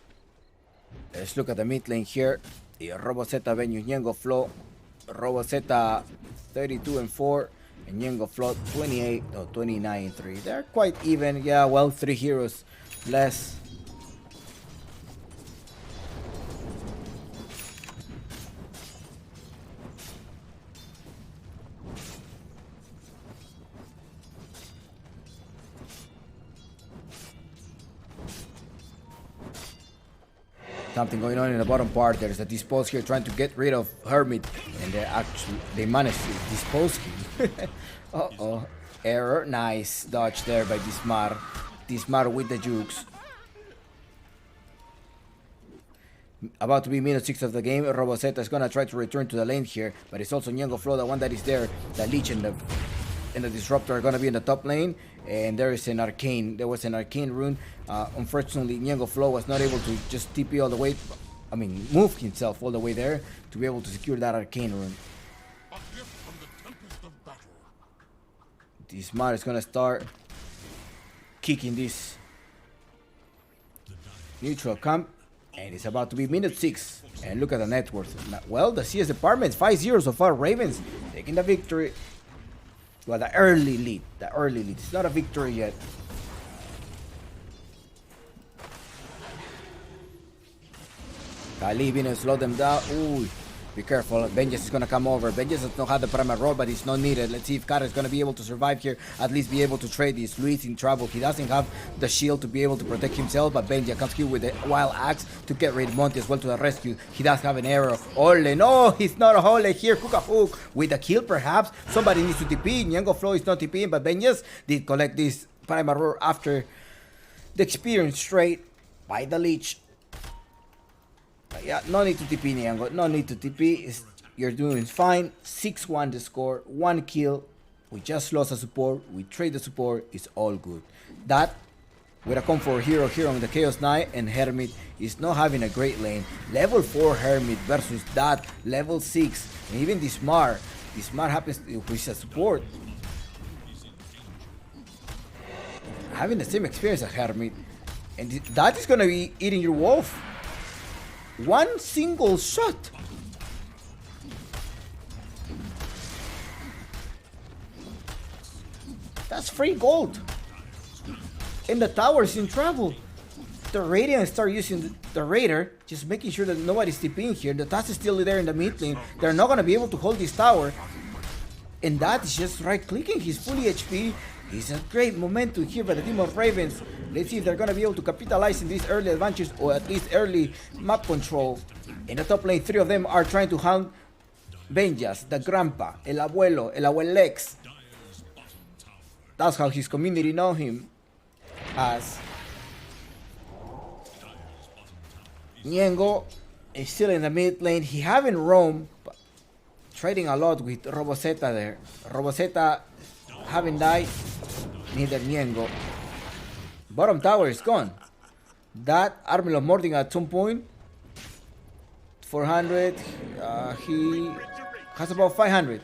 Let's look at the mid lane here. Robozeta, Venus, Ñengo, Flo. Robozeta 32 and 4, and Ñengo Flo 28 or 29 and 3. They're quite even. Yeah, well, 3 heroes less. Something going on in the bottom part. There's a dispose here trying to get rid of Hermit, and they managed to dispose him. Uh-oh. Error. Nice dodge there by Dismar. Dismar with the jukes. About to be minute 6 of the game. Robozeta is gonna try to return to the lane here, but it's also Ñengo Flo, the one that is there. The Leech and the Disruptor are gonna be in the top lane, and there is an arcane. There was an arcane rune. Unfortunately, Ñengo Flo was not able to just TP all the way. I mean, move himself all the way there to be able to secure that arcane rune. Dismar is gonna start kicking this neutral camp, and it's about to be minute 6. And look at the net worth. Well, the CS department 5-0 so far. Ravens taking the victory. Well, the early lead. The early lead. It's not a victory yet. Qhali gonna slow them down. Ooh, be careful. Vengeance is gonna come over. Vengeance does not have the primal roll, but it's not needed. Let's see if Cara is gonna be able to survive here. At least be able to trade this. Luis in trouble. He doesn't have the shield to be able to protect himself, but Benja comes here with the wild axe to get rid of Monty as well to the rescue. He does have an arrow. Ole, no, he's not a Ole here. Cook a hook with a kill, perhaps. Somebody needs to TP. Ñengo Flo is not TPing, but Benjas did collect this primal roll after the experience straight by the Leech. Yeah, no need to TP, Ñengo. No need to TP. You're doing fine. 6-1 the score. 1 kill. We just lost a support. We trade the support. It's all good. That, with a comfort hero here on the Chaos Knight, and Hermit is not having a great lane. Level 4 Hermit versus that level 6. And even Dismar. Dismar happens to be a support. Having the same experience as Hermit. And that is going to be eating your wolf. One single shot. That's free gold. And the tower's in trouble. The Radiant start using the Raider, just making sure that nobody's TPing here. The Taz is still there in the mid lane. They're not going to be able to hold this tower. And that is just right clicking. He's fully HP. It's a great momentum here by the team of Ravens. Let's see if they're going to be able to capitalize in these early advantages, or at least early map control. In the top lane, 3 of them are trying to hunt Benjas, the Grandpa, El Abuelo, El Abuelex. That's how his community know him as. Ñengo is still in the mid lane. He haven't roamed, but trading a lot with Robozeta there. Robozeta haven't died, neither Ñengo. Bottom tower is gone. That Army of Mording at some point, 400, he has about 500.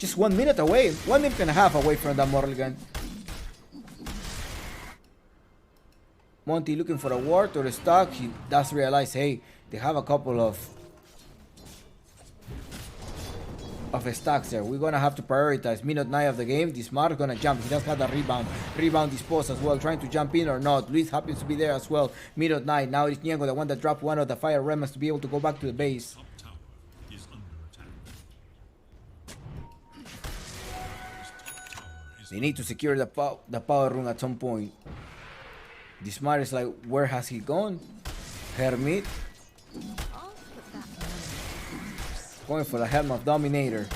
just 1 minute away, 1.5 minutes away from that mortal gun. Monty looking for a ward or a stock. He does realize, hey, they have a couple of stacks there. We're gonna have to prioritize. Minute 9 of the game. This Smart gonna jump. He does have the rebound dispose as well, trying to jump in or not. Luis happens to be there as well. Minute 9. Now it's Niengo, the one that dropped one of the fire remnants to be able to go back to the base. Top tower is under attack. His top tower is They need to secure the power room at some point. The Smart is like, where has he gone? Hermit. I'll put that on. Going for the Helm of Dominator.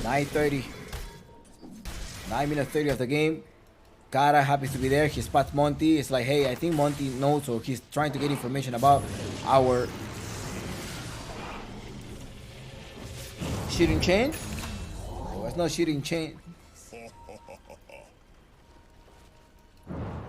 9:30. 9 minutes 30 of the game. Kara happens to be there. He spots Monty. It's like, hey, I think Monty knows, or he's trying to get information about our shooting chain. There was no shooting chain.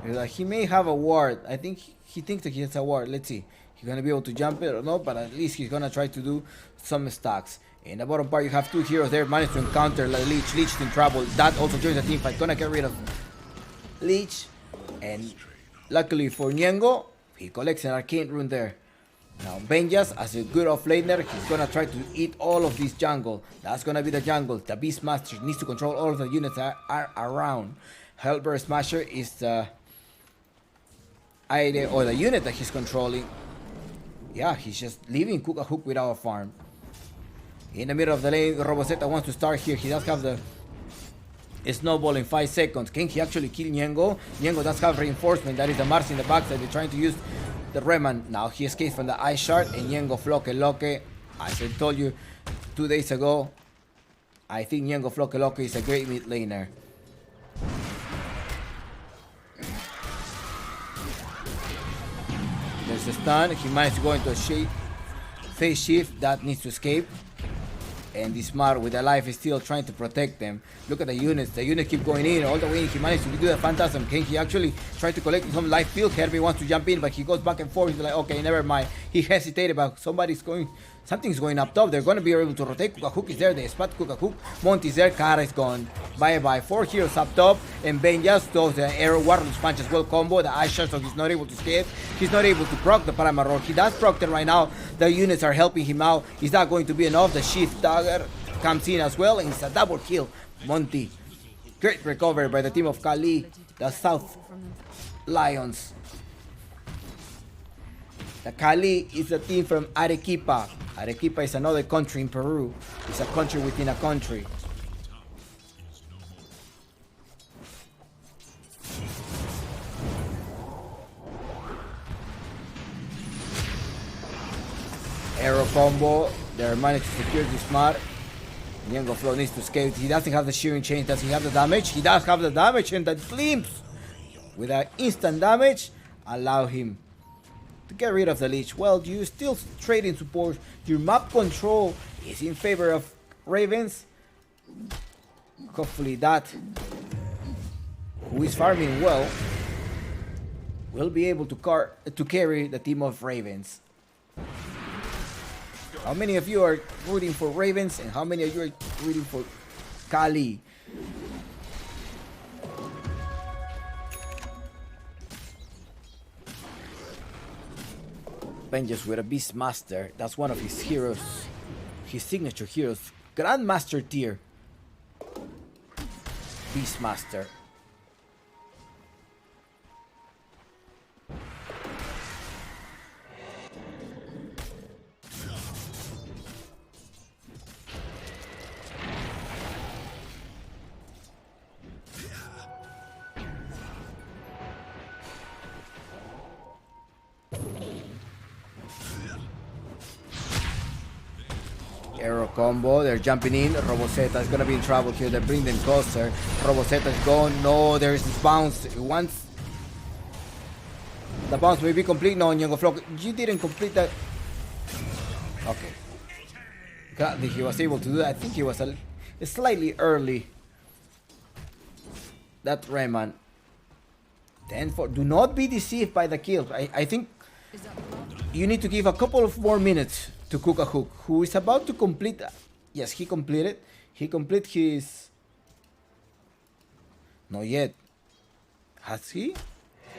It's like, he may have a ward. I think he thinks that he has a ward. Let's see. He's gonna be able to jump it or not, but at least he's gonna try to do some stacks. In the bottom part, you have two heroes there, managed to encounter like Leech. Leech is in trouble. That also joins the team fight. Gonna get rid of Leech. And luckily for Niengo, he collects an arcane rune there. Now Benjas, as a good offlaner, he's gonna try to eat all of this jungle. That's gonna be the jungle. The Beastmaster needs to control all of the units that are around. Hellbear Smasher is the idea, or the unit that he's controlling. Yeah, he's just leaving Cook without a farm. In the middle of the lane, Robosetta wants to start here. He does have the snowball in 5 seconds. Can he actually kill Niengo? Niengo does have reinforcement. That is the Mars in the back that they're trying to use the Reman. Now he escapes from the Ice Shard, and Niengo Floke Loke. As I told you 2 days ago, I think Niengo Floke Loke is a great mid laner. There's a stun. He managed to go into a phase shift. That needs to escape. And the Smart with the life is still trying to protect them. Look at the units. The units keep going in all the way in. He managed to do the Phantasm. Can he actually try to collect some life field? Herbie wants to jump in, but he goes back and forth. He's like, okay, never mind. He hesitated, but something's going up top. They're going to be able to rotate. Cook is there. They spot Cook. Monty's there. Kara is gone. Bye-bye. 4 heroes up top. And Ben just does the Arrow Warlord's Punch as well combo. The Ice Shard, so he's not able to escape. He's not able to proc the Paramaror. He does proc it right now. The units are helping him out. Is that going to be enough? The Shift Dagger comes in as well, and it's a double kill. Monty. Great recovery by the team of Qhali, the South Lions. The Qhali is a team from Arequipa. Arequipa is another country in Peru. It's a country within a country. Arrow combo. They're managed to secure the Smart. Niengo Flow needs to escape. He doesn't have the shearing chain. Does he have the damage? He does have the damage, and the Glimpse with an instant damage allow him to get rid of the Leech. Well, you still trading support. Your map control is in favor of Ravens. Hopefully that, who is farming well, will be able to carry the team of Ravens. How many of you are rooting for Ravens, and how many of you are rooting for Qhali? Benjas with a Beastmaster. That's one of his heroes. His signature heroes. Grandmaster tier. Beastmaster. Arrow combo, they're jumping in. Robosetta is gonna be in trouble here. They bring them closer. Robosetta is gone. No, there is this bounce. Once the bounce may be complete. No, Niengo Flock, you didn't complete that. Okay. Gladly he was able to do that. I think he was slightly early. That Rayman. 10-4. Do not be deceived by the kill. I think you need to give a couple of more minutes to Cook, who is about to complete. Yes, he completed. He complete his... Not yet. Has he?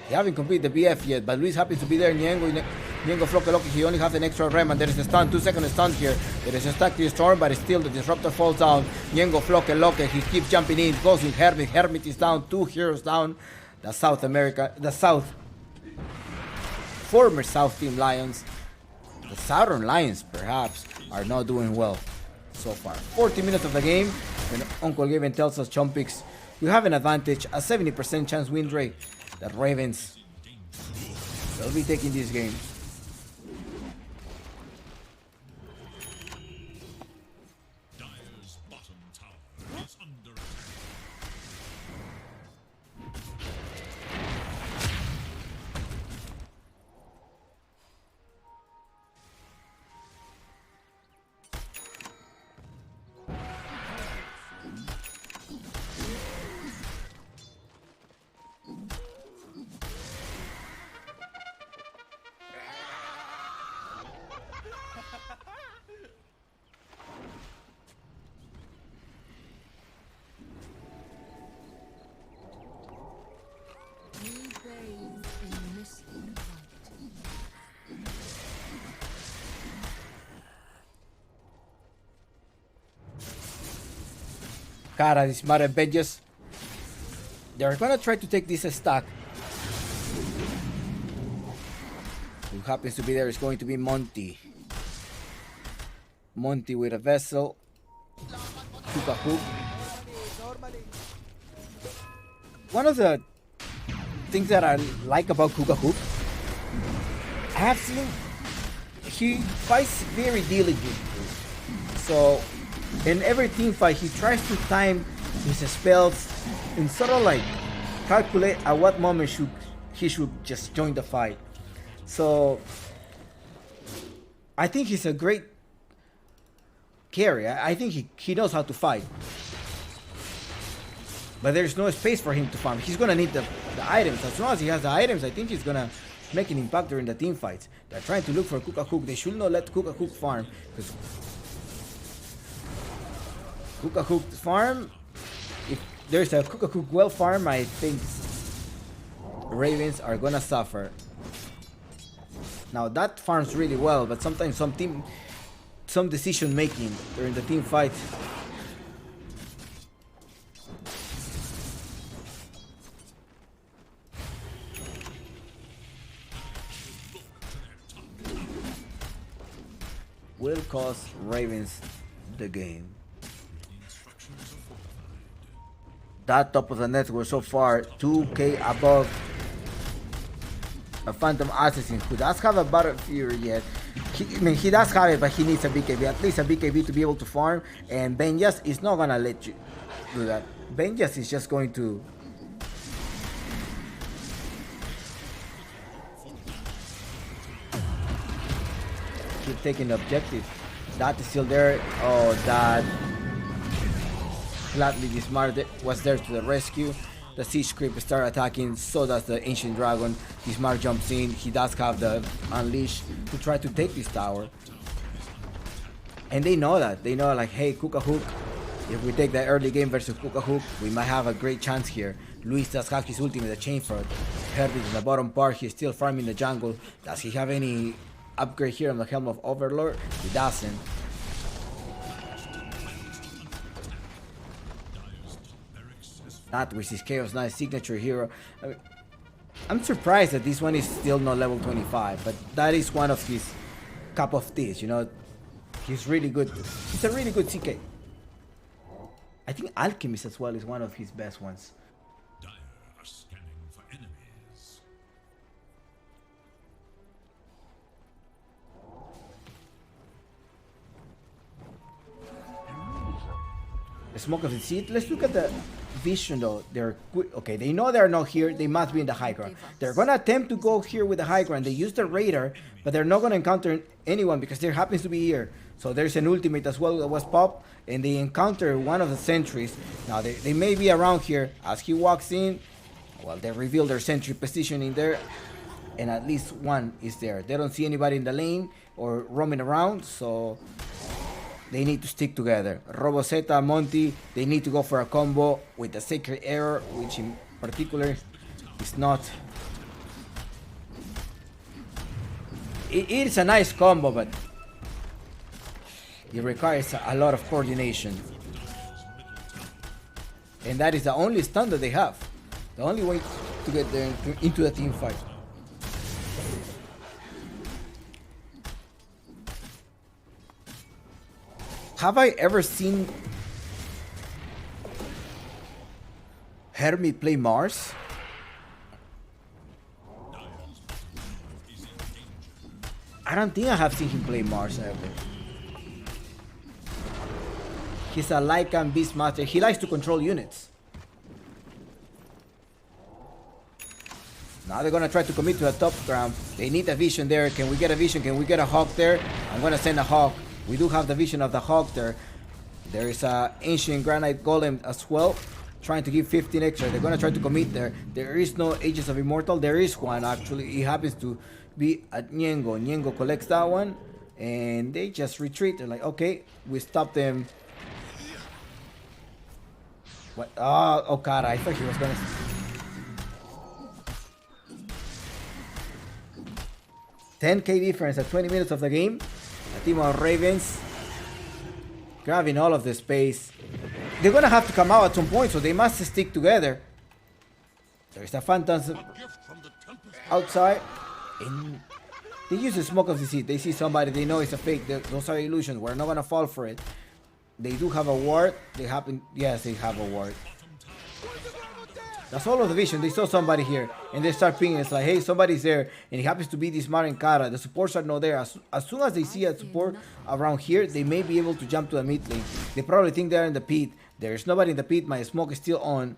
He haven't completed the BF yet, but Luis happens to be there. Niengo Floke Loki, he only has an extra rem, and there is a stun, 2-second stun here. There is a stack to the storm, but still the disruptor falls down. Niengo Floke Loki, he keeps jumping in, goes with Hermit. Hermit is down, 2 heroes down. The South America, the South, former South Team Lions, the Southern Lions perhaps, are not doing well so far. 40 minutes of the game, and Uncle Gaben tells us Chompix, we have an advantage, a 70% chance win rate. The Ravens will be taking this game. Dire's bottom tower is under attack. We bathe in mystic light. Cara, these Mad Avengers, they're gonna try to take this stack. Who happens to be there is going to be Monty. Monty with a vessel. Kuka Hook. One of the things that I like about Kuka Hook, I have seen he fights very diligently. So in every team fight, he tries to time his spells and sort of like calculate at what moment he should just join the fight. So I think he's a great carry. I think he knows how to fight. But there's no space for him to farm. He's gonna need the items. As long as he has the items, I think he's gonna make an impact during the team fights. They're trying to look for Kuka Hook. They should not let Kuka Hook farm, because Kuka Hook farm, if there's a Kuka Hook well farm, I think Ravens are gonna suffer. Now that farms really well, but sometimes some decision making during the team fight. Will cost Ravens the game. That top of the network so far, 2k above a Phantom Assassin, who does have a Battle Fury yet. He does have it, but he needs a BKB, at least a BKB to be able to farm, and Benjas is not gonna let you do that. Benjas is just going to keep taking the objective. That is still there. Oh, that gladly dismounted was there to the rescue. The siege creep start attacking, so does the ancient dragon. Dismar jumps in. He does have the unleash to try to take this tower. And they know that. They know, like, hey, Kuka Hook, if we take that early game versus Kuka Hook, we might have a great chance here. Luis does have his ultimate, the chain front. Herbert in the bottom part, he's still farming the jungle. Does he have any upgrade here on the Helm of Overlord? He doesn't. That with his Chaos Knight signature hero. I'm surprised that this one is still not level 25, but that is one of his cup of teas, you know. He's really good. He's a really good CK. I think Alchemist as well is one of his best ones. Dire are scanning for enemies. The smoke of the seed. Let's look at the vision though. They're okay. They know they're not here. They must be in the high ground. They're gonna attempt to go here with the high ground. They use the radar, but they're not gonna encounter anyone because there happens to be here. So there's an ultimate as well that was popped, and they encounter one of the sentries. Now they may be around here. As he walks in, well, they reveal their sentry positioning there, and at least one is there. They don't see anybody in the lane or roaming around, so they need to stick together. Roboseta, Monty, they need to go for a combo with the Sacred Error, which in particular is not. It is a nice combo, but it requires a lot of coordination. And that is the only stun that they have. The only way to get there into the team fight. Have I ever seen Hermit play Mars? I don't think I have seen him play Mars ever. He's a Lycan Beastmaster. He likes to control units. Now they're gonna try to commit to the top ground. They need a vision there. Can we get a vision? Can we get a hawk there? I'm gonna send a hawk. We do have the vision of the hawk there. There is a ancient granite golem as well, trying to give 15 extra. They're gonna try to commit there. There is no Aegis of Immortal. There is one actually. It happens to be at Ñengo. Ñengo collects that one, and they just retreat. They're like, okay, we stop them. What? Oh, Okada. I thought he was gonna. 10k difference at 20 minutes of the game. A team of Ravens grabbing all of the space. They're gonna have to come out at some point, so they must stick together. There's a Phantom outside, and they use the smoke of the seat. They see somebody, they know it's a fake. Those are illusions. We're not gonna fall for it. They do have a ward. They happen. Yes, they have a ward. That's all of the vision. They saw somebody here, and they start pinging. It's like, hey, somebody's there, and it happens to be this Marin Kara. The supports are not there. As soon as they see a support around here, they may be able to jump to the mid lane. They probably think they're in the pit. There's nobody in the pit. My smoke is still on.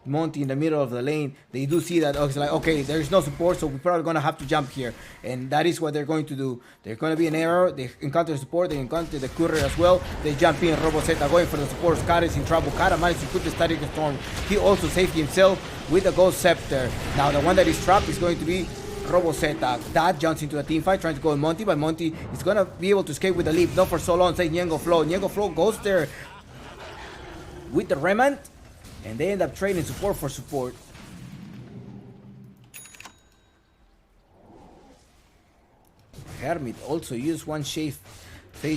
Monty in the middle of the lane. They do see that. Oh, it's like, okay, there's no support, so we're probably gonna have to jump here, and that is what they're going to do. There's gonna be an error. They encounter support. They encounter the courier as well. They jump in. Roboseta going for the support. Kara is in trouble. Kara managed to put the static storm. He also saved himself with the Ghost Scepter. Now the one that is trapped is going to be Roboseta. That jumps into a team fight trying to go with Monty, but Monty is gonna be able to escape with the leap. Not for so long. Say Ñengo Flow. Ñengo Flow goes there with the Remnant, and they end up trading support for support. Hermit also used one phase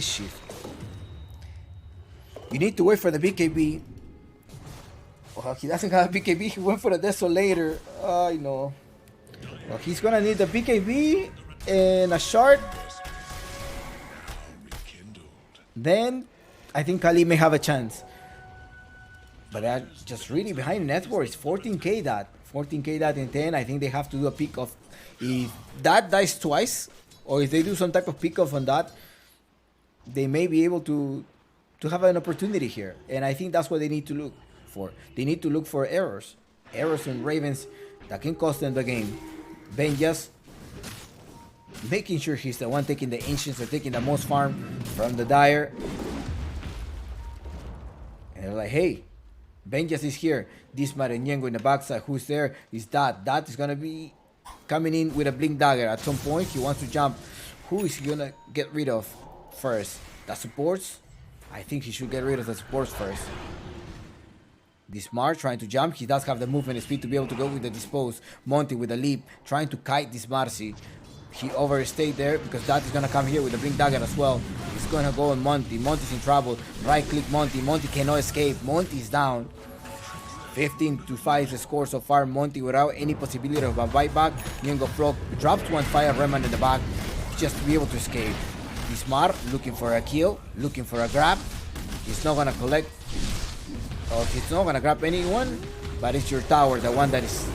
shift. You need to wait for the BKB. Well, he doesn't have a BKB. He went for the Desolator. I know. Well, he's gonna need the BKB and a shard. Then I think Qhali may have a chance. But they're just really behind networks. 14k that. 14k that in 10. I think they have to do a pick off. If that dies twice, or if they do some type of pick off on that, they may be able to have an opportunity here. And I think that's what they need to look for. They need to look for errors. Errors in Ravens that can cost them the game. Ben just making sure he's the one taking the Ancients or taking the most farm from the Dire. And they're like, hey, Benjas is here. This Ñengo in the backside. Who's there? Is that? That is gonna be coming in with a Blink Dagger. At some point, he wants to jump. Who is he gonna get rid of first? The supports? I think he should get rid of the supports first. This Mars trying to jump. He does have the movement speed to be able to go with the dispose. Monty with the leap, trying to kite this Marcy. He overstayed there because that is gonna come here with the Blink Dagger as well. He's gonna go on Monty. Monty's in trouble. Right click Monty. Monty cannot escape. Monty's down. 15-5 is the score so far. Monty without any possibility of a buyback. Ñengo Flock drops one fire remnant in the back just to be able to escape. Smart looking for a kill, looking for a grab. He's not gonna collect, or he's not gonna grab anyone, but it's your tower, the one that is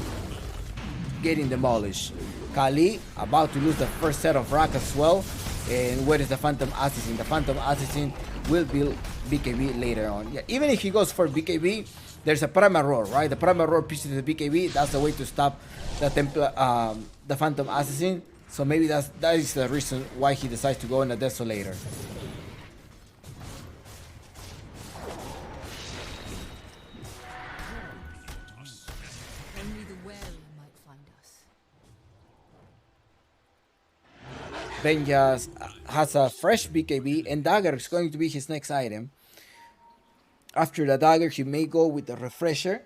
getting demolished. Qhali about to lose the first set of rack as well. And where is the Phantom Assassin? The Phantom Assassin will build BKB later on. Yeah, even if he goes for BKB, there's a Primal Roar, right? The Primal Roar pushes the BKB. That's the way to stop the the Phantom Assassin. So maybe that is the reason why he decides to go in the Desolator. Only the wary might find us. Benjas has a fresh BKB, and dagger is going to be his next item. After the dagger, he may go with the refresher.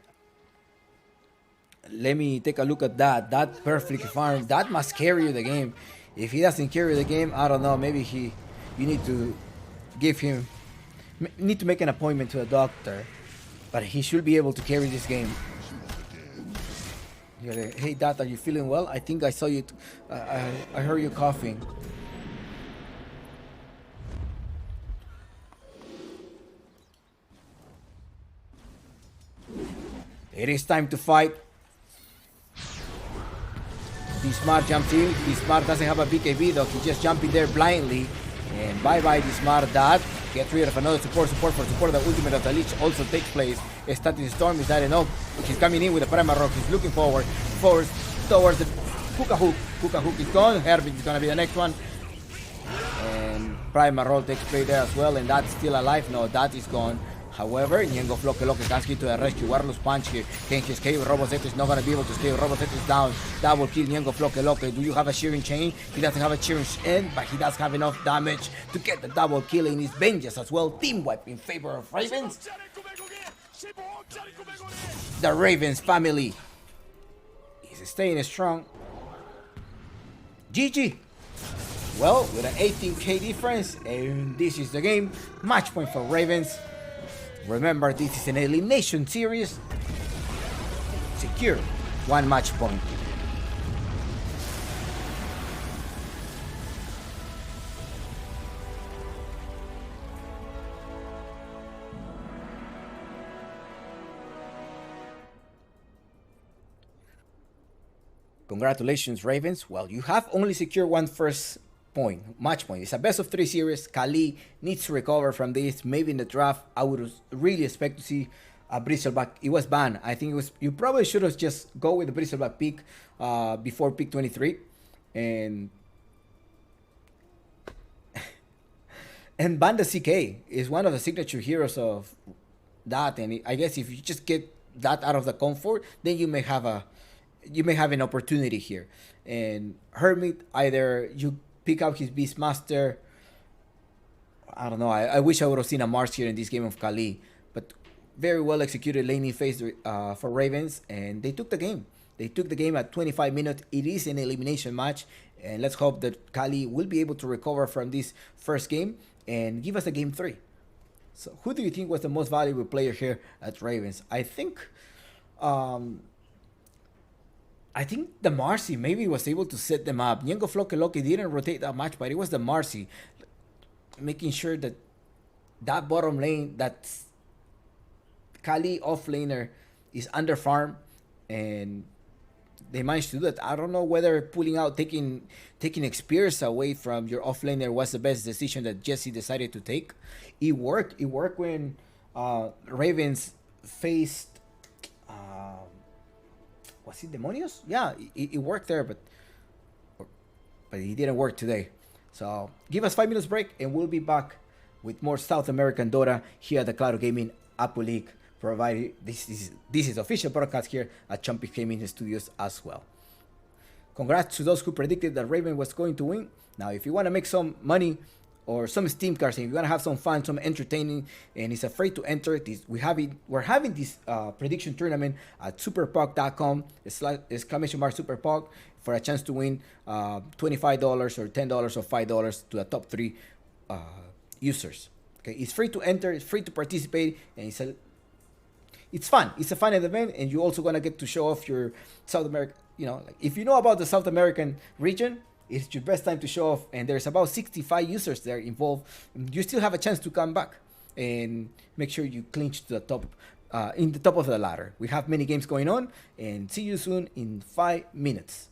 Let me take a look at that. That perfect farm, that must carry the game. If he doesn't carry the game, I don't know. Maybe you need to give him, need to make an appointment to a doctor. But he should be able to carry this game. Hey, Dad, are you feeling well? I think I saw you. I heard you coughing. It is time to fight. Smart jumps in. Smart doesn't have a BKB though. He just jumped in there blindly. And bye-bye Smart. That gets rid of another support for support. The ultimate of the Lich also takes place. Static Storm is that enough? He's coming in with the Primal Rock. He's looking forward towards the Hookah Hook. Hookah Hook is gone. Herbit is gonna be the next one. And Primal Roll takes place there as well. And that's still alive. No, that is gone. However, Ñengo Floque comes to the rescue. Warless Punch here. Can he escape? Roboset is not going to be able to escape. Roboset is down. Double kill Ñengo Floque. Do you have a shearing chain? He doesn't have a shearing chain, but he does have enough damage to get the double kill in his vengeance as well. Team wipe in favor of Ravens. The Ravens family is staying strong. GG. Well, with an 18k difference, and this is the game. Match point for Ravens. Remember, this is an elimination series. Secure 1 match point. Congratulations, Ravens. Well, you have only secured one first match point. It's a best of 3 series. Qhali needs to recover from this. Maybe in the draft, I would really expect to see a Bristleback. It was banned. I think it was. You probably should have just go with the Bristleback pick before pick 23, and ban the CK is one of the signature heroes of that. And I guess if you just get that out of the comfort, then you may have an opportunity here. And Hermit, either you pick up his Beastmaster. I don't know. I wish I would have seen a Mars here in this game of Qhali. But very well executed laning phase for Ravens. And they took the game. They took the game at 25 minutes. It is an elimination match. And let's hope that Qhali will be able to recover from this first game and give us a game 3. So who do you think was the most valuable player here at Ravens? I think the Marcy maybe was able to set them up. Ñengo Floque didn't rotate that much, but it was the Marcy making sure that bottom lane, that Qhali offlaner is under farm, and they managed to do that. I don't know whether pulling out, taking Spears away from your offlaner was the best decision that Jesse decided to take. It worked. It worked when Ravens faced. Was it Demonios? Yeah, it worked there, but it didn't work today. So give us 5 minutes break, and we'll be back with more South American Dota here at the Claro Gaming Apu League. Provided this is official broadcast here at Chompix Gaming Studios as well. Congrats to those who predicted that Raven was going to win. Now, if you want to make some money or some Steam cards, and if you want to have some fun, some entertaining, and it's afraid to enter this, we're having this prediction tournament at superpog.com !superpog for a chance to win $25 or $10 or $5 to the top 3 users. Okay, it's free to enter, it's free to participate, and it's fun. It's a fun event, and you're also gonna get to show off your South America. If you know about the South American region, it's your best time to show off. And there's about 65 users there involved. You still have a chance to come back and make sure you clinch to the top, in the top of the ladder. We have many games going on, and see you soon in 5 minutes.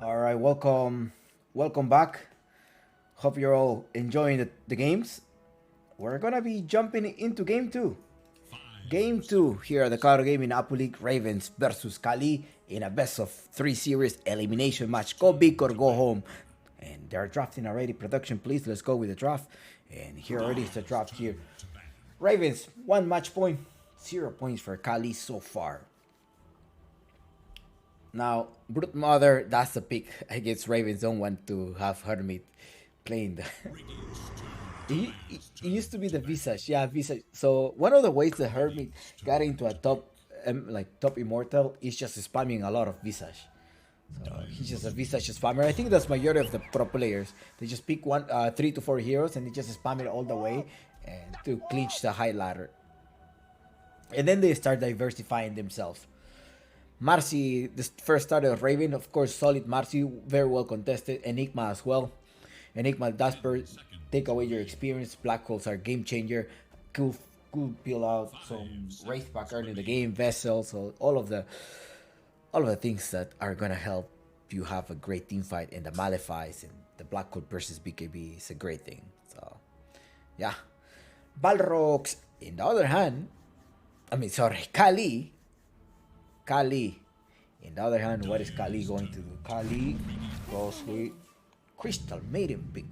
All right, welcome back. Hope you're all enjoying the games. We're gonna be jumping into game two. Game two here at the Claro Gaming Apple League Ravens versus Qhali in a best of three series elimination match. Go big or go home. And they're drafting already. Production, please. Let's go with the draft. And here already is the draft here. Ravens, 1 match point, 0 points for Qhali so far. Now, Brute Mother, that's the pick. I guess Ravens don't want to have Hermit playing the. It used to be the Visage, yeah, Visage. So one of the ways the Hermit got into a top, like top immortal, is just spamming a lot of Visage. So he's just a Visage spammer. I think that's majority of the pro players. They just pick 3 to 4 heroes and they just spam it all the way and to clinch the high ladder. And then they start diversifying themselves. Marcy, the first starter of Raven, of course, solid Marcy, very well contested. Enigma as well. Enigma does take away your experience. Black holes are game changer. Cool peel out some Wraith back early in the game, vessels, so all of the things that are gonna help you have a great team fight. And the Malefice and the Black Hole versus BKB is a great thing. So yeah, Balrogs. In the other hand, Qhali. In the other hand, what is Qhali going to do? Qhali goes with Crystal Maiden pick.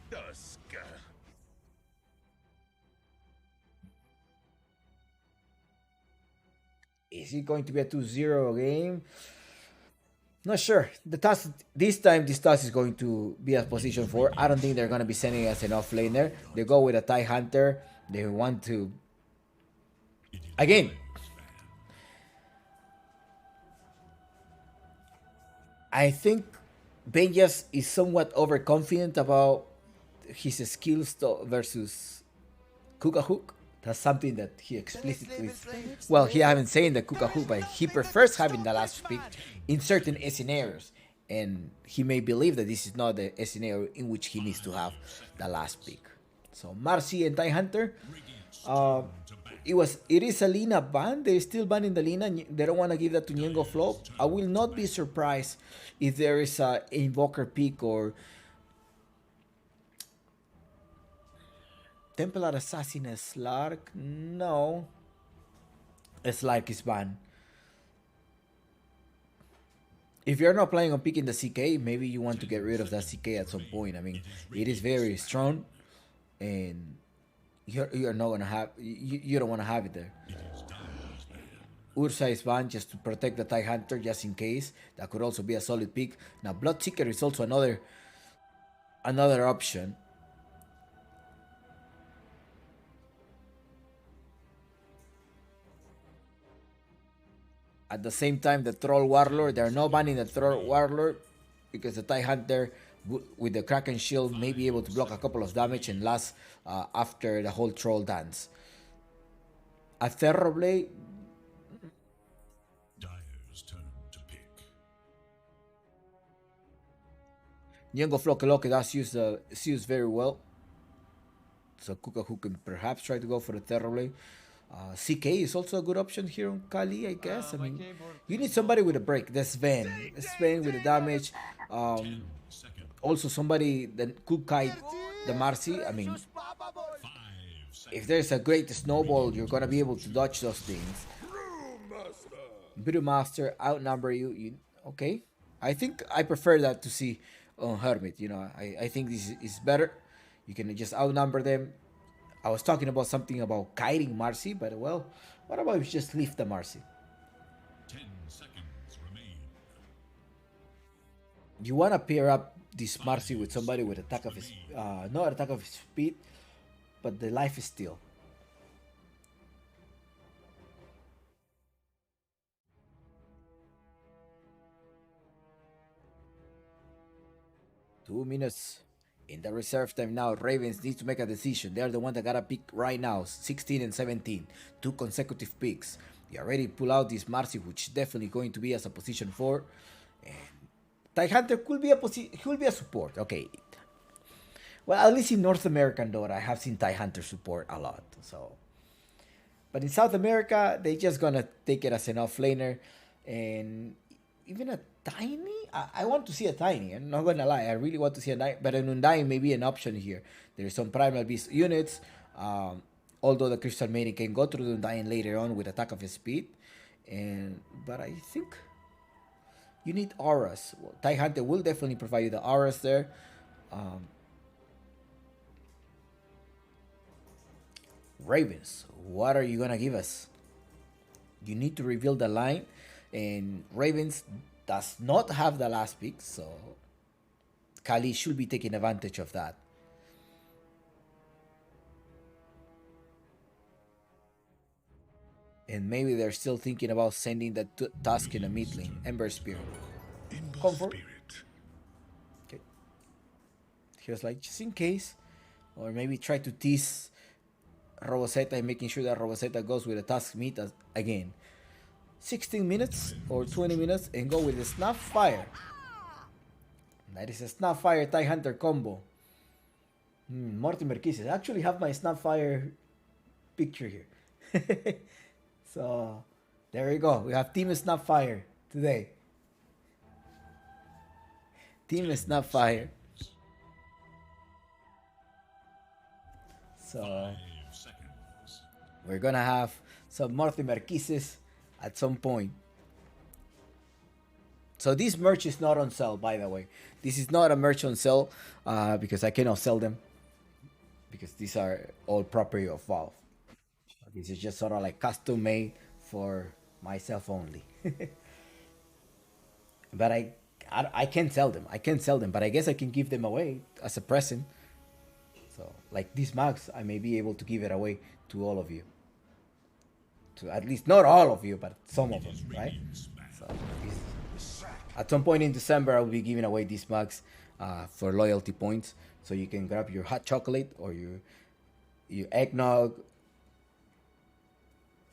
Duska. Is it going to be a 2-0 game? Not sure. This time this task is going to be a position 4. I don't think they're going to be sending us an offlaner. They go with a TIE Hunter. They want to again. I think Benjas is somewhat overconfident about his skills versus Kukahook. That's something that he explicitly. Well, he haven't said the Kukahook, but he prefers having the last pick in certain scenarios. And he may believe that this is not the scenario in which he needs to have the last pick. So Marcy and TIE Hunter. It is a Lina ban. They're still banning the Lina. They don't want to give that to Niengo Flow. I will not be surprised if there is a Invoker pick or Templar Assassin Slark. No. Slark is banned. If you're not planning on picking the CK, maybe you want to get rid of that CK at some point. I mean, it is very strong and you're not gonna have you don't want to have it there. Ursa is banned just to protect the TIE Hunter just in case. That could also be a solid pick. Now Bloodseeker is also another option. At the same time, the Troll Warlord, they're not banning the Troll Warlord because the TIE Hunter with the Kraken Shield may be able to block a couple of damage and last after the whole Troll dance. A Terrorblade. Dyer's turn to pick. Niengo Flokeloke does use very well. So Kukahook can perhaps try to go for the Terrorblade. CK is also a good option here on Qhali, I guess. I mean, you need somebody with a break. That's Sven. Sven with the damage. Also somebody that could kite the Marcy. I mean, if there's a great snowball, you're gonna be able to dodge those things. Brewmaster outnumber you. Okay? I think I prefer that to see on Hermit. You know, I think this is better. You can just outnumber them. I was talking about something about kiting Marcy, but well, what about if you just leave the Marcy? 10 seconds remain. You want to pair up this Marcy with somebody with attack of his, not attack of his speed, but the life is steal. Two minutes in the reserve time now. Ravens need to make a decision. They're the one that gotta pick right now. 16 and 17. 2 consecutive picks. They already pull out this Marcy, which is definitely going to be as a position 4. And TIE Hunter could be a support. Okay. Well, at least in North American though, I have seen TIE Hunter support a lot. So, but in South America, they just gonna take it as an offlaner, and even a tiny I want to see a Tiny. I'm not gonna lie. I really want to see a Tiny, but an Undying may be an option here. There's some Primal Beast units. Although the Crystal Maiden can go through the Undying later on with attack of his speed, but I think you need auras. Well, TIE Hunter will definitely provide you the auras there. Ravens, what are you gonna give us? You need to reveal the line, and Ravens does not have the last pick, so Qhali should be taking advantage of that. And maybe they're still thinking about sending the Tusk in a mid lane, Ember Spirit. Comfort. Okay. He was like, just in case, or maybe try to tease Robosetta and making sure that Robosetta goes with a Tusk mid again. 16 minutes or 20 minutes and go with the Snapfire. That is a Snapfire TIE Hunter combo. Mortimer Kisses. I actually have my Snapfire picture here. So, there you go. We have Team Snapfire today. Team Snapfire. So, we're gonna have some Mortimer Kisses at some point. So this merch is not on sale, by the way. This is not a merch on sale because I cannot sell them, because these are all property of Valve. This is just sort of like custom made for myself only. But I can't sell them. I can't sell them, but I guess I can give them away as a present. So like these mugs, I may be able to give it away to all of you. To at least not all of you, but some of them, right? So at some point in December, I will be giving away these mugs for loyalty points, so you can grab your hot chocolate or your eggnog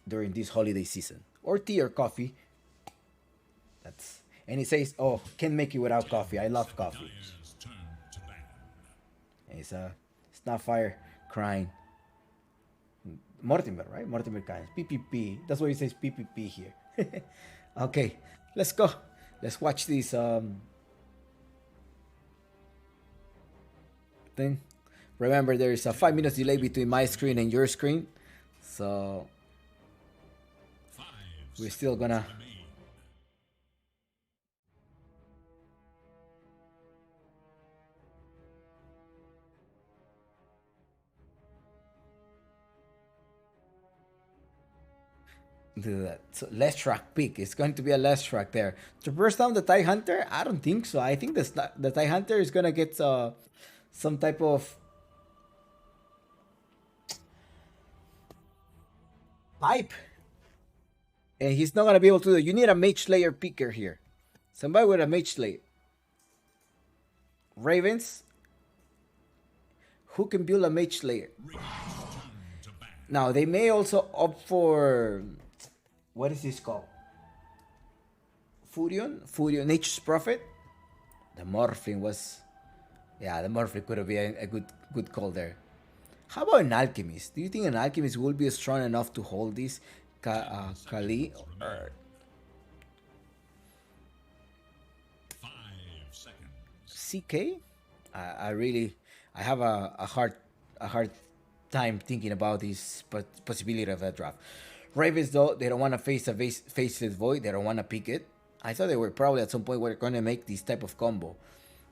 during this holiday season, or tea or coffee. And it says, "Oh, can't make it without coffee. I love coffee." And it's Snapfire crying. Mortimer, right? Mortimer Kynes. PPP. That's why it says PPP here. Okay, let's go. Let's watch this thing. Remember, there is a 5 minutes delay between my screen and your screen, so we're still gonna do that. So less track pick. It's going to be a less track there. To burst down the TIE Hunter? I don't think so. I think the TIE Hunter is gonna get some type of pipe, and he's not gonna be able to do it. You need a Mage Slayer picker here. Somebody with a Mage Slayer. Ravens. Who can build a Mage Slayer? Now they may also opt for, what is this called? Furion, Nature's Prophet. The Morphling was, yeah, the Morphling could have been a good call there. How about an Alchemist? Do you think an Alchemist will be strong enough to hold this Qhali? Or 5 seconds. CK? I have a hard time thinking about this possibility of a draft. Ravens, though, they don't want to face this void. They don't want to pick it. I thought they were probably at some point were going to make this type of combo.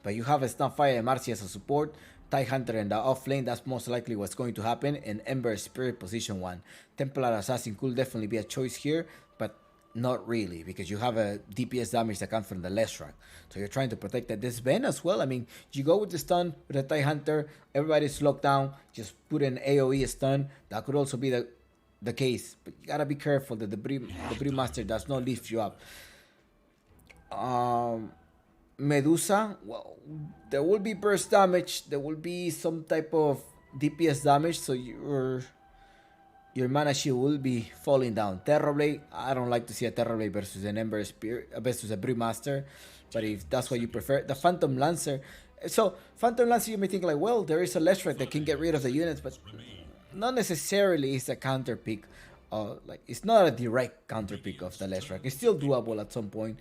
But you have a Snapfire and Marcy as a support, TIE Hunter in the off lane, that's most likely what's going to happen, and Ember Spirit position 1. Templar Assassin could definitely be a choice here, but not really, because you have a DPS damage that comes from the left track. So you're trying to protect that. This Ben as well, I mean, you go with the stun with the TIE Hunter, everybody's locked down, just put an AoE stun. That could also be the case, but you gotta be careful that the Brewmaster does not lift you up. Medusa, well, there will be burst damage, there will be some type of DPS damage, so your mana shield will be falling down. Terrorblade, I don't like to see a Terrorblade versus an Ember Spirit versus a Brewmaster, but if that's what you prefer, the Phantom Lancer. So Phantom Lancer, you may think like, well, there is a Leshrac that can get rid of the units, but not necessarily is a counter pick like it's not a direct counter pick of the Leshrac. It's still doable at some point.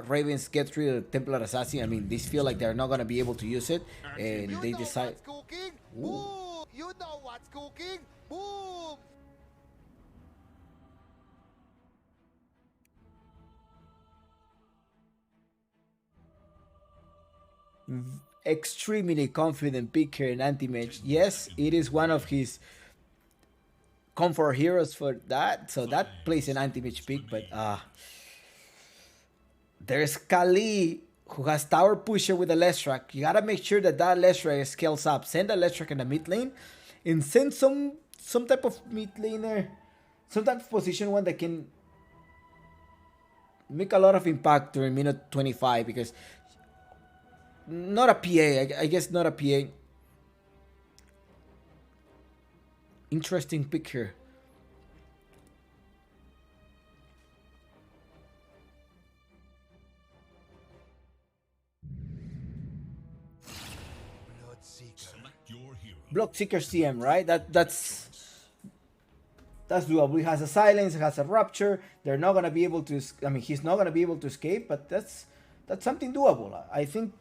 Ravens get rid of Templar Assassin. I mean, they feel like they're not gonna be able to use it, and they decide. Cooking. Boom. You know what's cooking. Boom. Extremely confident pick here in anti-mage. Yes, it is one of his comfort heroes for that, so that plays an anti-mage pick, but there's Qhali who has tower pusher with a Leshrac. You gotta make sure that that Leshrac scales up. Send a Leshrac in the mid lane and send some type of mid laner, some type of position one that can make a lot of impact during minute 25, because not a PA, I guess not a PA. Interesting pick here. Select your hero. Bloodseeker CM, right? That's doable. He has a silence, he has a rupture. They're not gonna be able to. I mean, he's not gonna be able to escape, but that's something doable. I think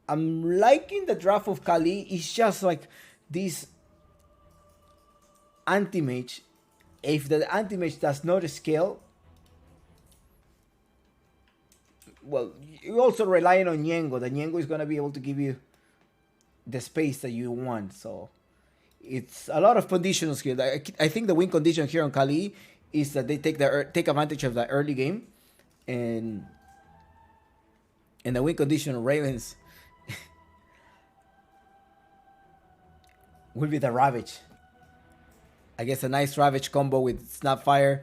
I'm liking the draft of Qhali. It's just like this anti-mage. If the anti-mage does not scale, well, you're also relying on Yengo. The Yengo is gonna be able to give you the space that you want. So it's a lot of conditions here. I think the win condition here on Qhali is that they take advantage of the early game, and the win condition of Ravens will be the Ravage. I guess a nice Ravage combo with Snapfire.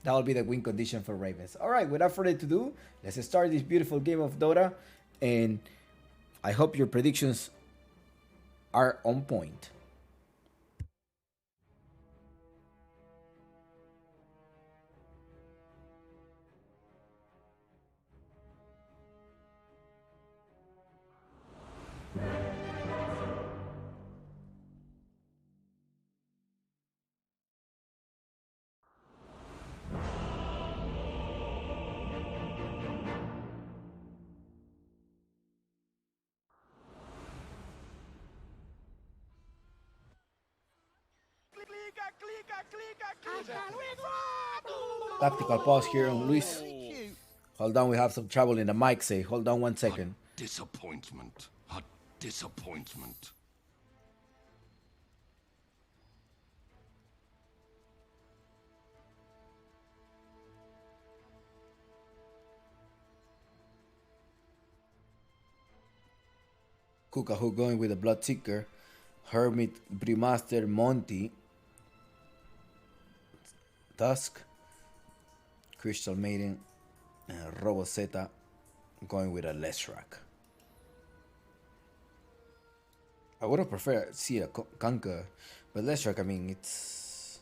That will be the win condition for Ravens. All right, without further ado, let's start this beautiful game of Dota, and I hope your predictions are on point. Tactical pause here on Luis. Hold on, we have some trouble in the mic. Say, hold on 1 second. Disappointment. A disappointment. Kukahu going with the Bloodseeker, Hermit, Brewmaster, Monty, Dusk, Crystal Maiden, and Roboseta going with a Leshrac. I would have preferred to see a Kanka, but Leshrac, I mean, it's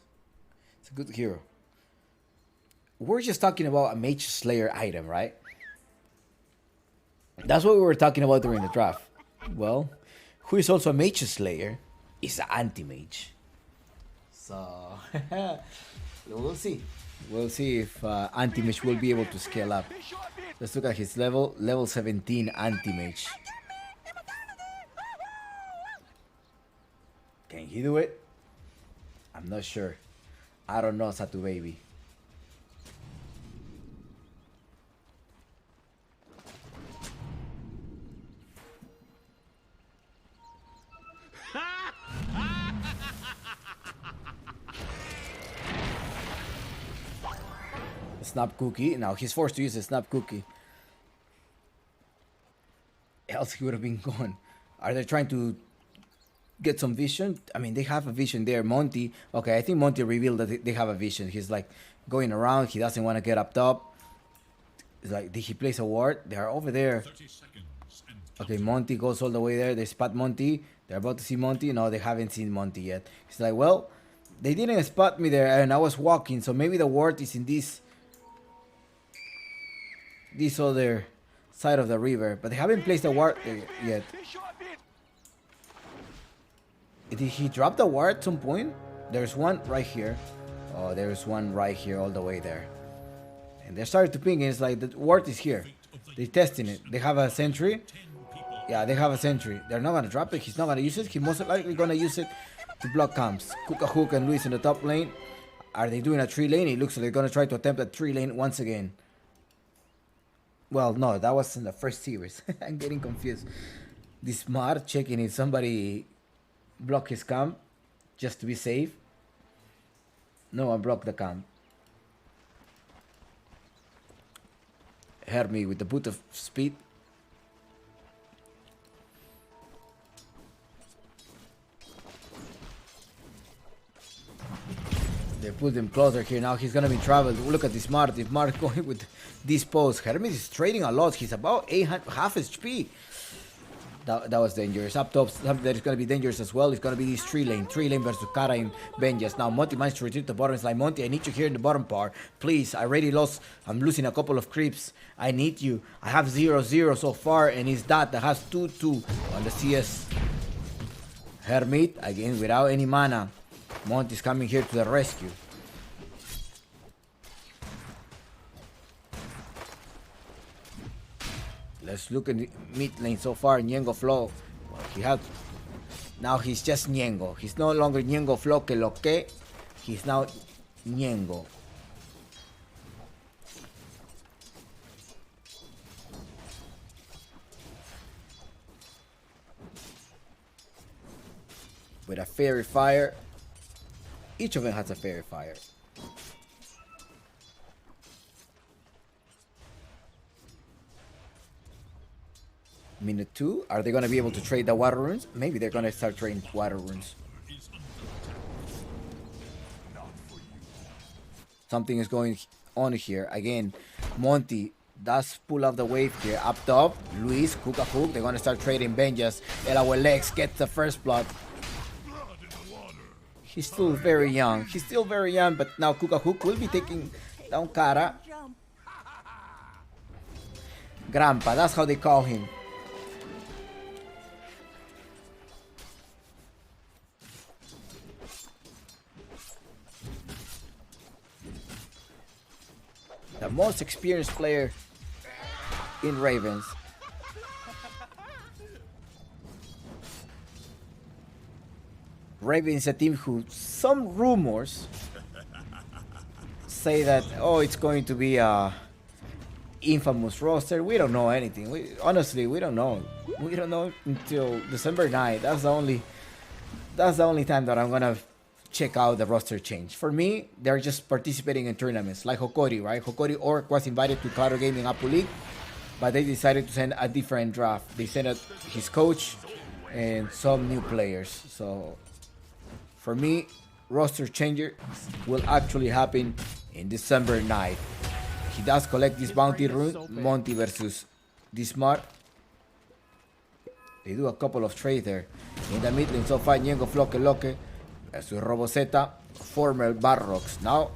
a good hero. We're just talking about a Mage Slayer item, right? That's what we were talking about during the draft. Well, who is also a Mage Slayer is an anti-mage. So, we'll see. We'll see if anti-mage will be able to scale up. Let's look at his level. Level 17 anti-mage. Can he do it? I'm not sure. I don't know, Satu baby. Snap cookie. Now he's forced to use a snap cookie. Else he would have been gone. Are they trying to get some vision? I mean, they have a vision there. Monty. Okay, I think Monty revealed that they have a vision. He's like going around. He doesn't want to get up top. It's like, did he place a ward? They are over there. 30 seconds and Okay, Monty goes all the way there. They spot Monty. They're about to see Monty. No, they haven't seen Monty yet. He's like, well, they didn't spot me there, and I was walking, so maybe the ward is in this other side of the river, but they haven't placed the ward yet. Did he drop the ward at some point? There's one right here. Oh, there's one right here all the way there. And they started to ping, and it's like the ward is here. They're testing it. They have a sentry. Yeah, they have a sentry. They're not gonna drop it. He's not gonna use it. He's most likely gonna use it to block camps. Hook and Luis in the top lane. Are they doing a 3 lane? It looks like they're gonna try to attempt a 3 lane once again. Well, no, that was in the first series. I'm getting confused. This smart checking if somebody block his camp just to be safe. No one blocked the camp. Hermit with the boot of speed. They put him closer here. Now he's gonna be traveled. Look at this Mart. If Mart going with this pose, Hermit is trading a lot. He's about half HP. That was dangerous. Up top, something that is going to be dangerous as well. It's going to be this 3 lane. 3 lane versus Kara and Benjas. Now, Monty managed to retreat the bottom. It's like, Monty, I need you here in the bottom part. Please, I already lost. I'm losing a couple of creeps. I need you. I have 0-0 so far, and it's that has 2-2 on the CS. Hermit, again, without any mana. Monty's coming here to the rescue. Let's look at the mid lane so far. Ñengo Flow. Well, he had. Now he's just Ñengo. He's no longer Ñengo Flow que lo que. He's now Ñengo. With a fairy fire. Each of them has a fairy fire. Minute 2. Are they going to be able to trade the water runes? Maybe they're going to start trading water runes. Something is going on here. Again, Monty does pull off the wave here. Up top, Luis, Kuka Hook. They're going to start trading Benjas. LOLX gets the first blood. He's still very young. He's still very young, but now Kuka Hook will be taking down Kara. Grandpa, that's how they call him. The most experienced player in Ravens. Ravens is a team who some rumors say that, oh, it's going to be a infamous roster. We don't know anything. Honestly, we don't know. We don't know until December 9th. That's the only time that I'm gonna check out the roster change. For me, they're just participating in tournaments like Hokori, right? Hokori Orc was invited to Claro Gaming Apu League, but they decided to send a different draft. They sent his coach and some new players. So for me, roster changer will actually happen in December 9th. He does collect this bounty rune, Monty versus Dismar. They do a couple of trades there. In the mid lane, so far, Ñengo Floque Loque versus Roboseta, former Balrogs. Now,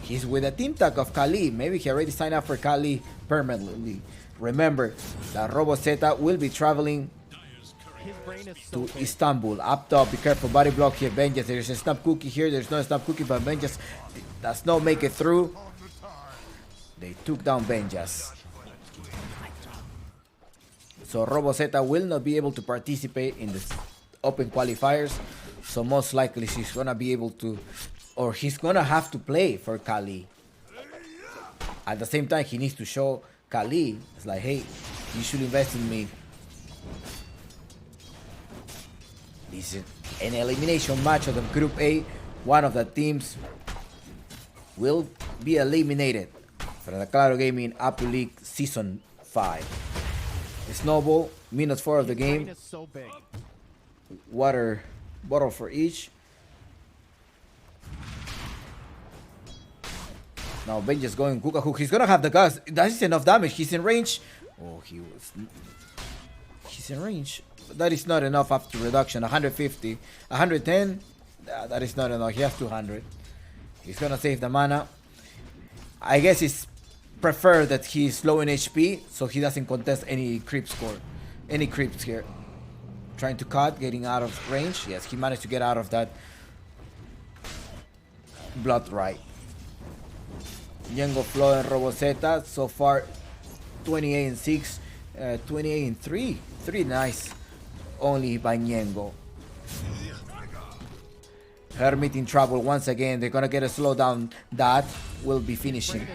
he's with a team tag of Qhali. Maybe he already signed up for Qhali permanently. Remember that Roboseta will be traveling to Istanbul. Up top, be careful, body block here, Benjas. There's a snap cookie here. There's no snap cookie, but Benjas does not make it through. They took down Benjas. So Roboseta will not be able to participate in the open qualifiers. So most likely she's gonna be able to, or he's gonna have to play for Qhali. At the same time, he needs to show Qhali, it's like, hey, you should invest in me. This is an elimination match of the Group A. One of the teams will be eliminated from the Claro Gaming Apu League Season 5. Snowball, minute 4 of the game. Water bottle for each. Now Benja's going Kuka Hook. He's gonna have the gas. That is enough damage. He's in range. Oh, he's in range. That is not enough after reduction. 150, 110. That is not enough. He has 200. He's gonna save the mana. I guess it's prefer that he's low in HP, so he doesn't contest any creep score. Any creeps here. Trying to cut, getting out of range. Yes, he managed to get out of that blood right. Ñengo Flow and Roboseta so far 28 and 6, 28 and 3. 3 nice only by Ñengo. Hermit in trouble once again. They're gonna get a slowdown. That will be finishing.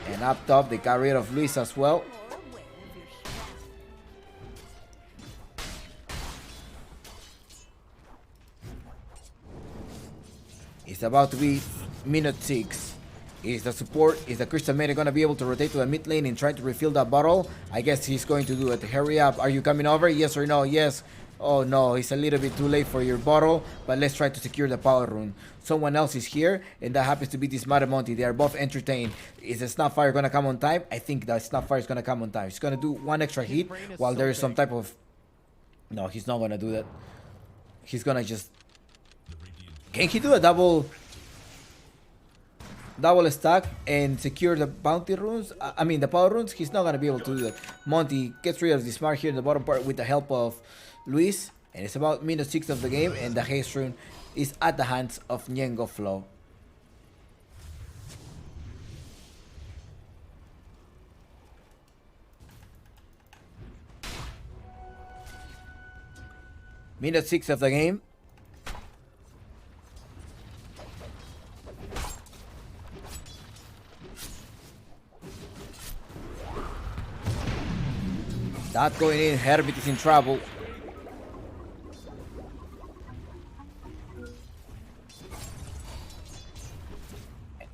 And up top, they got rid of Luis as well. It's about to be minute 6. Is the support, is the Crystal Maiden going to be able to rotate to the mid lane and try to refill that bottle? I guess he's going to do it. Hurry up. Are you coming over? Yes or no? Yes. Oh no, it's a little bit too late for your bottle, but let's try to secure the power rune. Someone else is here, and that happens to be this Monty. They are both entertained. Is the Snapfire going to come on time? I think the Snapfire is going to come on time. He's going to do one extra hit while there is some type of... No, he's not going to do that. He's going to just... Can he do a double stack and secure the bounty runes? I mean, the power runes? He's not going to be able to do that. Monty gets rid of the smart here in the bottom part with the help of Luis. And it's about minute 6 of the game, and the haste rune is at the hands of Ñengo Flow. Minute 6 of the game. That going in, Hermit is in trouble.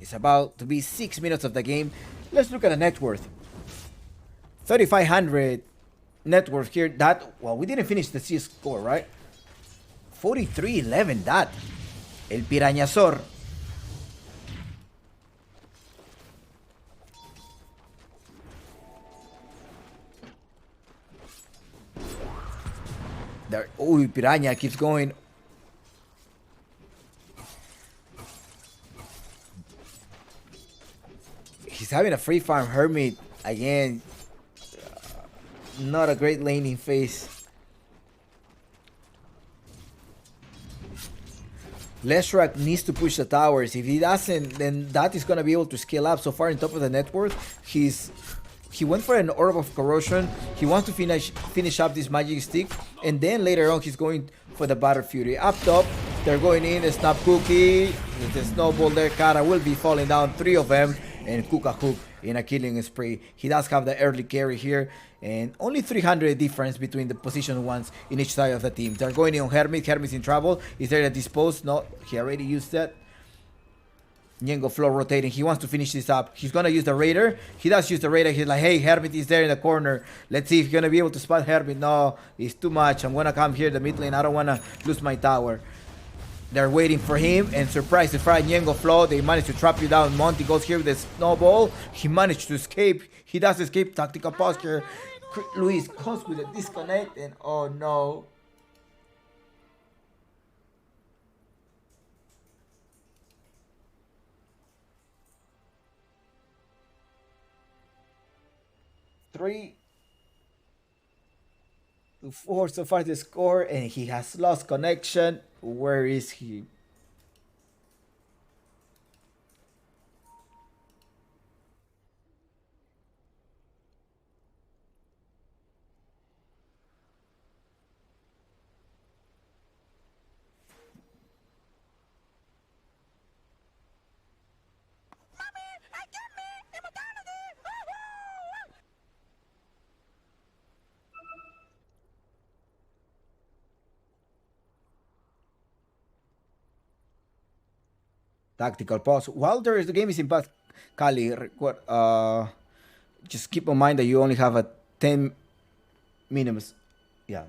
It's about to be 6 minutes of the game. Let's look at the net worth. 3,500 net worth here. That, well, we didn't finish the CS score, right? 43-11, that. El Pirañazor. There, oh, Piranha keeps going. He's having a free farm. Hermit again. Not a great laning phase. Leshrac needs to push the towers. If he doesn't, then that is gonna be able to scale up. So far, in top of the net worth, he went for an Orb of Corrosion. He wants to finish up this Magic Stick, and then later on he's going for the Battle Fury. Up top, they're going in. Snap Cookie, the Snowball there. Kara will be falling down. 3 of them, and Kuka Hook in a killing spree. He does have the early carry here, and only 300 difference between the position ones in each side of the team. They're going in on Hermit. Hermit's in trouble. Is there a dispose? No, he already used that. Ñengo Flow rotating. He wants to finish this up. He's gonna use the Raider. He does use the Raider. He's like, hey, Hermit is there in the corner. Let's see if he's gonna be able to spot Hermit. No, it's too much. I'm gonna come here the mid lane. I don't wanna lose my tower. They're waiting for him, and surprise, Ñengo Flow. They managed to trap you down. Monty goes here with the snowball. He managed to escape. He does escape. Tactical posture. Luis goes with a disconnect, and oh no. Three to 4 so far the score, and he has lost connection. Where is he? Tactical pause. While the game is in path, Qhali, just keep in mind that you only have a 10 minutes. Yeah.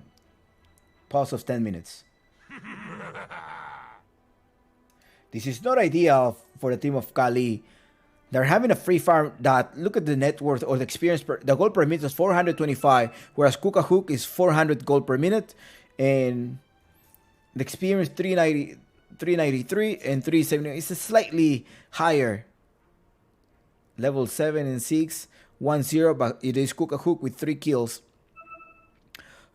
Pause of 10 minutes. This is not ideal for the team of Qhali. They're having a free farm that, look at the net worth or the experience the gold per minute is 425, whereas Kuka Hook is 400 gold per minute, and the experience 393 and 370. It's a slightly higher. Level 7 and 6, 1-0, but it is Kuka Hook with 3 kills.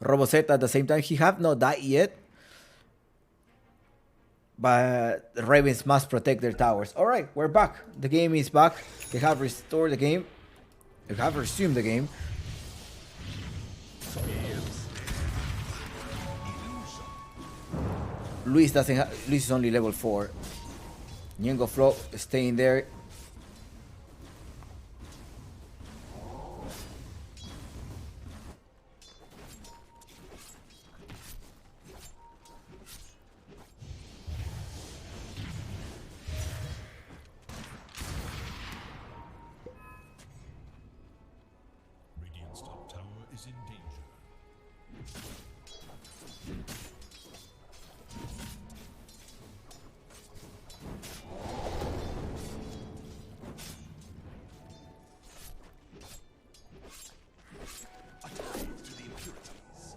Roboseta at the same time. He have not died yet. But the Ravens must protect their towers. All right, we're back. The game is back. They have restored the game. They have resumed the game. Luis doesn't. Luis is only level 4. Ñengo Flo staying there. Radiant's top tower is in danger. To the impurities.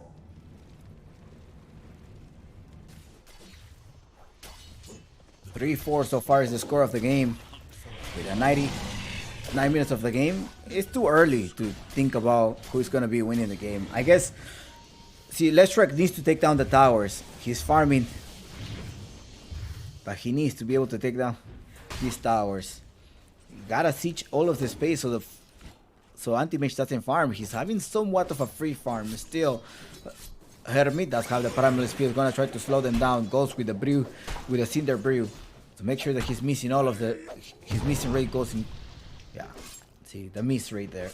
3-4 so far is the score of the game. With a 99 minutes of the game, it's too early to think about who's going to be winning the game. I guess, see, Leshrac needs to take down the towers. He's farming, but he needs to be able to take down these towers. You gotta siege all of the space so Anti-Mage doesn't farm. He's having somewhat of a free farm still. Hermit does have the primal speed. Gonna try to slow them down. Goes with the brew, with the Cinder brew, to make sure that he's missing all of the. His missing rate goes in. Yeah, see the miss rate there.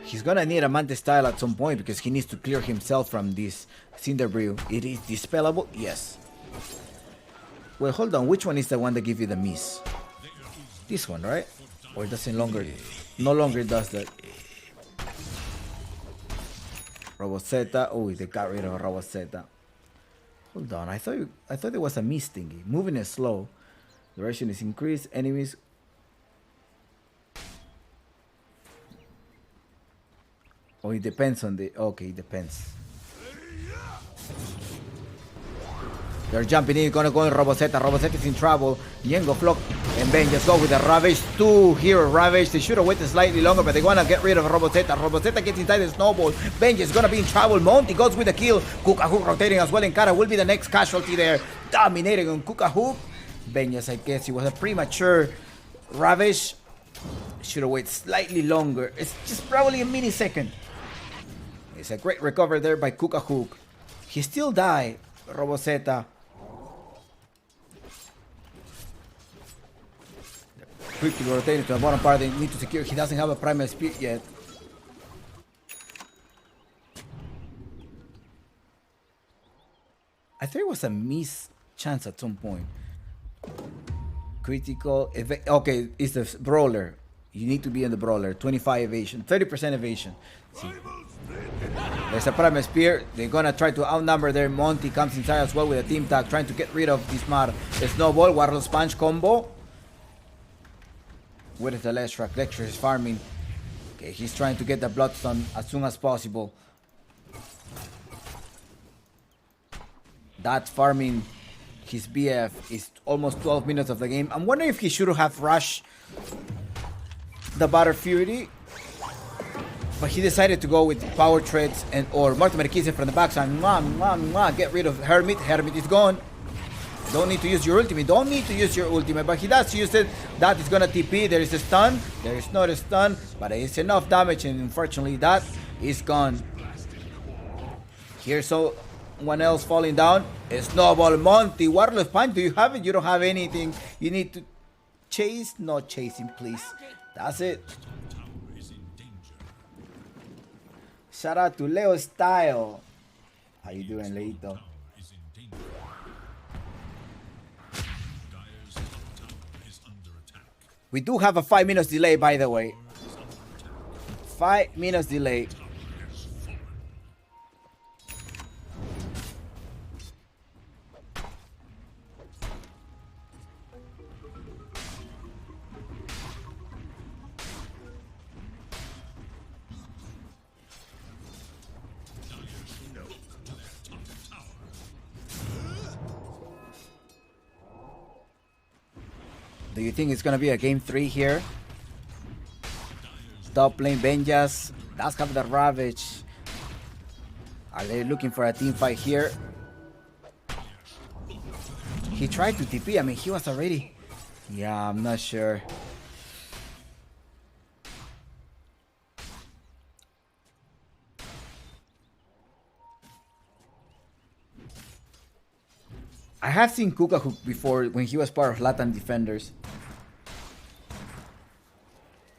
He's gonna need a Mantis style at some point because he needs to clear himself from this Cinder brew. It is dispellable, yes. Well, hold on. Which one is the one that gives you the miss? This one, right? Or it doesn't no longer does that. Roboseta. Oh, they got rid of Roboseta. Hold on. I thought there was a miss thingy. Moving it slow. Duration is increased. Enemies. Oh, it depends on the. Okay, it depends. They're jumping in, gonna go in Roboseta. Roboseta is in trouble. Ñengo Flock and Ben just go with the Ravage. 2 here, Ravage. They should have waited slightly longer, but they wanna get rid of Roboseta. Roboseta gets inside the snowball. Ben is gonna be in trouble. Monty goes with the kill. Kukahook rotating as well, and Cara will be the next casualty there. Dominating on Kukahook. Benjas, I guess it was a premature Ravage. Should have waited slightly longer. It's just probably a millisecond. It's a great recovery there by Kukahook. He still died, Roboseta. Quickly rotating to the bottom part. They need to secure. He doesn't have a primal speed yet. I think it was a miss chance at some point. Critical. Okay, it's the brawler. You need to be in the brawler. 25 evasion. 30% evasion. See. There's a primal spear. They're gonna try to outnumber there. Monty comes inside as well with a team tag, trying to get rid of Ismar. The snowball, Warlord's punch combo. Where is the Leshrac? Leshrac is farming. Okay, he's trying to get the Bloodstone as soon as possible. That farming his BF is almost 12 minutes of the game. I'm wondering if he should have rushed the Battle Fury, but he decided to go with Power Treads and or Mortimer Kissing from the backside. Get rid of Hermit. Hermit is gone. Don't need to use your ultimate. Don't need to use your ultimate, but he does use it. That is gonna TP. There is a stun. There is not a stun, but it's enough damage, and unfortunately that is gone. Here's someone else falling down. A snowball. Monty, Warlord punch. Do you have it? You don't have anything. You need to chase. Not chasing, please. That's it. Tower is in danger. Shout out to Leo Style. How you doing, Leito? Tower is in danger. Dire's top tower is under attack. We do have a 5 minutes delay, by the way. 5 minutes delay. Do you think it's gonna be a game 3 here? Top lane Benjas Does have the Ravage. Are they looking for a team fight here? He tried to TP. I mean, he was already... Yeah, I'm not sure. I have seen Kukahuk before when he was part of Latin Defenders.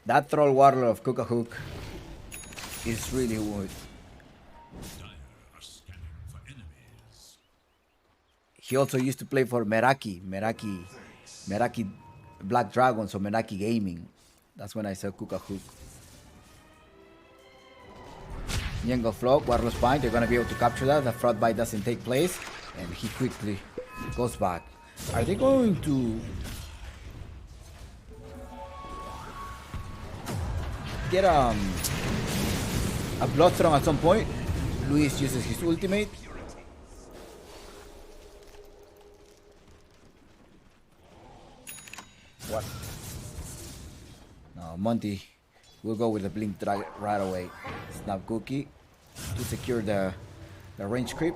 That Troll Warlord of Kukahuk is really good. He also used to play for Meraki Black Dragons or Meraki Gaming. That's when I saw Kukahuk. Yengo Flock, Warlord Spine, they're gonna be able to capture that. The Fraud Bite doesn't take place, and he quickly goes back. Are they going to get a Bloodstone at some point? Luis uses his ultimate. What? No, Monty will go with the Blink Drag right away. Snap Cookie to secure the range creep.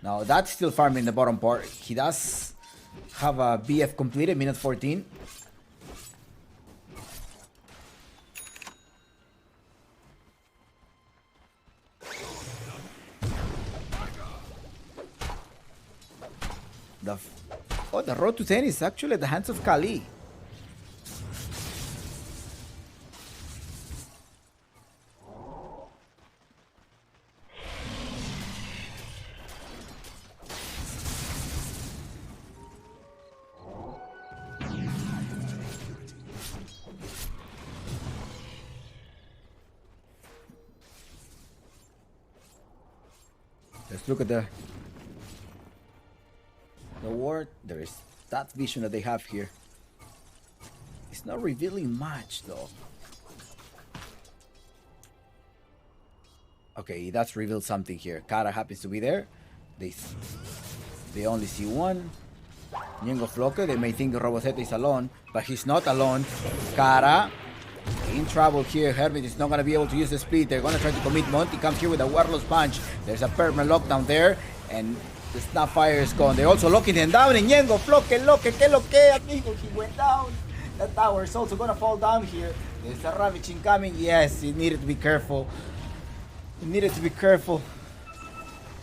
Now that's still farming in the bottom part. He does have a BF completed, minute 14. The road to 10 is actually at the hands of Qhali. Let's look at the ward. There is that vision that they have here. It's not revealing much though. Okay, that's revealed something here. Kara happens to be there. They only see one. Yengo Floke, they may think Roboceta is alone, but he's not alone. Kara in trouble here. Hermit is not going to be able to use the split. They're going to try to commit. Monty comes here with a Warlord's Punch. There's a permanent lockdown there, and the Snapfire is gone. They're also locking him down. And Yengo Floke, que lo que, amigo. He went down. The tower is also going to fall down here. There's a Ravage incoming. Yes, he needed to be careful. He needed to be careful.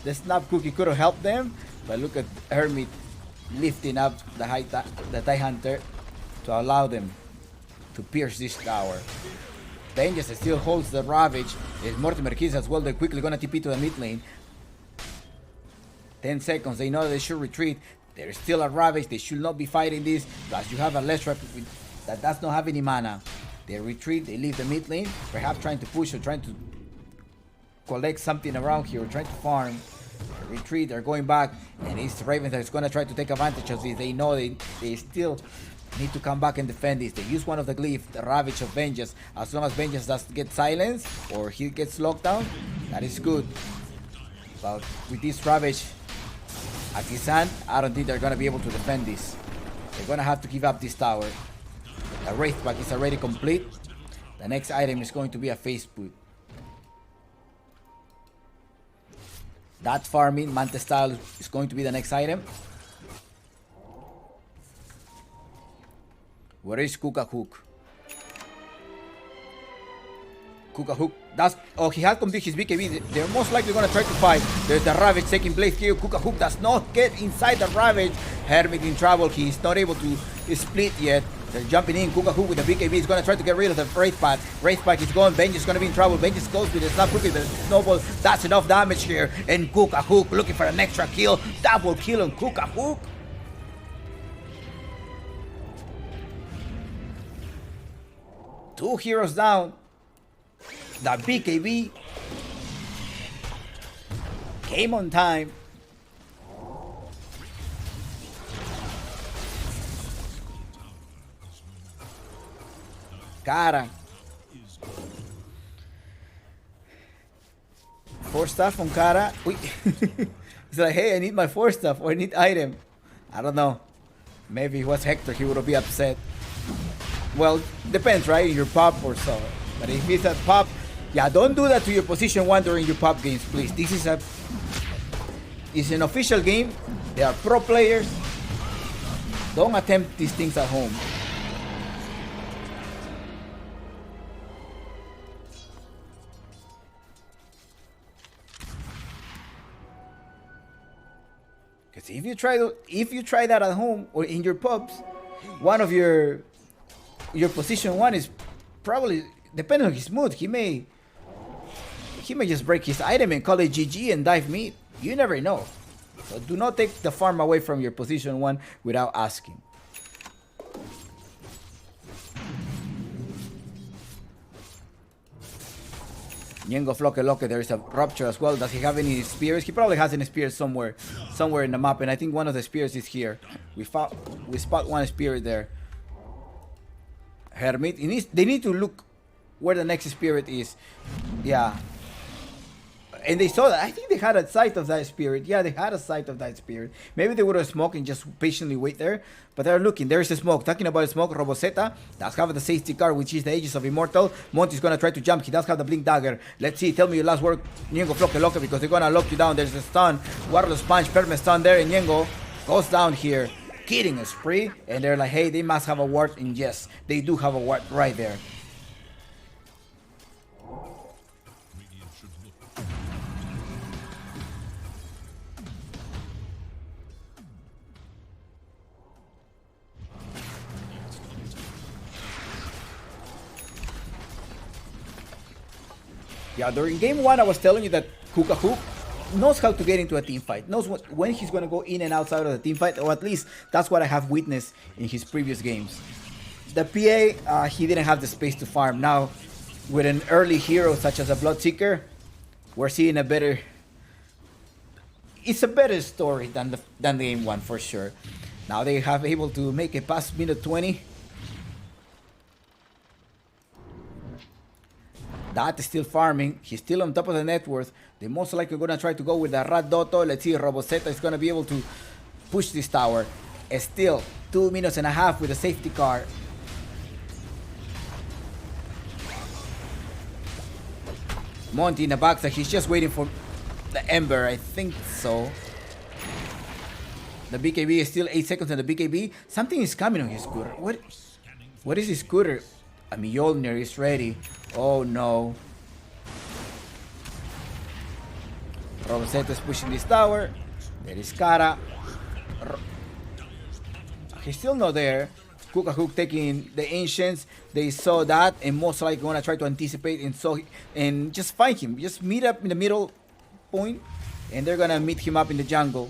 The Snap Cookie could have helped them, but look at Hermit lifting up the TIE Hunter to allow them to pierce this tower. Vengeance still holds the Ravage. There's Mortimer Keys as well. They're quickly gonna TP to the mid lane. 10 seconds. They know they should retreat. There's still a Ravage. They should not be fighting this. Plus you have a Leshrac that does not have any mana. They retreat. They leave the mid lane. Perhaps trying to push or trying to collect something around here. Or trying to farm. They retreat. They're going back. And it's Raven that's gonna try to take advantage of this. They know they still need to come back and defend this. They use one of the glyphs, the Ravage of Vengeance. As long as Vengeance does get silenced or he gets locked down, that is good. But with this Ravage at his hand, I don't think they're gonna be able to defend this. They're gonna have to give up this tower. The Wraithback is already complete. The next item is going to be a face boot. That farming, Manta style, is going to be the next item. Where is Kukahuk? Kukahuk, that's... Oh, he has completed his BKB. They're most likely going to try to fight. There's the Ravage taking place here. Kukahuk does not get inside the Ravage. Hermit in trouble. He's not able to split yet. They're jumping in. Kukahuk with the BKB is going to try to get rid of the Wraithpack. Wraithpack is gone. Vengeance is going to be in trouble. Vengeance goes with the Snap Cookie. The Snowball. That's enough damage here. And Kukahuk looking for an extra kill. Double kill on Kukahuk. Two heroes down. The BKB came on time. Kara. 4 stuff on Kara. Uy. He's like, hey, I need my 4 stuff or I need item. I don't know. Maybe it was Hector, he would be upset. Well, depends, right? Your pop or so. But if it's a pop, yeah, don't do that to your position 1 during your pop games, please. This is it's an official game. They are pro players. Don't attempt these things at home. Because if you try that at home or in your pubs, one of your position 1 is probably, depending on his mood, he may just break his item and call it GG and dive mid. You never know. So do not take the farm away from your position 1 without asking. Yengo Floke, there is a rupture as well. Does he have any spears? He probably has any spears somewhere in the map, and I think one of the spears is here. We spot one spear there. Hermit. They need to look where the next spirit is. Yeah. And they saw that. I think they had a sight of that spirit. Yeah, they had a sight of that spirit. Maybe they would have smoked and just patiently wait there. But they're looking. There's a smoke. Talking about smoke, Roboseta does have the safety card, which is the Aegis of Immortal. Monty's going to try to jump. He does have the Blink Dagger. Let's see. Tell me your last word, Yengo Floke, because they're going to lock you down. There's a stun. Warless Punch, perma stun there. And Yengo goes down here. Killing a spree. And they're like, hey, they must have a ward. And yes, they do have a ward right there. Yeah, during game 1, I was telling you that Hook knows how to get into a team fight, knows when he's going to go in and outside of the team fight, or at least that's what I have witnessed in his previous games. The PA, he didn't have the space to farm. Now, with an early hero such as a Bloodseeker, we're seeing a better... It's a better story than the game 1 for sure. Now they have able to make it past minute 20. That is still farming. He's still on top of the net worth. They're most likely going to try to go with the Rat Dotto. Let's see if Roboseta is going to be able to push this tower. Still 2 minutes and a half with a safety car. Monty in the backside. He's just waiting for the Ember. I think so. The BKB is still 8 seconds on the BKB. Something is coming on his scooter. What is his scooter? A Mjolnir is ready. Oh no. Roboseta is pushing this tower. There is Kara. He's still not there. Hook taking the Ancients. They saw that and most likely going to try to anticipate and just find him. Just meet up in the middle point and they're going to meet him up in the jungle.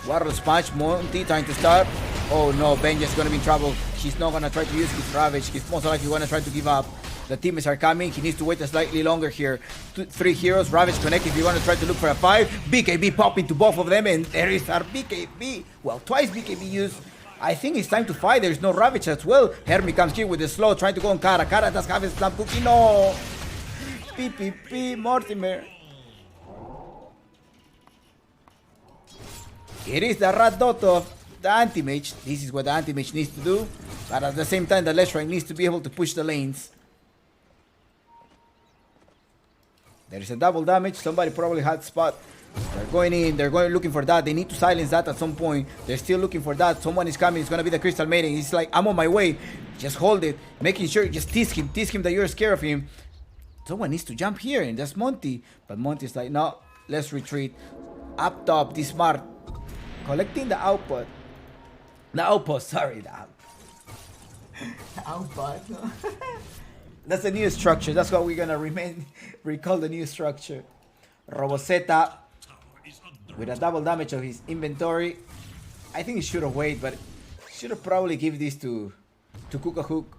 Warless Punch, Monty trying to start. Oh no, Benja's gonna be in trouble. He's not gonna try to use his Ravage. He's most likely gonna try to give up. The teammates are coming. He needs to wait a slightly longer here. 3 heroes. Ravage connect if you want to try to look for a 5. BKB pop into both of them and there is our BKB. Well, twice BKB used. I think it's time to fight. There's no Ravage as well. Hermit comes here with the slow trying to go on Kara. Kara does have his slam cookie. No! PPP Mortimer. It is the Rat Dotto of the Anti-Mage. This is what the Anti-Mage needs to do. But at the same time, the Leshrac needs to be able to push the lanes. There is a double damage. Somebody probably had spot. They're going in. They're going looking for that. They need to silence that at some point. They're still looking for that. Someone is coming. It's going to be the Crystal Maiden. He's like, I'm on my way. Just hold it. Making sure. Just tease him. Tease him that you're scared of him. Someone needs to jump here. And that's Monty. But Monty's like, no. Let's retreat. Up top. This smart. Collecting the output. The outpost, sorry. The output. That's the new structure. That's what we're gonna recall the new structure. Roboseta with a double damage of his inventory. I think he should have waited, but should have probably give this to Hook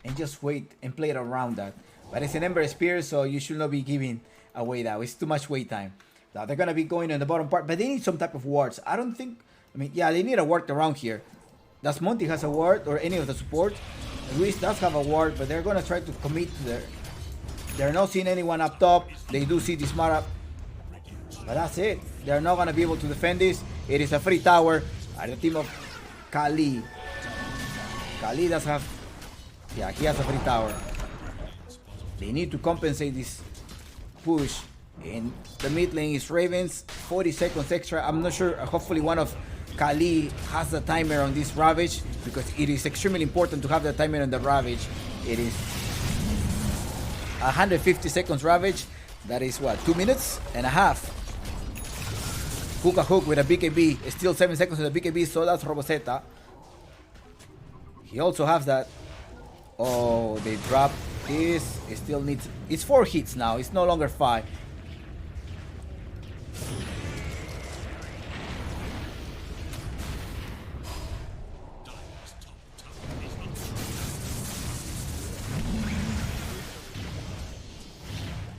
and just wait and play it around that. But it's an Ember Spear, so you should not be giving away that. It's too much wait time. Now they're gonna be going on the bottom part, but they need some type of wards. I don't think. I mean, yeah, they need a ward around here. Does Monty has a ward or any of the support? Luis does have a ward, but they're gonna try to commit to there. They're not seeing anyone up top. They do see this Mara But that's it. They're not going to be able to defend this. It is a free tower. And the team of Qhali. Qhali does have... Yeah, he has a free tower. They need to compensate this push. In the mid lane is Ravens. 40 seconds extra. I'm not sure. Hopefully one of Qhali has the timer on this Ravage, because it is extremely important to have the timer on the Ravage. It is 150 seconds Ravage. That is what? 2 minutes and a half. Hook a hook with a BKB. Still 7 seconds on the BKB, so that's Roboseta. He also has that. Oh, they dropped this. It still needs... It's 4 hits now. It's no longer 5.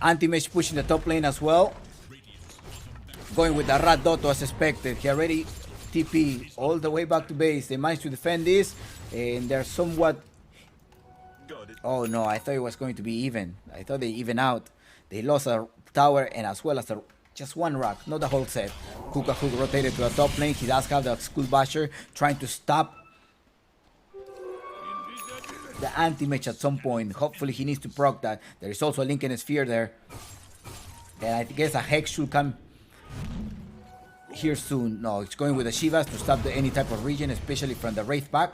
Anti-Mage pushing the top lane as well. Going with the Rat Dotto as expected. He already TP all the way back to base. They managed to defend this, and they're somewhat... Oh no, I thought it was going to be even. I thought they even out. They lost a tower and as well as just one rock, not the whole set. Hook rotated to the top lane. He does have the Skull Basher trying to stop the anti-mage at some point. Hopefully he needs to proc that. There is also a Lincoln Sphere there. And I guess a Hex should come here soon. No, it's going with the Shivas to stop any type of regen, especially from the Wraith pack.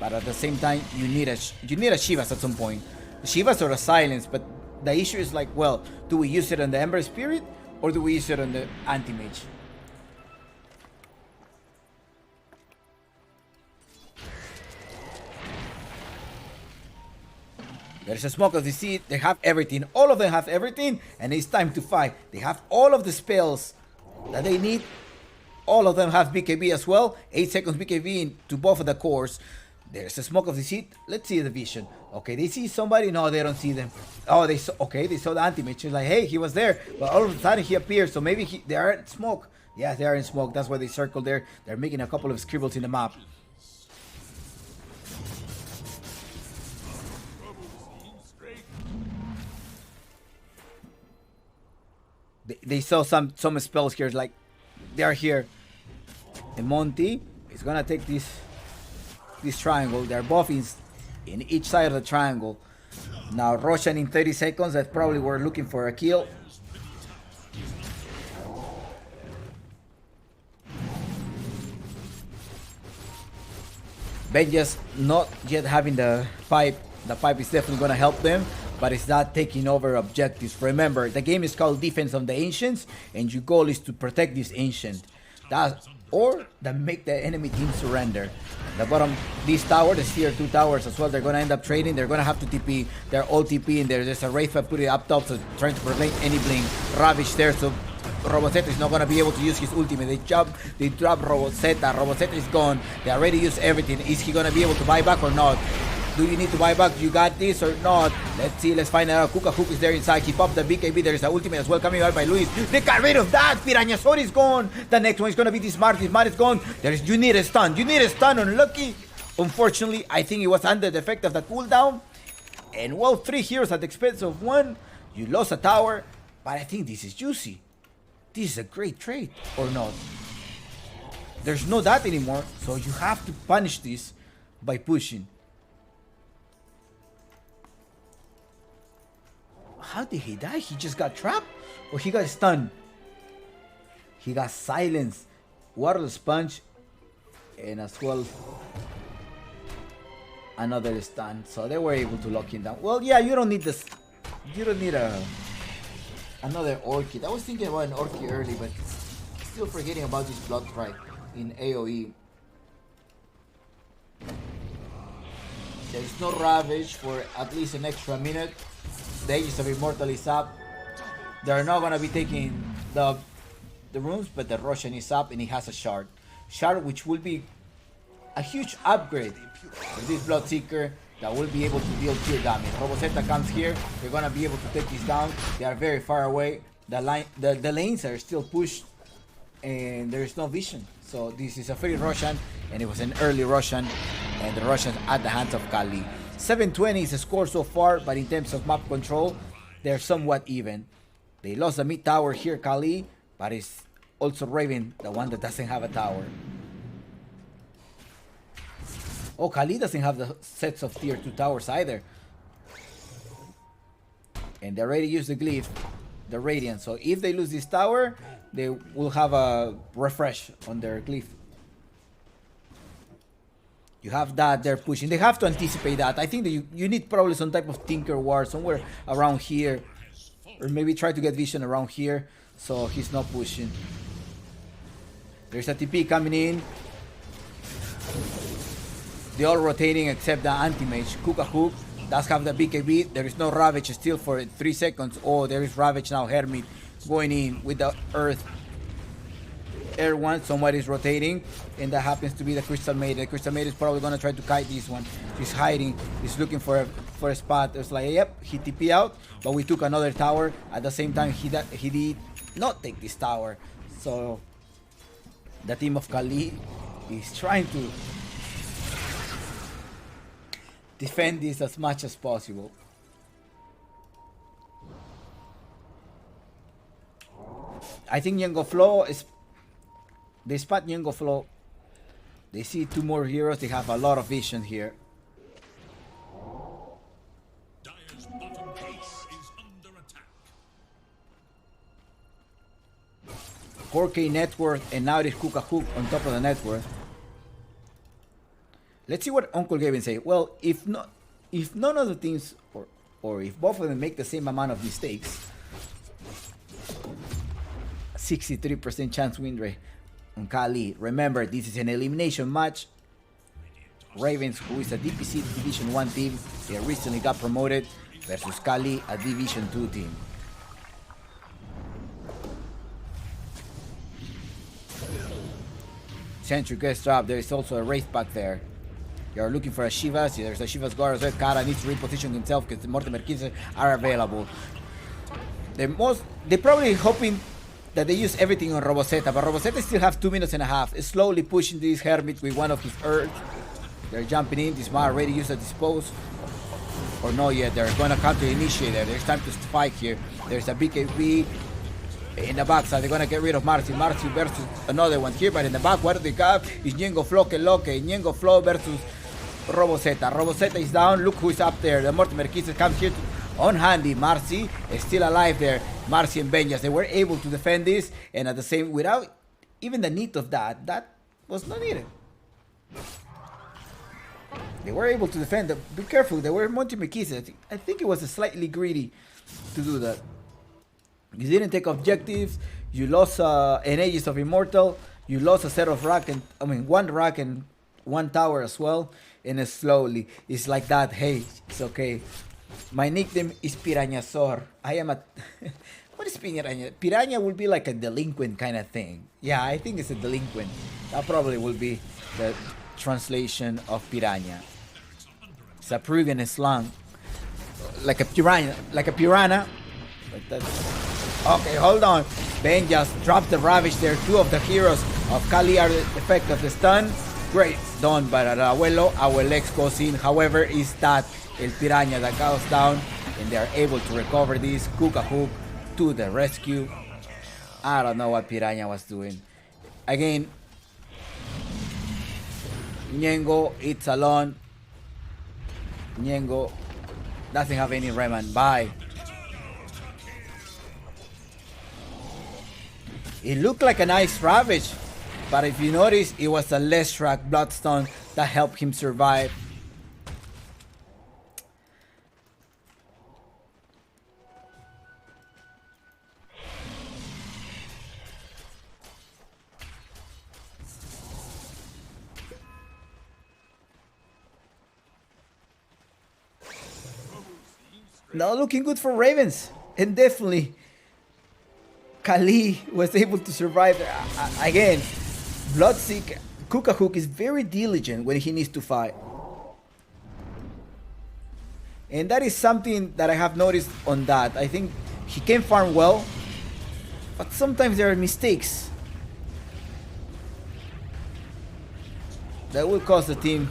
But at the same time, you need a Shivas at some point. The Shivas or a Silence, but the issue is like, well, do we use it on the Ember Spirit or do we use it on the anti-mage? There's a Smoke of Deceit. They have everything. All of them have everything. And it's time to fight. They have all of the spells that they need. All of them have BKB as well. 8 seconds BKB into both of the cores. There's a Smoke of Deceit. Let's see the vision. Okay, they see somebody. No, they don't see them. Oh, they saw. Okay, they saw the anti-mage. Like, hey, he was there. But all of a sudden he appeared. So maybe they are in smoke. Yeah, they are in smoke. That's why they circled there. They're making a couple of scribbles in the map. They saw some spells here, like they are here. And Monty is gonna take this triangle. They're both in each side of the triangle. Now Roshan in 30 seconds. That probably were looking for a kill. Ben just not yet having the pipe. The pipe is definitely gonna help them, but it's not taking over objectives. Remember, the game is called Defense of the Ancients, and your goal is to protect this ancient. Or make the enemy team surrender. The bottom, this tower, the tier 2 towers as well, they're going to end up trading. They're going to have to TP. They're all TP, and there's a Wraith put it up top, so trying to prevent any blink. Ravage there, so Roboseta is not going to be able to use his ultimate. They drop Roboseta. Roboseta is gone. They already used everything. Is he going to be able to buy back or not? Do you need to buy back? You got this or not? Let's see. Let's find out. Kuka Hook is there inside. He popped the BKB. There is an ultimate as well coming out by Luis. They got rid of that. Piranhasaur is gone. The next one is going to be this Smart. This Smart is gone. You need a stun. You need a stun on Lucky. Unfortunately, I think it was under the effect of the cooldown. And well, 3 heroes at the expense of 1. You lost a tower. But I think this is juicy. This is a great trade. Or not. There's no that anymore. So you have to punish this by pushing. How did he die? He just got trapped? Or he got stunned? He got silenced. Water Sponge. And as well, another stun. So they were able to lock him down. Well, yeah, you don't need this. You don't need another Orchid. I was thinking about an Orchid early, but still forgetting about this Blood Strike in AoE. There's no Ravage for at least an extra minute. The Aegis of Immortal is up. They're not gonna be taking the runes, but the Roshan is up and he has a shard. Shard which will be a huge upgrade for this Bloodseeker that will be able to deal pure damage. Roboseta comes here, they're gonna be able to take this down. They are very far away. The lanes are still pushed and there is no vision. So this is a free Roshan and it was an early Roshan, and the Roshan at the hands of Qhali. 720 is the score so far, but in terms of map control, they're somewhat even. They lost the mid tower here, Qhali, But it's also Raven, the one that doesn't have a tower. Oh, Qhali doesn't have the sets of tier 2 towers either. And they already used the glyph, the Radiant. So if they lose this tower, they will have a refresh on their glyph. You have that, they're pushing. They have to anticipate that. I think that you need probably some type of Tinker War somewhere around here. Or maybe try to get vision around here so he's not pushing. There's a TP coming in. They're all rotating except the anti-mage. Hook does have the BKB. There is no Ravage still for 3 seconds. Oh, there is Ravage now. Hermit going in with the Earth. Air one, somebody's rotating, and that happens to be the Crystal Maiden. The Crystal Maiden is probably gonna try to kite this one. She's hiding. He's looking for a spot. It's like, yep, he TP out, but we took another tower. At the same time, he did not take this tower. So the team of Qhali is trying to defend this as much as possible. I think Yengo Flow is. They spot Yengo Flow. They see 2 more heroes. They have a lot of vision here. Dire's bottom tower is under attack. 4K net worth, and now it is Hook on top of the net worth. Let's see what Uncle Gavin say. Well, if none of the teams, or if both of them make the same amount of mistakes, 63% chance win rate on Qhali. Remember, this is an elimination match. Ravens, who is a DPC Division 1 team, they recently got promoted, versus Qhali, a Division 2 team. Sentry gets dropped. There is also a Wraith back there. You're looking for a Shivas. There's a Shivas guard as well. Kara needs to reposition himself because the Mortimer Kids are available. They're probably hoping that they use everything on Robosetta, but Robosetta still have 2 minutes and a half. It's slowly pushing this Hermit with one of his Earth. They're jumping in. This man already used a dispose. Or no yet. They're going to counter initiate there. There's time to fight here. There's a BKB in the back side. They're going to get rid of Marcy. Marcy versus another one here, but in the back, what do they have? Is Yengo Flow que loque. Yengo Flow versus Robosetta. Robosetta is down. Look who is up there. The Mortimer Kisses comes here on handy. Marcy is still alive there. Marcy and Benjas, they were able to defend this, and at the same, without even the need of that was not needed. They were able to defend. Be careful, they were Mortimer Kisses. I think it was slightly greedy to do that. You didn't take objectives. You lost an Aegis of Immortal. You lost a set of rack and one rack and 1 tower as well. And slowly, it's like that. Hey, it's okay. My nickname is Piranhazor. I am a. What is Piranha? Piranha will be like a delinquent kind of thing. Yeah, I think it's a delinquent. That probably will be the translation of piranha. It's a Peruvian slang. Like a piranha. Like a piranha. Like that. Okay, hold on. Ben just dropped the Ravage there. 2 of the heroes of Qhali are the effect of the stun. Great done by the Abuelo. Our legs goes in. However, is that El Piranha that goes down, and they are able to recover this. Hook to the rescue. I don't know what Piranha was doing. Again, Ñengo, it's alone. Ñengo doesn't have any Remand. Bye. It looked like a nice Ravage, but if you notice, it was a less track Bloodstone that helped him survive. Not looking good for Ravens, and definitely Qhali was able to survive. Again, Bloodseek Kookahook is very diligent when he needs to fight, and that is something that I have noticed on that. I think he can farm well, but sometimes there are mistakes that will cost the team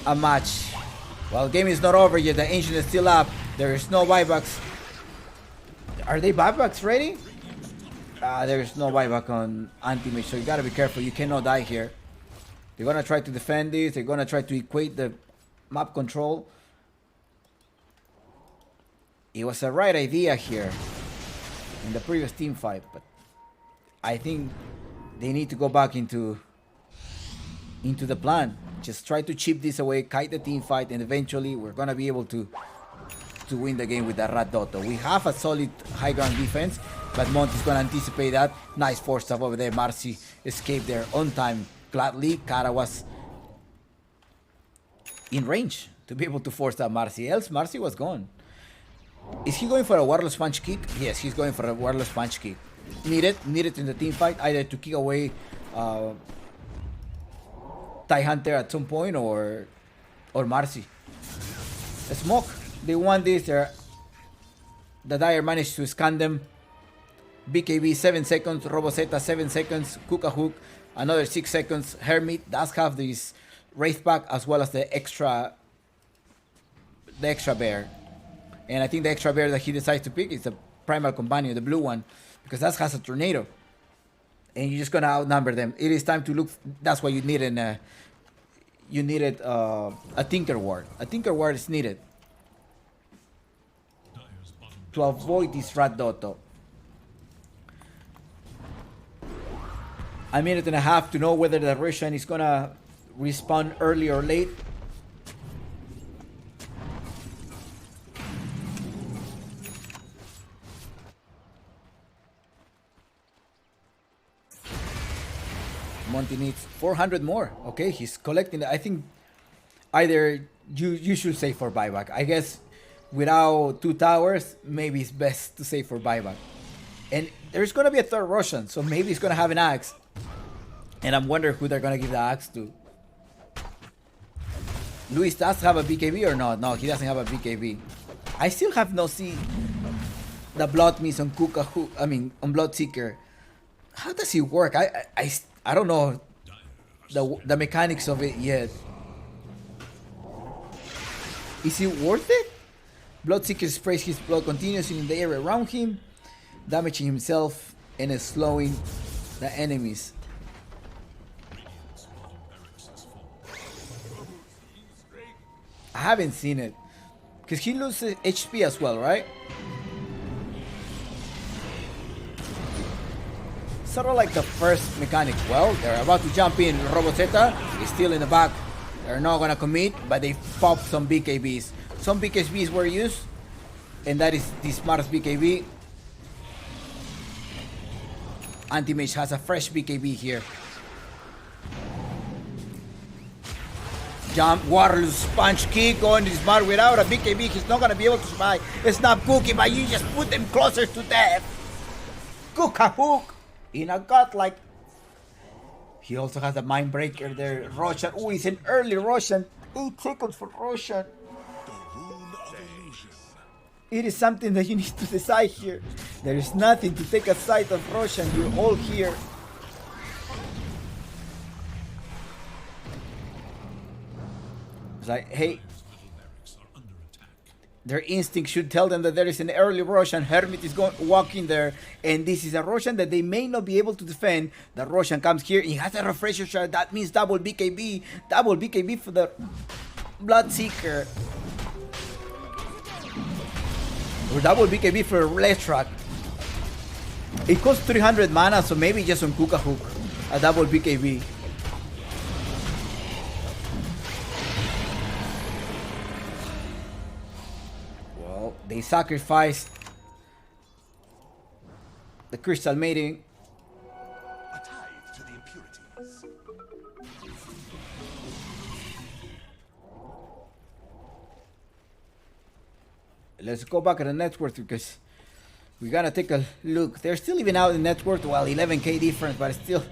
a match. Well, game is not over yet. The Ancient is still up. There is no buybacks. Are they buybacks ready? There's no buyback on anti-mage, so you gotta be careful. You cannot die here. They're gonna try to defend this. They're gonna try to equate the map control. It was a right idea here in the previous team fight, but I think they need to go back into the plan. Just try to chip this away, kite the team fight, and eventually we're gonna be able to win the game with the Rat Dotto. We have a solid high ground defense, but Monty's gonna anticipate that. Nice force stuff over there. Marcy escaped there on time. Gladly, Kara was in range to be able to force that Marcy. Else, Marcy was gone. Is he going for a wireless punch kick? Yes, he's going for a wireless punch kick. Needed in the team fight, either to kick away Tie Hunter at some point or Marcy. A smoke. They won this. The Dire managed to scan them. BKB 7 seconds. Roboseta 7 seconds. Kuka Hook another 6 seconds. Hermit does have this Wraith Pack as well as the extra bear. And I think the extra bear that he decides to pick is the Primal Companion, the blue one, because that has a tornado. And you're just gonna outnumber them. It is time to look. That's why you needed a Tinker Ward. A Tinker Ward is needed to avoid this Rat Dotto. A minute and a half to know whether the Russian is gonna respawn early or late. Monty needs 400 more. Okay, he's collecting. I think either you should save for buyback. I guess without 2 towers, maybe it's best to save for buyback. And there's gonna be a third Russian, so maybe he's gonna have an axe. And I'm wondering who they're gonna give the axe to. Luis does have a BKB or not? No, he doesn't have a BKB. I still have not seen the blood miss on on Bloodseeker. How does it work? I don't know the mechanics of it yet. Is it worth it? Bloodseeker sprays his blood continuously in the area around him, damaging himself and slowing the enemies. I haven't seen it. Because he loses HP as well, right? Sort of like the first mechanic. Well, they're about to jump in. Roboseta is still in the back. They're not gonna commit, but they popped some BKBs. Some BKBs were used, and that is the smartest BKB. Anti-Mage has a fresh BKB here. Jump, wireless punch kick on this smart without a BKB. He's not gonna be able to survive. It's not Cookie, but you just put them closer to death. Cook a hook in a gut like. He also has a mind breaker there. Roshan. Oh, it's an early Roshan. 8 seconds for Roshan. It is something that you need to decide here. There is nothing to take a side of Roshan. You're all here. It's like, hey, their instinct should tell them that there is an early Roshan. Hermit is walking there, and this is a Roshan that they may not be able to defend. The Roshan comes here. He has a refresher shot. That means double BKB. Double BKB for the Bloodseeker. Or double BKB for Leshrac. It costs 300 mana, so maybe just on Kuka Hook. A double BKB. Well, they sacrificed the Crystal Maiden. A tithe to the impurities. Let's go back at the net worth because we gotta take a look. They're still even out in net worth. Well, 11k difference, but still,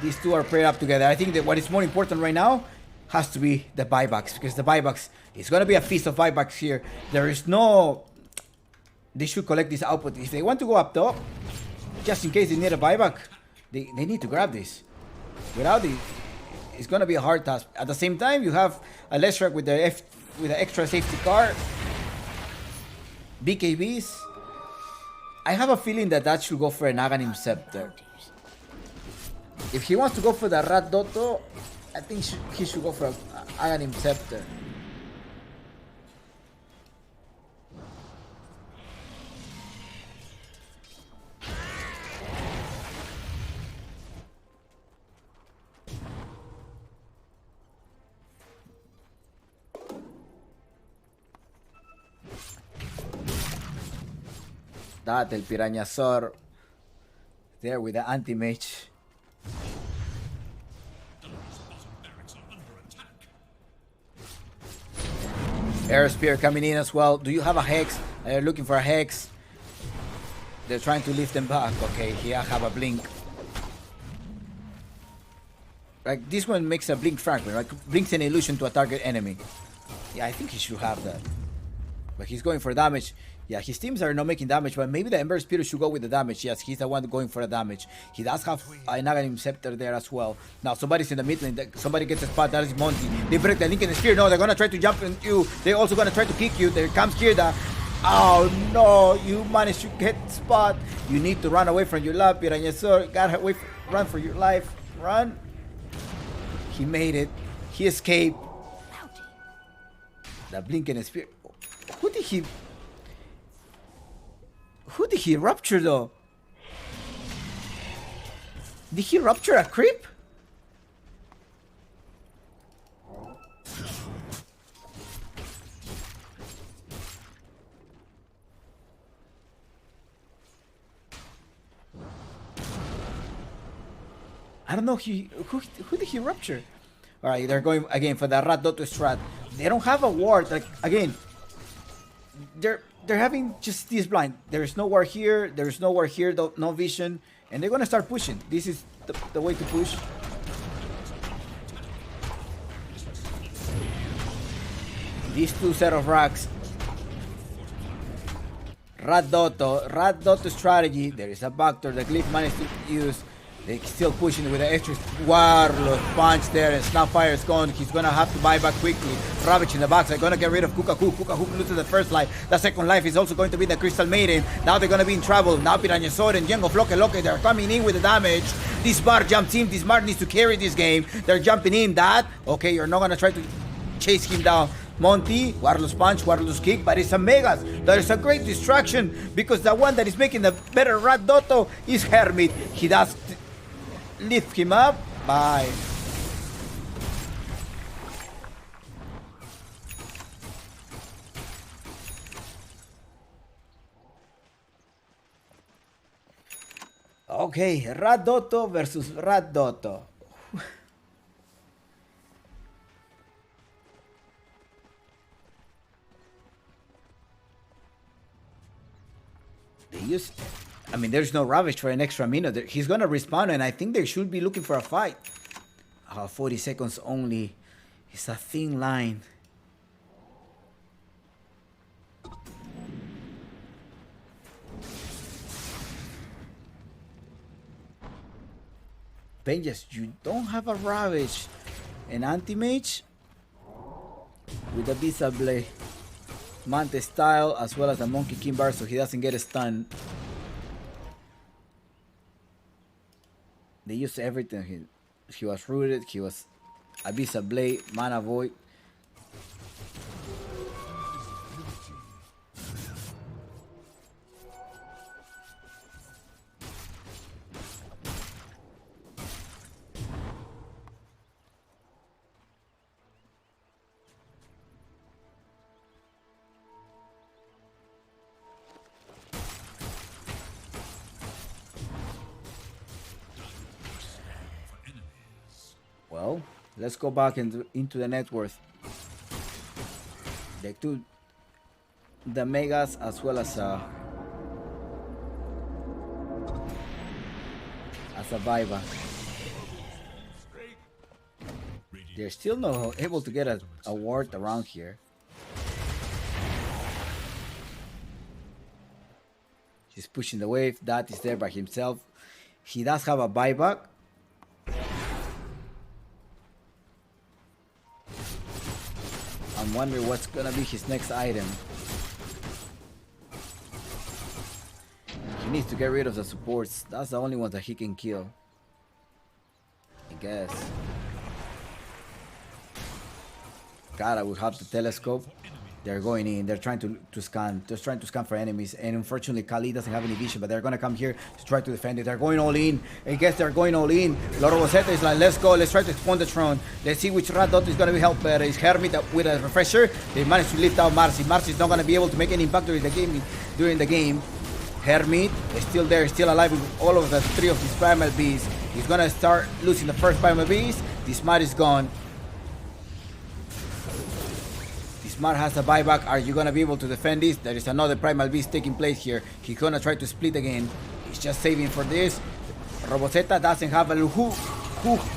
these two are paired up together. I think that what is more important right now has to be the buybacks, because the buybacks is gonna be a feast of buybacks here. There is no. They should collect this output if they want to go up top, just in case they need a buyback. They need to grab this. Without it, it's gonna be a hard task. At the same time, you have a Leshrac with the extra safety car. BKBs. I have a feeling that should go for an Aghanim Scepter. If he wants to go for the Rat Dotto, I think he should go for an Aghanim Scepter. That el Pirañazor there with the anti-mage. Air Spear coming in as well. Do you have a Hex? They're looking for a Hex. They're trying to lift them back. Okay, here I have a Blink. Like, this one makes a Blink fragment. Like, brings an illusion to a target enemy. Yeah, I think he should have that. But he's going for damage. Yeah, his teams are not making damage, but maybe the Ember Spirit should go with the damage. Yes, he's the one going for the damage. He does have an Aghanim Scepter there as well. Now, somebody's in the mid lane. Somebody gets a spot. That is Monty. They break the link in the spear. No, they're going to try to jump on you. They're also going to try to kick you. There comes Kirda. Oh, no. You managed to get spot. You need to run away from your lab, Pirañazor. Gotta wait. Run for your life. Run. He made it. He escaped. The blink in the spear. Who did he rupture though? Did he rupture a creep? I don't know who did he rupture? Alright, they're going again for the Rat Dotto strat. They don't have a ward. Like, again, they're having just this blind. There's no ward here. There's no ward here. No vision. And they're going to start pushing. This is the way to push. These two set of racks. Rat Dotto strategy. There is a backdoor that Glyph managed to use. They're still pushing with the extra Warlord punch there, and Snapfire is gone. He's gonna have to buy back quickly. Ravage in the box. They're gonna get rid of Kukaku. Kukaku loses the first life. The second life is also going to be the Crystal Maiden. Now they're gonna be in trouble. Now Pirañazor and Django Floke, they're coming in with the damage. This Bar jumps in. This Bar needs to carry this game. They're jumping in. Okay, you're not gonna try to chase him down. Monty, Warlord's punch, Warlord's kick, but it's a Megas. There is a great distraction because the one that is making the better Rat Dotto is Hermit. He does lift him up. Bye. Okay, Rat Dotto versus Rat Dotto. There's no Ravage for an extra minute. He's gonna respawn, and I think they should be looking for a fight. 40 seconds only. It's a thin line. Vengeance, you don't have a Ravage. An anti-mage with a Visa Blade. Mante style as well as a Monkey King Bar so he doesn't get stunned. They used everything. He was rooted, he was Abyssa Blade, Mana Void. Well, let's go back into the net worth. The Megas as well as a Viva. They're still not able to get a ward around here. He's pushing the wave. That is there by himself. He does have a buyback. I'm wondering what's gonna be his next item. He needs to get rid of the supports. That's the only ones that he can kill. I guess. God, I would have the telescope. They're going in. They're trying to scan. Just trying to scan for enemies. And unfortunately, Qhali doesn't have any vision. But they're going to come here to try to defend it. They're going all in. I guess they're going all in. Lord Rosetta is like, let's go. Let's try to spawn the throne. Let's see which rat dot is going to be helped better. Is Hermit with a refresher? They managed to lift out Marcy. Marcy is not going to be able to make any impact during the game. Hermit is still there, still alive with all of the 3 of his primal beasts. He's going to start losing the first primal beast. This Mar is gone. Smart has a buyback. Are you gonna be able to defend this? There is another primal beast taking place here. He's gonna try to split again. He's just saving for this. Robosetta doesn't have a who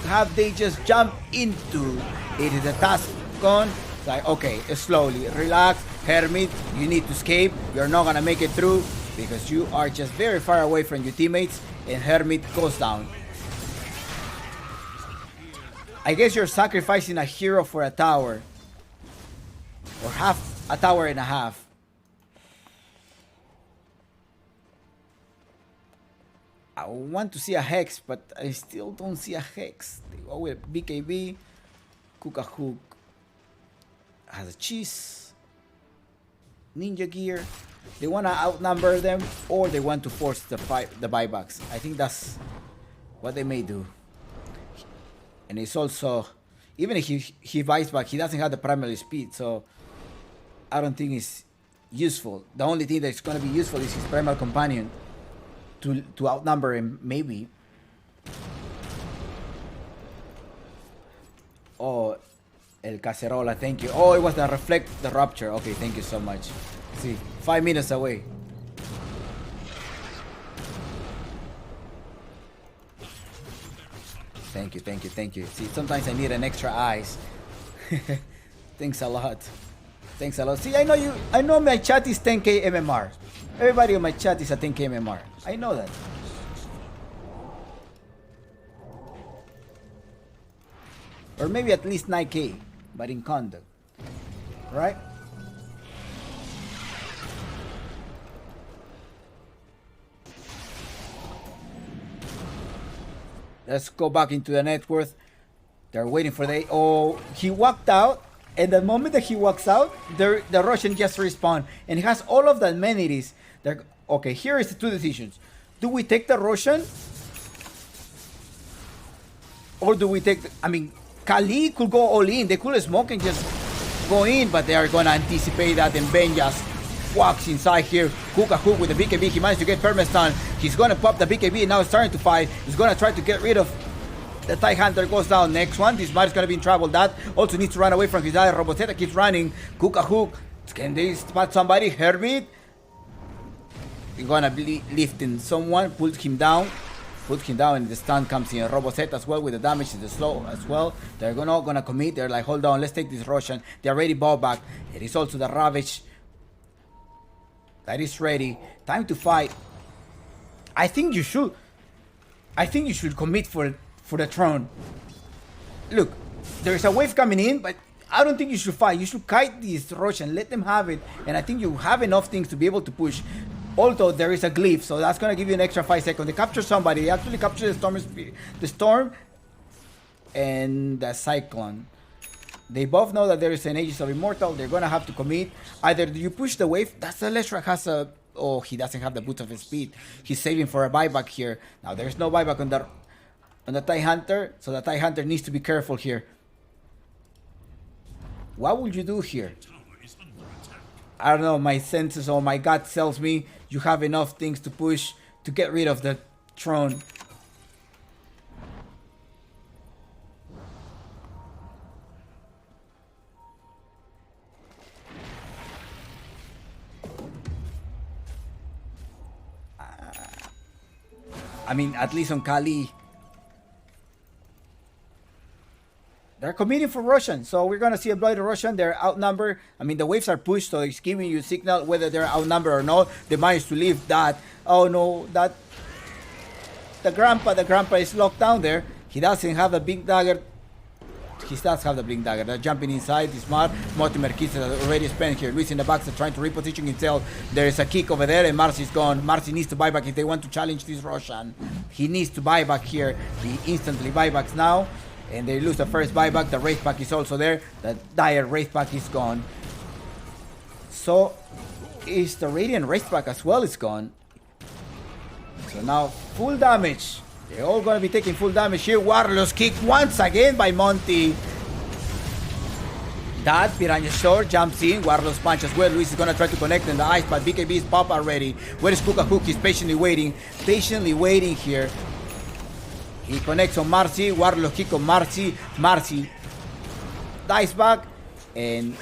have they just jumped into? It is a task gone. Like, okay, slowly, relax. Hermit, you need to escape. You're not gonna make it through because you are just very far away from your teammates. And Hermit goes down. I guess you're sacrificing a hero for a tower. Or half a tower and a half. I want to see a hex, but I still don't see a hex. They go with BKB. Hook has a cheese. Ninja gear. They want to outnumber them, or they want to force the buybacks. I think that's what they may do. And it's also, even if he buys back, he doesn't have the primary speed, so I don't think it's useful. The only thing that's going to be useful is his primal companion to outnumber him, maybe. Oh, El Cacerola, thank you. Oh, it was the reflect the rupture. Okay, thank you so much. See, 5 minutes away. Thank you. See, sometimes I need an extra eyes. Thanks a lot. See, I know my chat is 10k MMR. Everybody on my chat is a 10k MMR. I know that. Or maybe at least 9k, but in conduct. Right? Let's go back into the net worth. They're waiting for the... Oh, he walked out. And the moment that he walks out, the Russian just respawn. And he has all of the amenities. Okay, here is the 2 decisions. Do we take the Russian? Or do we take... Qhali could go all in. They could smoke and just go in. But they are going to anticipate that. And Ben just walks inside here. Hook with the BKB. He managed to get permastun. He's going to pop the BKB. Now it's starting to fight. He's going to try to get rid of... The TIE Hunter goes down. Next one. This Mar is going to be in trouble. That also needs to run away from his eye. Robosetta keeps running. Hook. Can they spot somebody? Herbit. He's going to be lifting someone. Put him down. And the stun comes in. Robosetta as well with the damage. The slow as well. They're not going to commit. They're like, hold on. Let's take this Russian. They're ready ball back. It is also the Ravage. That is ready. Time to fight. I think you should commit for the throne. Look, there's a wave coming in, but I don't think you should fight. You should kite this Russian, let them have it, and I think you have enough things to be able to push. Although there is a glyph, so that's gonna give you an extra 5 seconds. They capture somebody. They actually capture the storm, and the cyclone. They both know that there is an Aegis of Immortal. They're gonna have to commit. Either you push the wave. That's the Leshrac has a. Oh, he doesn't have the boots of his speed. He's saving for a buyback here. Now there's no buyback on the TIE Hunter, so the TIE Hunter needs to be careful here. What would you do here? I don't know, my senses or my gut tells me you have enough things to push to get rid of the throne. At least on Qhali. They're committing for Russian, so we're gonna see a bloody Russian. They're outnumbered. The waves are pushed, so it's giving you a signal whether they're outnumbered or not. They managed to leave that. Oh no, that the grandpa is locked down there. He doesn't have a big dagger he does have the blink dagger. They're jumping inside. It's smart. Mortimer Kiss has already spent here. Luis in the back, trying to reposition himself. There is a kick over there, and Marcy's gone. Marcy needs to buy back if they want to challenge this Roshan. He needs to buy back here. He instantly buybacks now, and they lose the first buyback. The Wraith Pack is also there. The Dire Wraith Pack is gone. So is the Radiant Wraith Pack as well is gone. So now full damage. They're all going to be taking full damage here. Warlords kick once again by Monty. That Piranha Shore jumps in. Warlords punch as well. Luis is going to try to connect in the ice, but BKB is pop already. Where is Kuka Hook? He's patiently waiting. Patiently waiting here. He connects on Marcy. Warlords kick on Marcy. Marcy dies back. And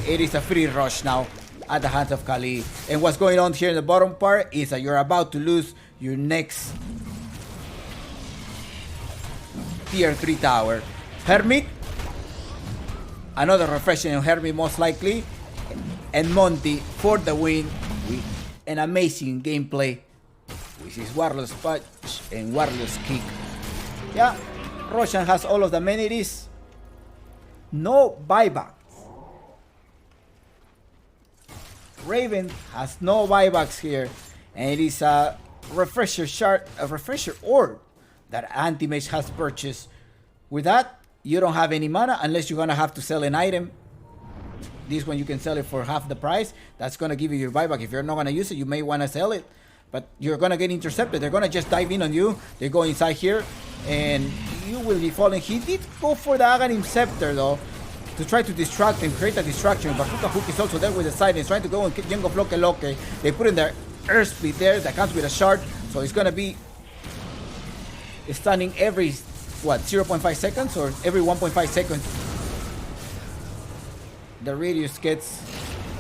it is a free rush now at the hands of Qhali. And what's going on here in the bottom part is that you're about to lose your next tier 3 tower. Hermit, another refreshing on Hermit most likely, and Monty for the win with an amazing gameplay, which is Warlords Punch and Warlords Kick. Yeah, Roshan has all of the amenities. No buyback. Raven has no buybacks here, and it is a refresher shard, a refresher orb that Anti-Mage has purchased. With that, you don't have any mana unless you're gonna have to sell an item. This one you can sell it for half the price. That's gonna give you your buyback. If you're not gonna use it, you may wanna sell it, but you're gonna get intercepted. They're gonna just dive in on you. They go inside here, and you will be falling. He did go for the Aghanim Scepter though, to try to distract him, create a distraction. But Kuka Hook is also there with the side. He's trying to go and kick Jengo Floke Loke. They put in their Earth Split there that comes with a shard. So it's going to be stunning every, 0.5 seconds or every 1.5 seconds. The radius gets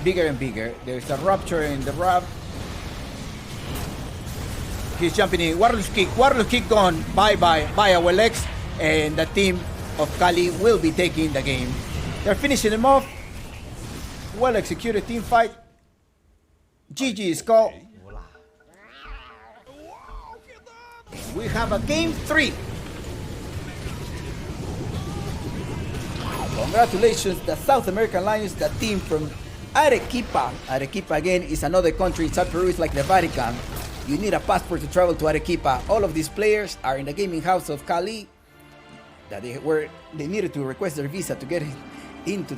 bigger and bigger. There's a rupture in the wrap. He's jumping in. Warlords kick gone. Bye-bye by our legs. And the team of Qhali will be taking the game. They're finishing them off. Well executed team fight. GG is called. We have a game 3. Congratulations, the South American Lions, the team from Arequipa. Arequipa again is another country inside Peru. It's like the Vatican. You need a passport to travel to Arequipa. All of these players are in the gaming house of Qhali. That they needed to request their visa to get into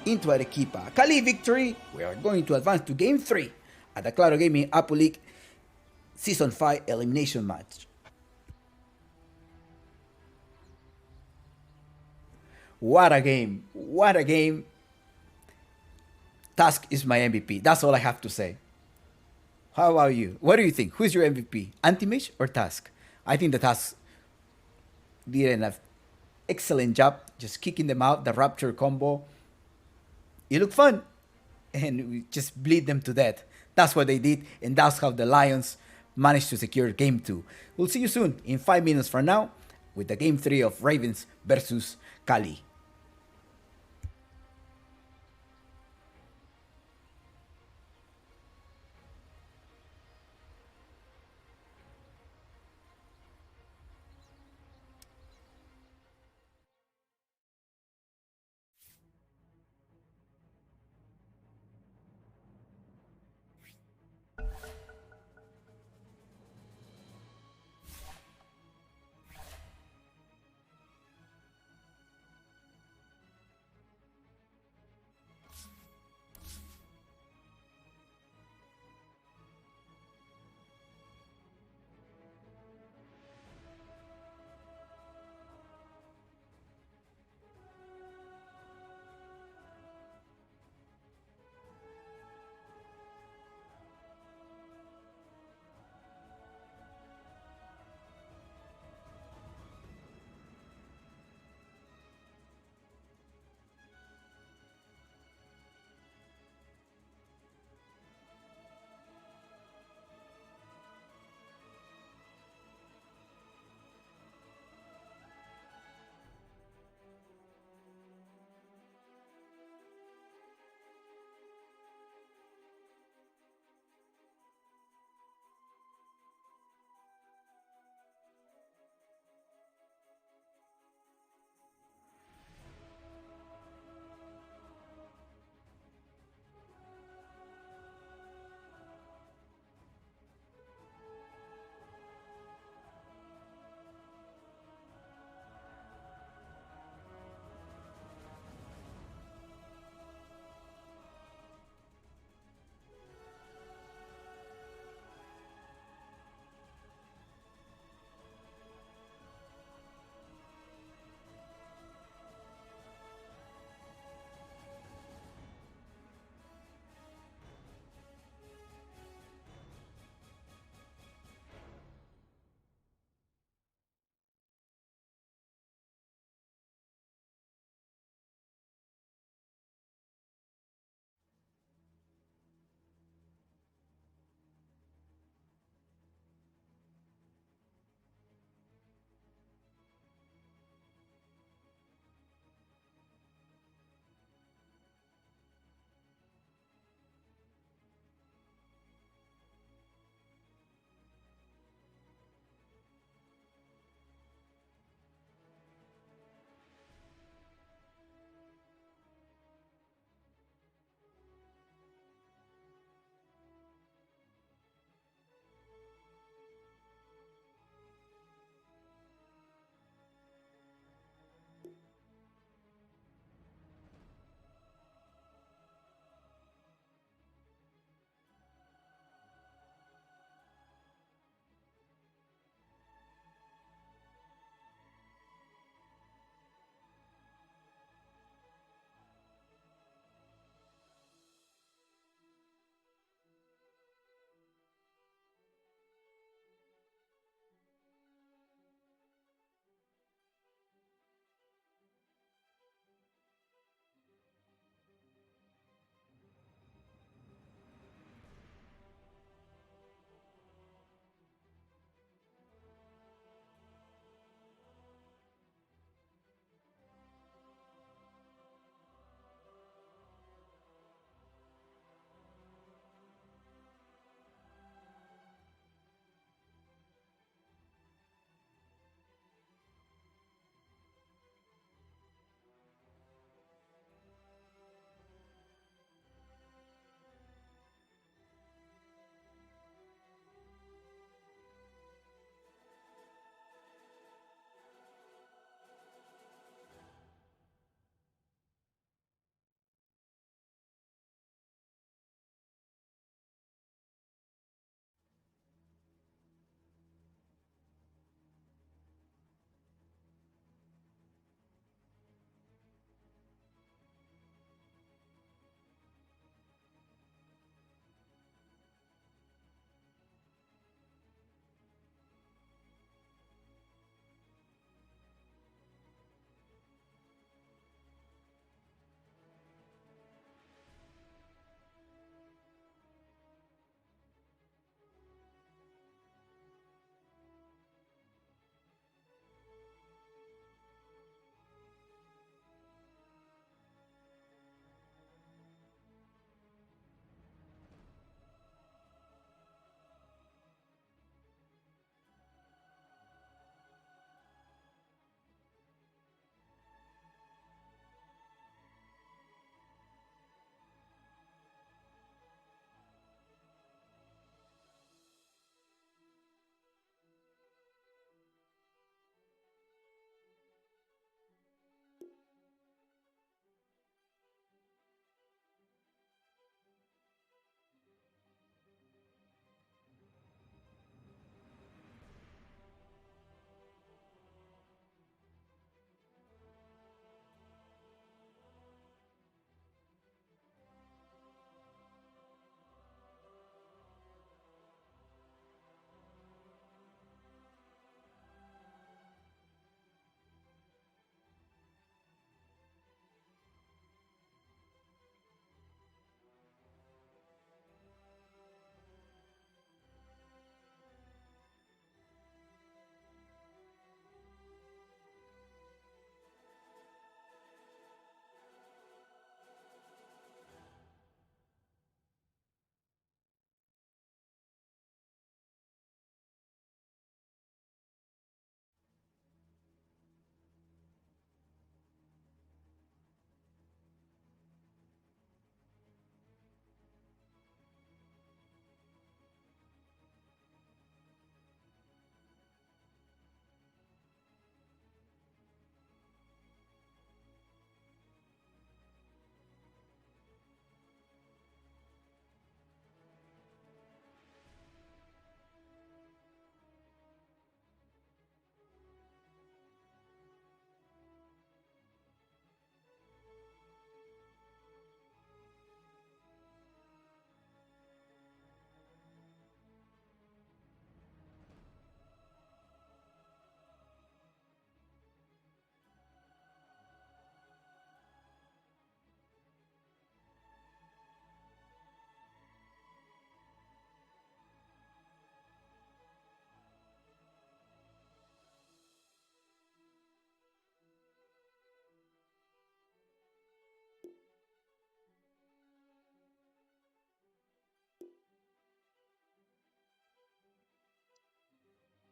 Arequipa. Qhali victory. We are going to advance to game 3 at the Claro Gaming Apple League Season 5 elimination match. What a game. What a game. Tusk is my MVP. That's all I have to say. How about you? What do you think? Who's your MVP? Anti-Mage or Tusk? I think the Tusk did an excellent job just kicking them out. The Rapture combo. It looked fun. And we just bleed them to death. That's what they did. And that's how the Lions managed to secure game 2. We'll see you soon in 5 minutes from now with the game 3 of Ravens versus Qhali.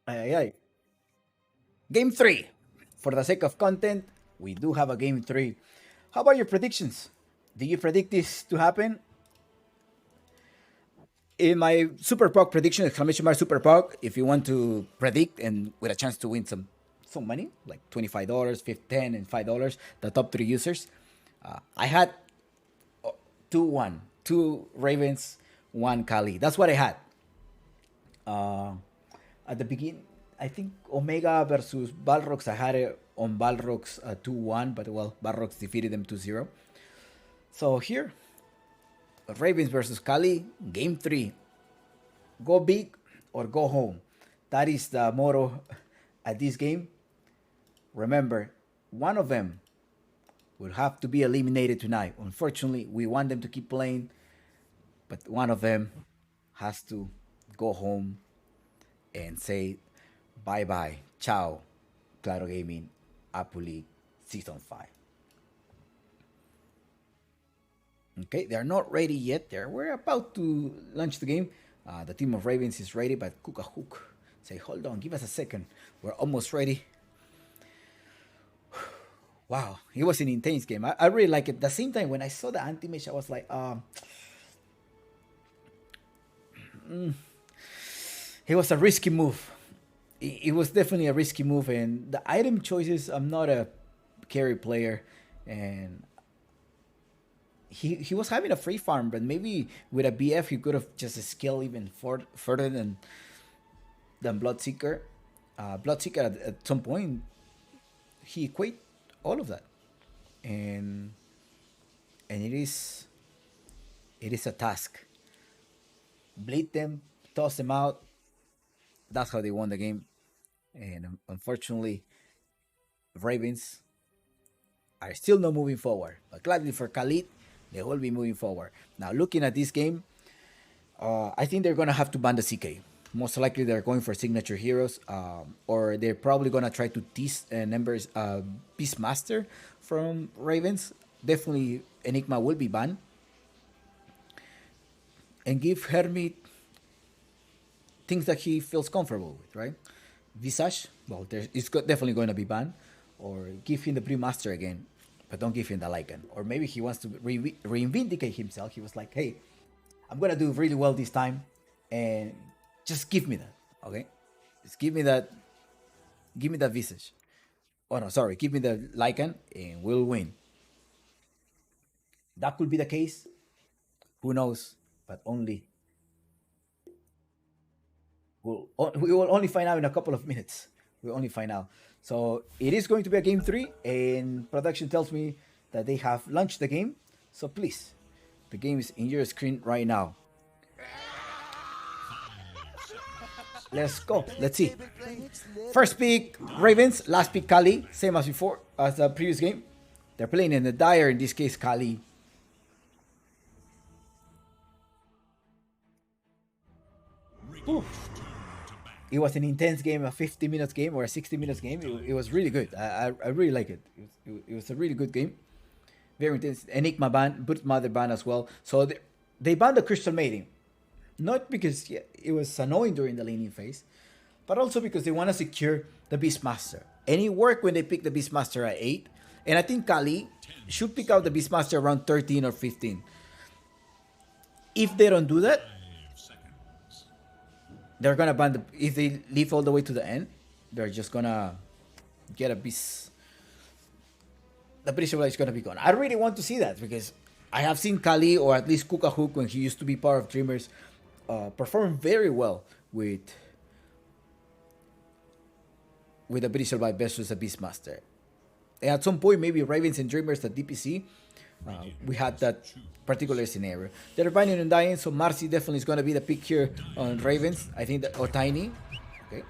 Ay, ay. Game 3. For the sake of content, we do have a game 3. How about your predictions? Do you predict this to happen? In my Super Pog prediction, exclamation mark Super Pog, if you want to predict and with a chance to win some money, like $25, 10 and $5, the top 3 users, I had 2-1. 2 Ravens, 1 Qhali. That's what I had. Uh, at the beginning, I think Omega versus Balrogs, I had it on Balrogs 2-1, but well, Balrogs defeated them 2-0. So here, Ravens versus Qhali, game 3. Go big or go home. That is the motto at this game. Remember, one of them will have to be eliminated tonight. Unfortunately, we want them to keep playing, but one of them has to go home and say bye bye, ciao, Claro Gaming, Apple League Season 5. Okay, they are not ready yet. We're about to launch the game. The team of Ravens is ready, but Cook a hook. Say, hold on, give us a second. We're almost ready. Wow, it was an intense game. I really like it. At the same time, when I saw the anti-match, I was like, it was a risky move. It was definitely a risky move, and the item choices. I'm not a carry player, and he was having a free farm, but maybe with a BF he could have just scaled even further than Bloodseeker. Bloodseeker at some point he equate all of that, and it is a task. Bleed them, toss them out. That's how they won the game, and unfortunately, Ravens are still not moving forward. But gladly for Khalid, they will be moving forward. Now, looking at this game, I think they're going to have to ban the CK. Most likely, they're going for signature heroes, or they're probably going to try to tease Ember's Beastmaster from Ravens. Definitely, Enigma will be banned. And give Hermit things that he feels comfortable with, right? Visage, well, it's definitely going to be banned. Or give him the Brewmaster again, but don't give him the Lycan. Or maybe he wants to reivindicate himself. He was like, hey, I'm going to do really well this time, and just give me that, okay? Just give me that Visage. Oh, no, sorry. Give me the Lycan, and we'll win. That could be the case. Who knows? But we will only find out in a couple of minutes. We'll only find out. So it is going to be a game 3, and production tells me that they have launched the game. So please, the game is in your screen right now. Let's go. Let's see. First pick Ravens, last pick Qhali, same as before, as the previous game. They're playing in the Dire, in this case Qhali. Oof. It was an intense game, a 50 minutes game or a 60 minutes game. It was really good. I really like it. It was a really good game. Very intense. Enigma ban, but Mother ban as well. So they banned the Crystal Maiden. Not because it was annoying during the laning phase, but also because they want to secure the Beastmaster. And it worked when they picked the Beastmaster at 8. And I think Qhali should pick out the Beastmaster around 13 or 15. If they don't do that, they're gonna ban if they leave all the way to the end, they're just gonna get a beast. The British is gonna be gone. I really want to see that because I have seen Qhali, or at least Cook when he used to be part of Dreamers, perform very well with the British Survive versus the Beastmaster. And at some point, maybe Ravens and Dreamers, the DPC, we had that particular scenario. They're banning and dying, so Marcy definitely is going to be the pick here on Ravens. I think that, or Tiny. Okay.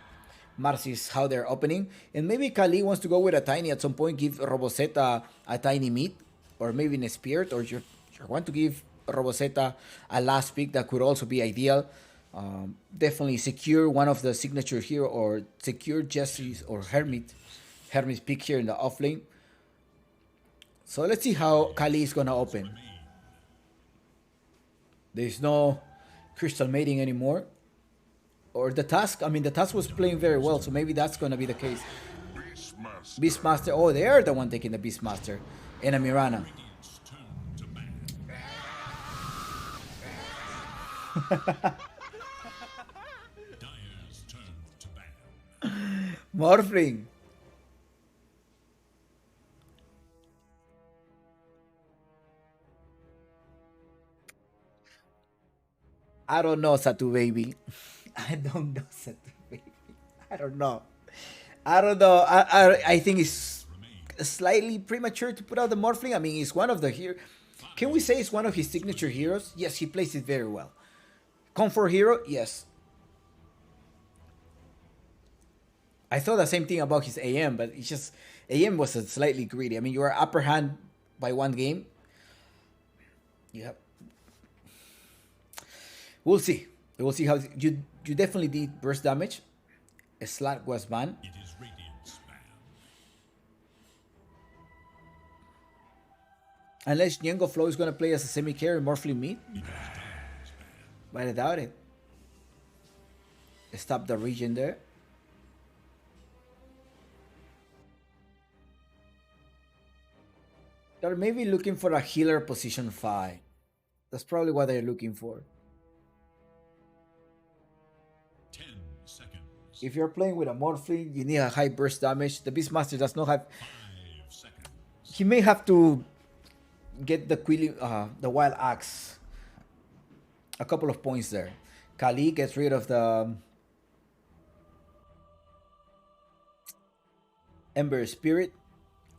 Marcy is how they're opening. And maybe Qhali wants to go with a Tiny at some point, give Roboseta a Tiny meat, or maybe in a Spirit, or you want to give Roboseta a last pick that could also be ideal. Definitely secure one of the signature here, or secure Jesse's or Hermit's pick here in the offlane. So let's see how Qhali is going to open. There's no Crystal Mating anymore. Or the Task. I mean, the Task was playing very well, so maybe that's going to be the case. Beastmaster. Beastmaster. Oh, they are the one taking the Beastmaster. And a Mirana. Radiant's turn to ban. Dire's turn to ban. Morphling. I don't know, Satu baby. I don't know, Satu baby. I don't know. I think it's slightly premature to put out the Morphling. I mean, he's one of the here. Can we say it's one of his signature heroes? Yes, he plays it very well. Comfort hero, yes. I thought the same thing about his AM, but it's just AM was a slightly greedy. I mean, you are upper hand by one game. Yep. We'll see. We'll see how you definitely did burst damage. A Slot was banned. It is Radiant's ban. Unless Niengo Flow is going to play as a semi-carry Morphling mid. It is Dire's ban. But I doubt it. Stop the region there. They're maybe looking for a healer position 5. That's probably what they're looking for. 10 seconds. If you're playing with a Morphling, you need a high burst damage. The Beastmaster does not have... 5 seconds. He may have to get the Qhali, the Wild Axe. A couple of points there. Qhali gets rid of the Ember Spirit.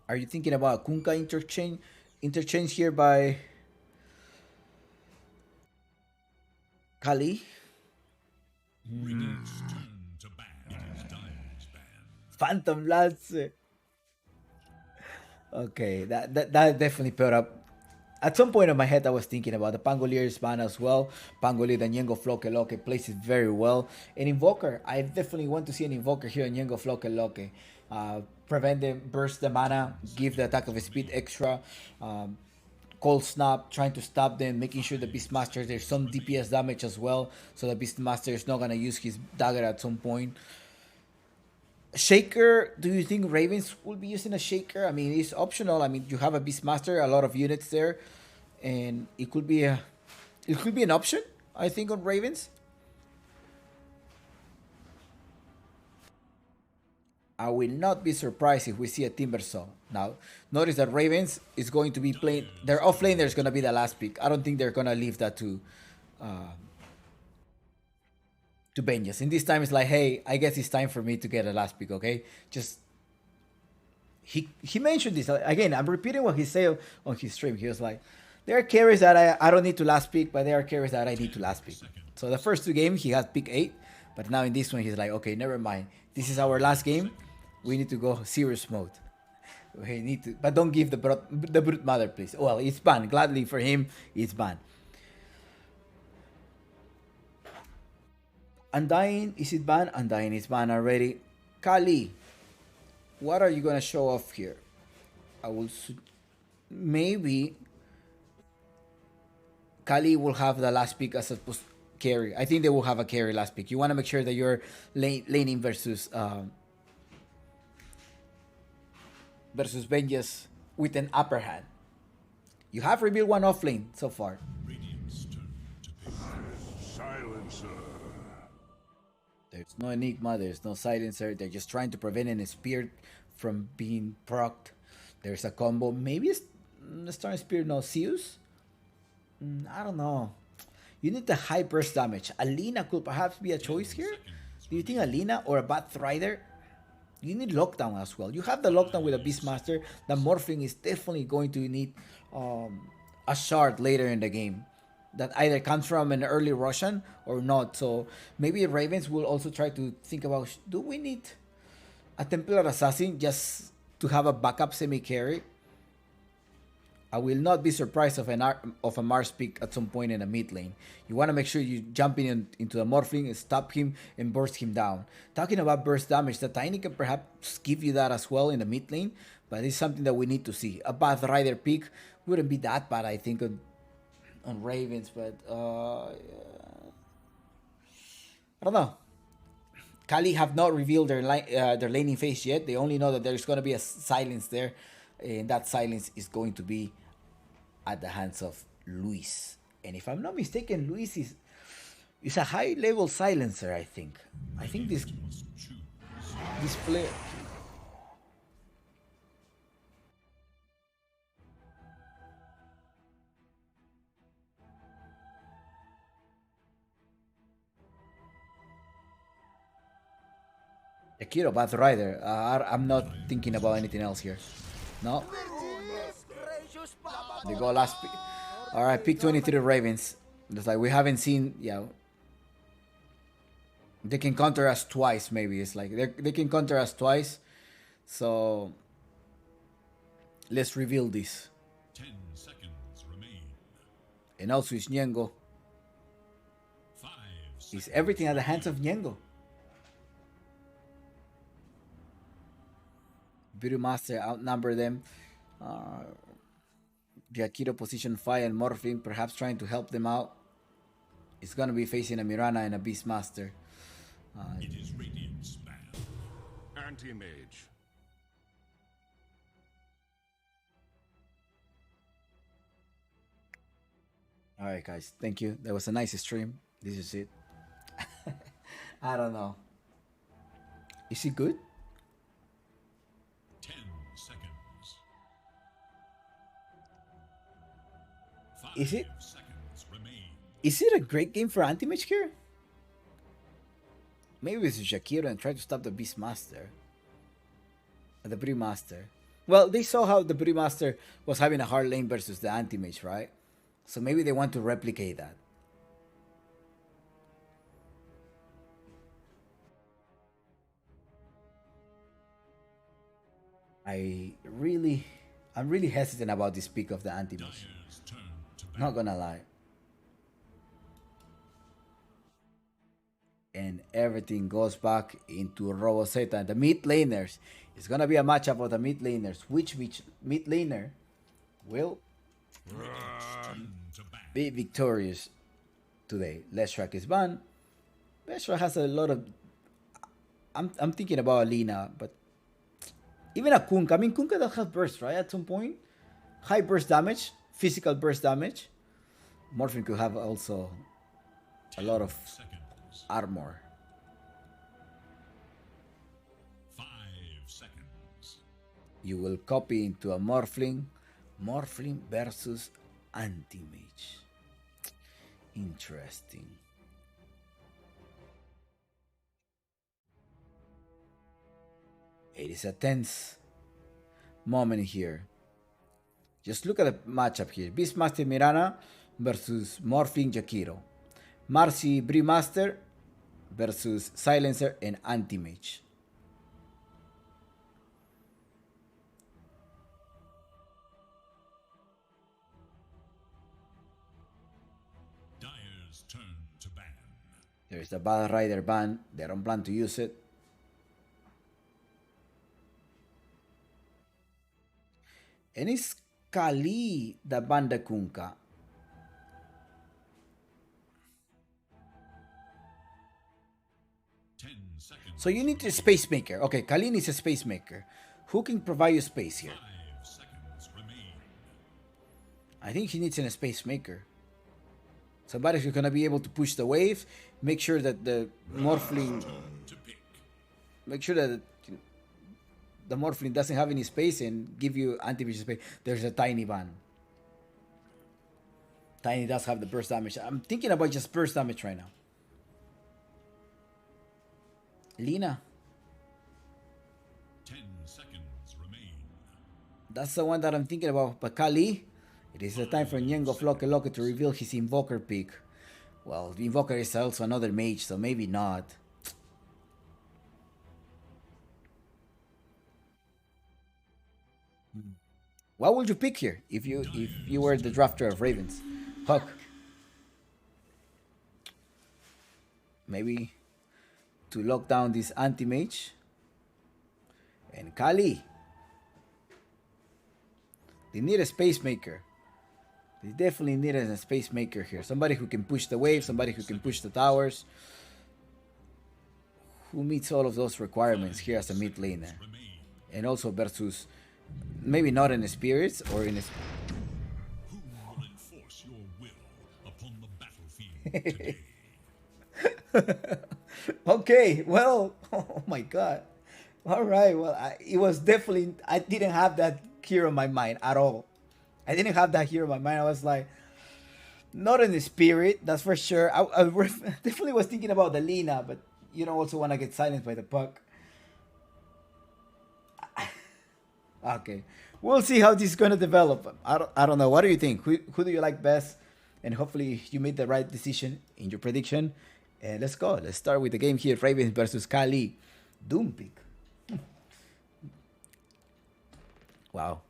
Are you thinking about a Kunkka interchange here by Qhali? Radiant's turn to ban. It is Dire's ban. Phantom Lance. Okay, that definitely put up. At some point in my head, I was thinking about the Pangolier's ban as well. Pangolier, the Niengo Floke Loke plays it very well. An Invoker, I definitely want to see an Invoker here in Niengo Floke Loke. Prevent them, burst the mana, give the attack of speed extra. Cold Snap, trying to stop them, making sure the Beastmaster, there's some DPS damage as well. So the Beastmaster is not going to use his dagger at some point. Shaker, do you think Ravens will be using a Shaker? I mean, it's optional. I mean, you have a Beastmaster, a lot of units there, and it could be an option, I think, on Ravens. I will not be surprised if we see a Timbersaw. Now, notice that Ravens is going to be playing their offlane. There's going to be the last pick. I don't think they're going to leave that to Benjas. In this time, it's like, hey, I guess it's time for me to get a last pick, okay? Just he mentioned this again. I'm repeating what he said on his stream. He was like, there are carries that I don't need to last pick, but there are carries that I need to last pick. So the first 2 games he had pick 8, but now in this one he's like, okay, never mind. This is our last game. We need to go serious mode. We need to, but don't give the Brute Mother, please. Well, it's banned. Gladly for him, it's banned. Undying, is it banned? Undying is banned already. Qhali, what are you gonna show off here? I will maybe Qhali will have the last pick as a carry. I think they will have a carry last pick. You want to make sure that you're laning versus Benjas with an upper hand. You have revealed one offlane so far. Radiant's turn to pick. Silencer. There's no Enigma, there's no Silencer. They're just trying to prevent an Spear from being procced. There's a combo. Maybe it's Storm Spear, no Zeus? I don't know. You need the high burst damage. Alina could perhaps be a choice here. Do you think Alina or a Batrider? You need lockdown as well. You have the lockdown with a Beastmaster. The Morphling is definitely going to need a shard later in the game that either comes from an early Russian or not. So maybe Ravens will also try to think about, do we need a Templar Assassin just to have a backup semi-carry? I will not be surprised of a Mars pick at some point in the mid lane. You want to make sure you jump into the Morphling and stop him and burst him down. Talking about burst damage, the Tiny can perhaps give you that as well in the mid lane, but it's something that we need to see. A Batrider pick wouldn't be that bad, I think, on Ravens, but I don't know. Qhali have not revealed their laning phase yet. They only know that there's going to be a silence there, and that silence is going to be at the hands of Luis. And if I'm not mistaken, Luis is a high level silencer. I think this player. Akira Bath Rider. I'm not thinking about anything else here. No. They go last pick. Alright, pick 23 Ravens. Just like we haven't seen, yeah. They can counter us twice, maybe. It's like they can counter us twice. So let's reveal this. 10 seconds remain. And also is Nyengo. 5 Is everything at the hands of Nyengo. Beauty Master outnumber them. The Akira position 5 and Morphine perhaps trying to help them out. It's gonna be facing a Mirana and a Beastmaster. It is Radiant spam. Anti-mage. Alright guys, thank you. That was a nice stream. This is it. I don't know. Is he good? 10 seconds. Is it? 5 seconds remain. Is it a great game for Anti-Mage here? Maybe it's Shakira and try to stop the Beastmaster. The Brewmaster. Well, they saw how the Brewmaster was having a hard lane versus the Anti-Mage, right? So maybe they want to replicate that. I'm really hesitant about this pick of the Anti-Mage. Dyer's turn to battle. Not gonna lie. And everything goes back into Roboseta. The mid laners. It's gonna be a matchup of the mid laners. Which mid laner will Turn to battle. be victorious today? Leshrac is banned. Leshrac has a lot of. I'm thinking about Alina, but even a Kunkka. I mean, Kunkka does have burst, right? At some point, high burst damage, physical burst damage. Morphin could have also a lot of Seconds. armor. 5 seconds. You will copy into a Morphling. Morphling versus Anti-Mage. Interesting. It is a tense moment here. Just look at the matchup here. Beastmaster Mirana versus Morphling Jakiro. Marcy Brewmaster versus Silencer and Anti-Mage. Dyer's turn to ban. There's the Bad Rider ban. They don't plan to use it. And it's Qhali that banned the Kunkka. 10 seconds. So you need a space maker. Okay, Qhali needs a space maker. Who can provide you space here? 5 seconds remain. I think he needs a space maker. Somebody who's gonna be able to push the wave, make sure that the Morphling, To pick. make sure that the Morphling doesn't have any space and give you anti-mage space. There's a Tiny ban. Tiny does have the burst damage. I'm thinking about just burst damage right now. Lina, 10 seconds remain. that's the one that I'm thinking about. But Qhali, it is the time for Nyengo Floke to reveal his Invoker pick. Well, the Invoker is also another mage, so maybe not. What would you pick here if you were the drafter of Ravens? Huck. Maybe to lock down this anti-mage. And Qhali. They need a space maker. They definitely need a space maker here. Somebody who can push the wave, somebody who can push the towers. who meets all of those requirements here as a mid laner, Remain. and also versus maybe not in spirits or in. Who will enforce your will upon the battlefield today? Okay, well, oh my god. All right, well, it was definitely, I didn't have that hero in my mind at all. I didn't have that hero in my mind. I was like, not in the spirit, that's for sure. I definitely was thinking about the Lina, but you don't also want to get silenced by the puck. Okay, we'll see how this is going to develop. I don't know. What do you think? Who do you like best? And hopefully you made the right decision in your prediction. And let's go. Let's start with the game here. Ravens versus Qhali. Doom pick. Wow.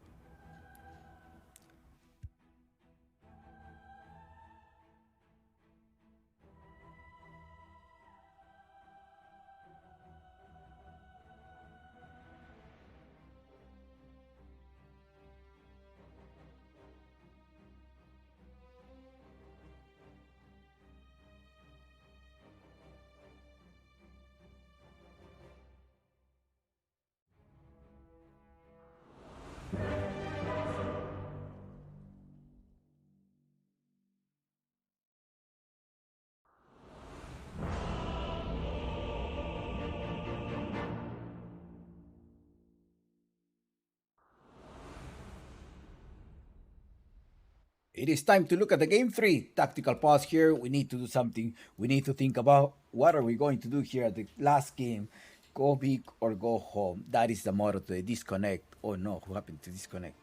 It is time to look at the game 3. Tactical pause here. We need to do something. We need to think about what are we going to do here at the last game. Go big or go home. That is the motto to disconnect. Oh no, who happened to disconnect?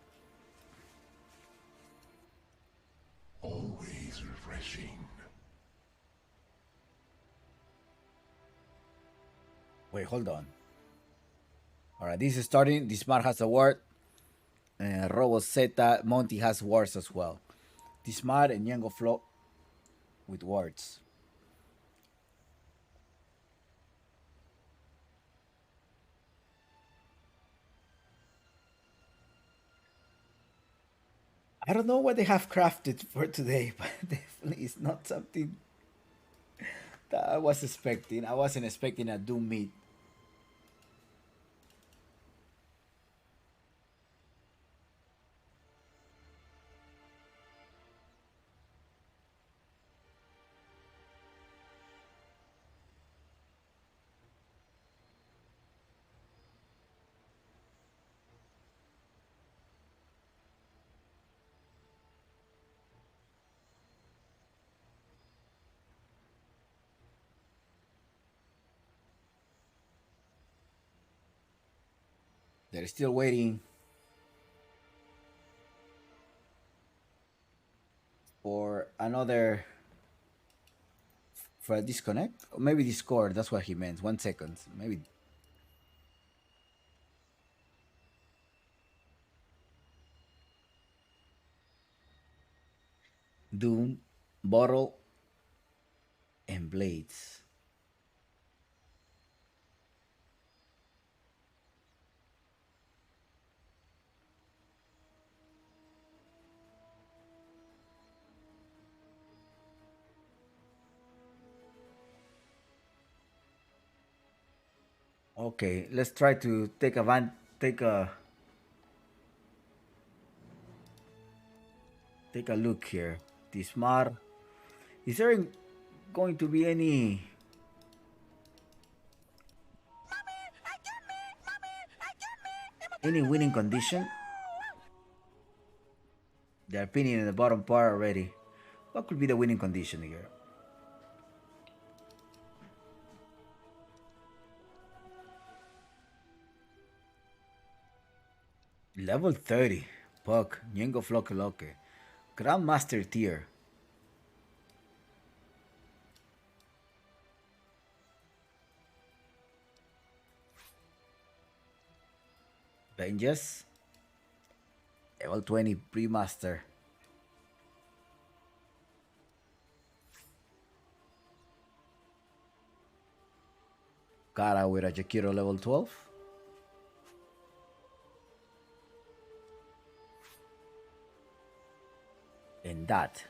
Always refreshing. Wait, hold on. Alright, this is starting. This man has a ward. Robo Zeta, Monty has wards as well. Dismar and Yango Flo with wards. I don't know what they have crafted for today, but definitely it's not something that I was expecting. I wasn't expecting a Doom meat. They're still waiting for another for a disconnect. Or maybe Discord, that's what he meant. 1 second. Maybe. Doom, Bottle, and Blades. Okay, let's try to take a look here. Dismar. Is there going to be any winning condition? They're pinning in the bottom part already. What could be the winning condition here? Level 30. Puck. Ñengo Flokeloke. Grandmaster tier. Venges. Level 20 pre-master. Cara with a Jakiro level 12. And that,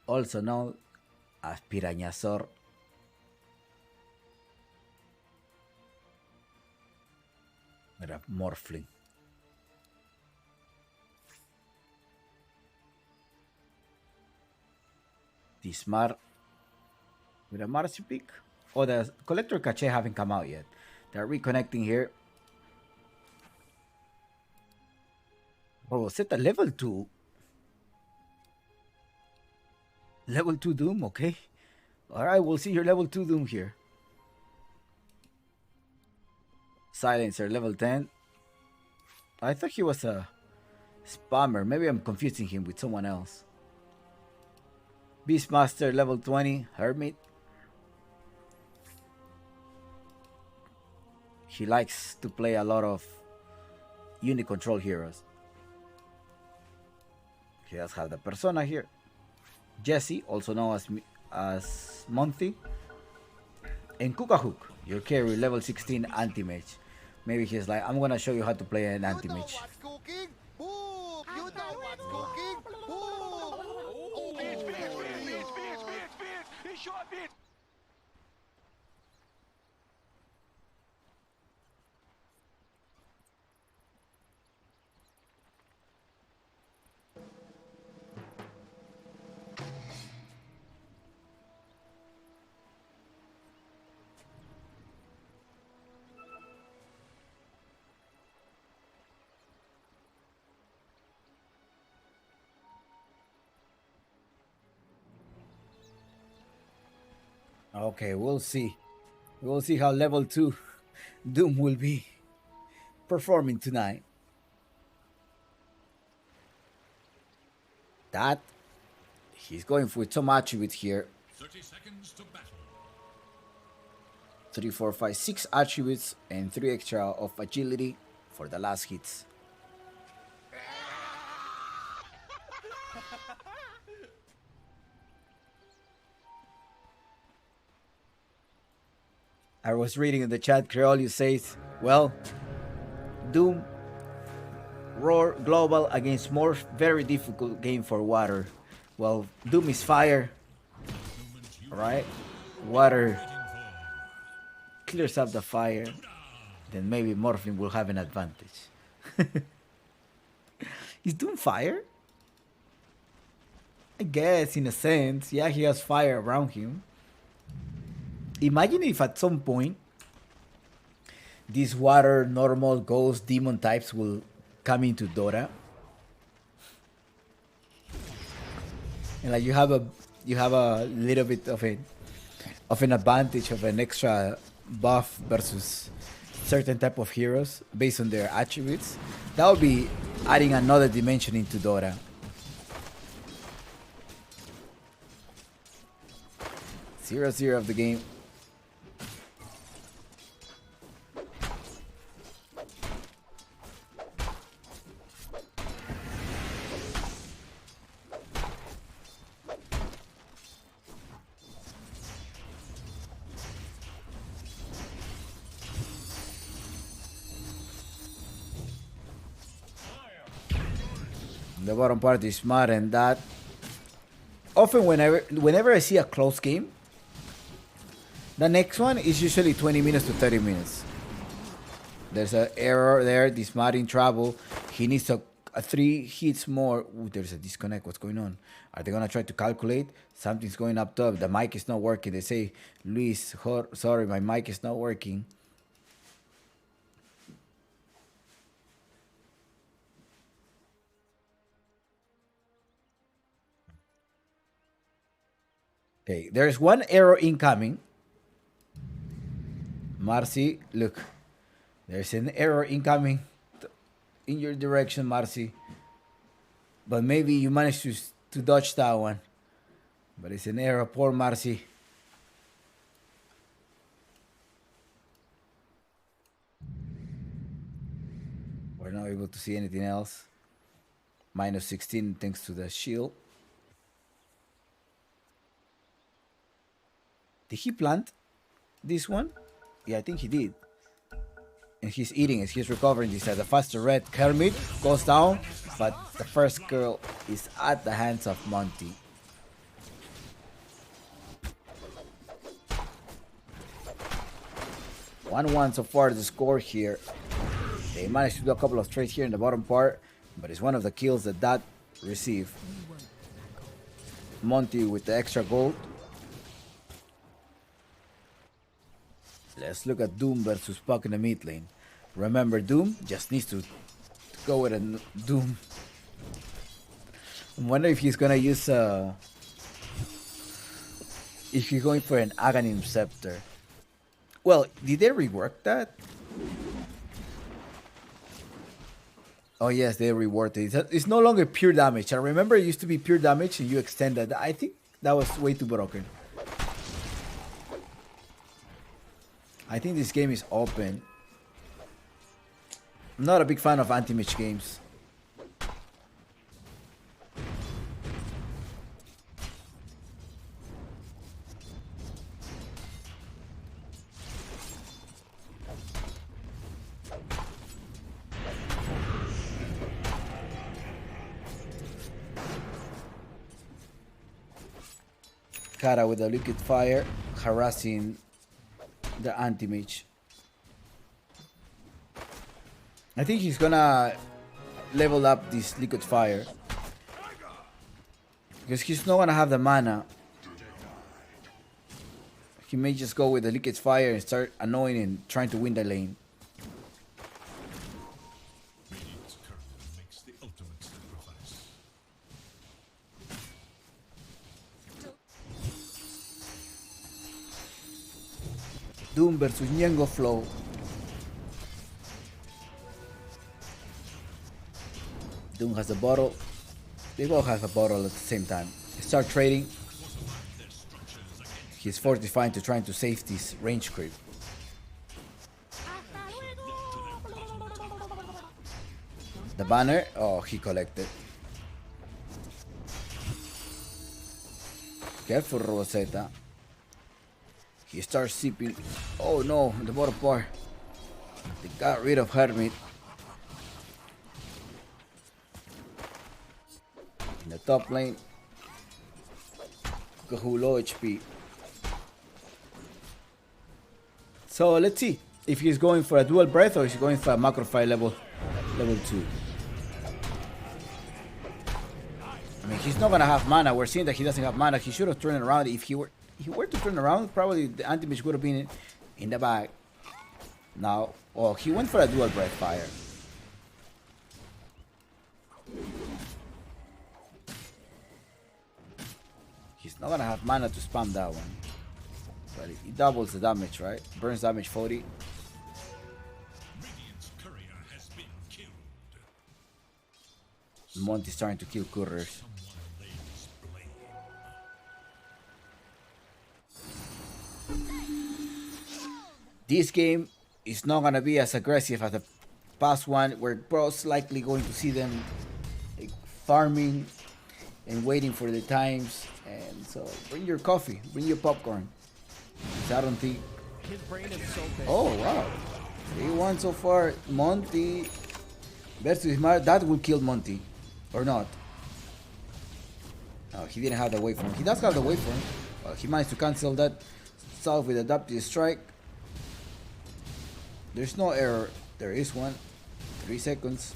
also known as Pirañazor. With a Morphling. Dismar with a Marsupial. Oh, the Collector Cache haven't come out yet. They're reconnecting here. Oh, was it a level 2? Level 2 Doom, okay. Alright, we'll see your level 2 Doom here. Silencer, level 10. I thought he was a spammer. Maybe I'm confusing him with someone else. Beastmaster, level 20. Hermit. He likes to play a lot of unit control heroes. He does have the persona here. Jesse, also known as Monty. And Kookahook, your carry, level 16 anti-mage. Maybe he's like, I'm gonna show you how to play an anti-mage. What's cooking? Boom! You know what's cooking? Boom! Okay, we'll see. We'll see how level 2 Doom will be performing tonight. That he's going with some attributes here. 30 seconds to battle. 3, 4, 5, 6 attributes and 3 extra of agility for the last hits. I was reading in the chat, Creolio says, well, Doom, Roar, Global against Morph, very difficult game for Water. Well, Doom is fire, alright? Water clears up the fire, then maybe Morphling will have an advantage. Is Doom fire? I guess, in a sense, yeah, he has fire around him. Imagine if at some point these water, normal, ghost, demon types will come into Dota, and like you have a little bit of an advantage of an extra buff versus certain type of heroes based on their attributes. That would be adding another dimension into Dota. 0-0 of the game. The bottom part is smart, and that often whenever I see a close game, the next one is usually 20 minutes to 30 minutes. There's an error there. This smart in trouble. He needs a 3 hits more. Ooh, there's a disconnect. What's going on? Are they gonna try to calculate? Something's going up top. The mic is not working. They say, Luis, sorry, my mic is not working. Okay, there's one error incoming. Marcy, look. There's an error incoming in your direction, Marcy. But maybe you managed to dodge that one. But it's an error. Poor Marcy. We're not able to see anything else. Minus 16 thanks to the shield. Did he plant this one? Yeah, I think he did. And he's eating it. He's recovering this. The faster red Kermit goes down, but the first girl is at the hands of Monty. One so far the score here. They managed to do a couple of trades here in the bottom part, but it's one of the kills that received. Monty with the extra gold. Let's look at Doom versus Puck in the mid lane. Remember, Doom just needs to go with a Doom. I wonder if he's gonna use if he's going for an Aghanim Scepter. Well, did they rework that? Oh yes, they reworked it. It's no longer pure damage. I remember it used to be pure damage and you extended. I think that was way too broken. I think this game is open. I'm not a big fan of anti-mage games. Kara with a liquid fire harassing the anti-mage. I think he's gonna level up this liquid fire because he's not gonna have the mana. He may just go with the liquid fire and start annoying and trying to win the lane. Radiant's current makes the ultimate sacrifice. Doom versus Nyengo Flow. Doom has a bottle. They both have a bottle at the same time. They start trading. He's fortifying to trying to save this range creep. The banner. Oh, he collected. Careful, Rosetta. He starts sipping. Oh no, the bottom part. They got rid of Hermit. In the top lane, Qhali low HP. So let's see if he's going for a dual breath or he's going for a macrophile level 2. I mean, he's not gonna have mana. We're seeing that he doesn't have mana. He should have turned around. If he were to turn around, probably the anti-mage would have been in the back. Now, oh, he went for a dual breath fire. He's not gonna have mana to spam that one. But he doubles the damage, right? Burns damage 40. Radiant's courier has been killed. Monty's trying to kill couriers. Someone lays blame. This game is not gonna be as aggressive as the past one. We're most likely going to see them like, farming and waiting for the times. And so bring your coffee, bring your popcorn. I don't think. His brain is so big. Oh wow, 3-1 so far. Monty versus Mar. That will kill Monty, or not? No, he didn't have the waveform. He does have the waveform. He managed to cancel that solve with adaptive strike. There's no error. There is one. 3 seconds.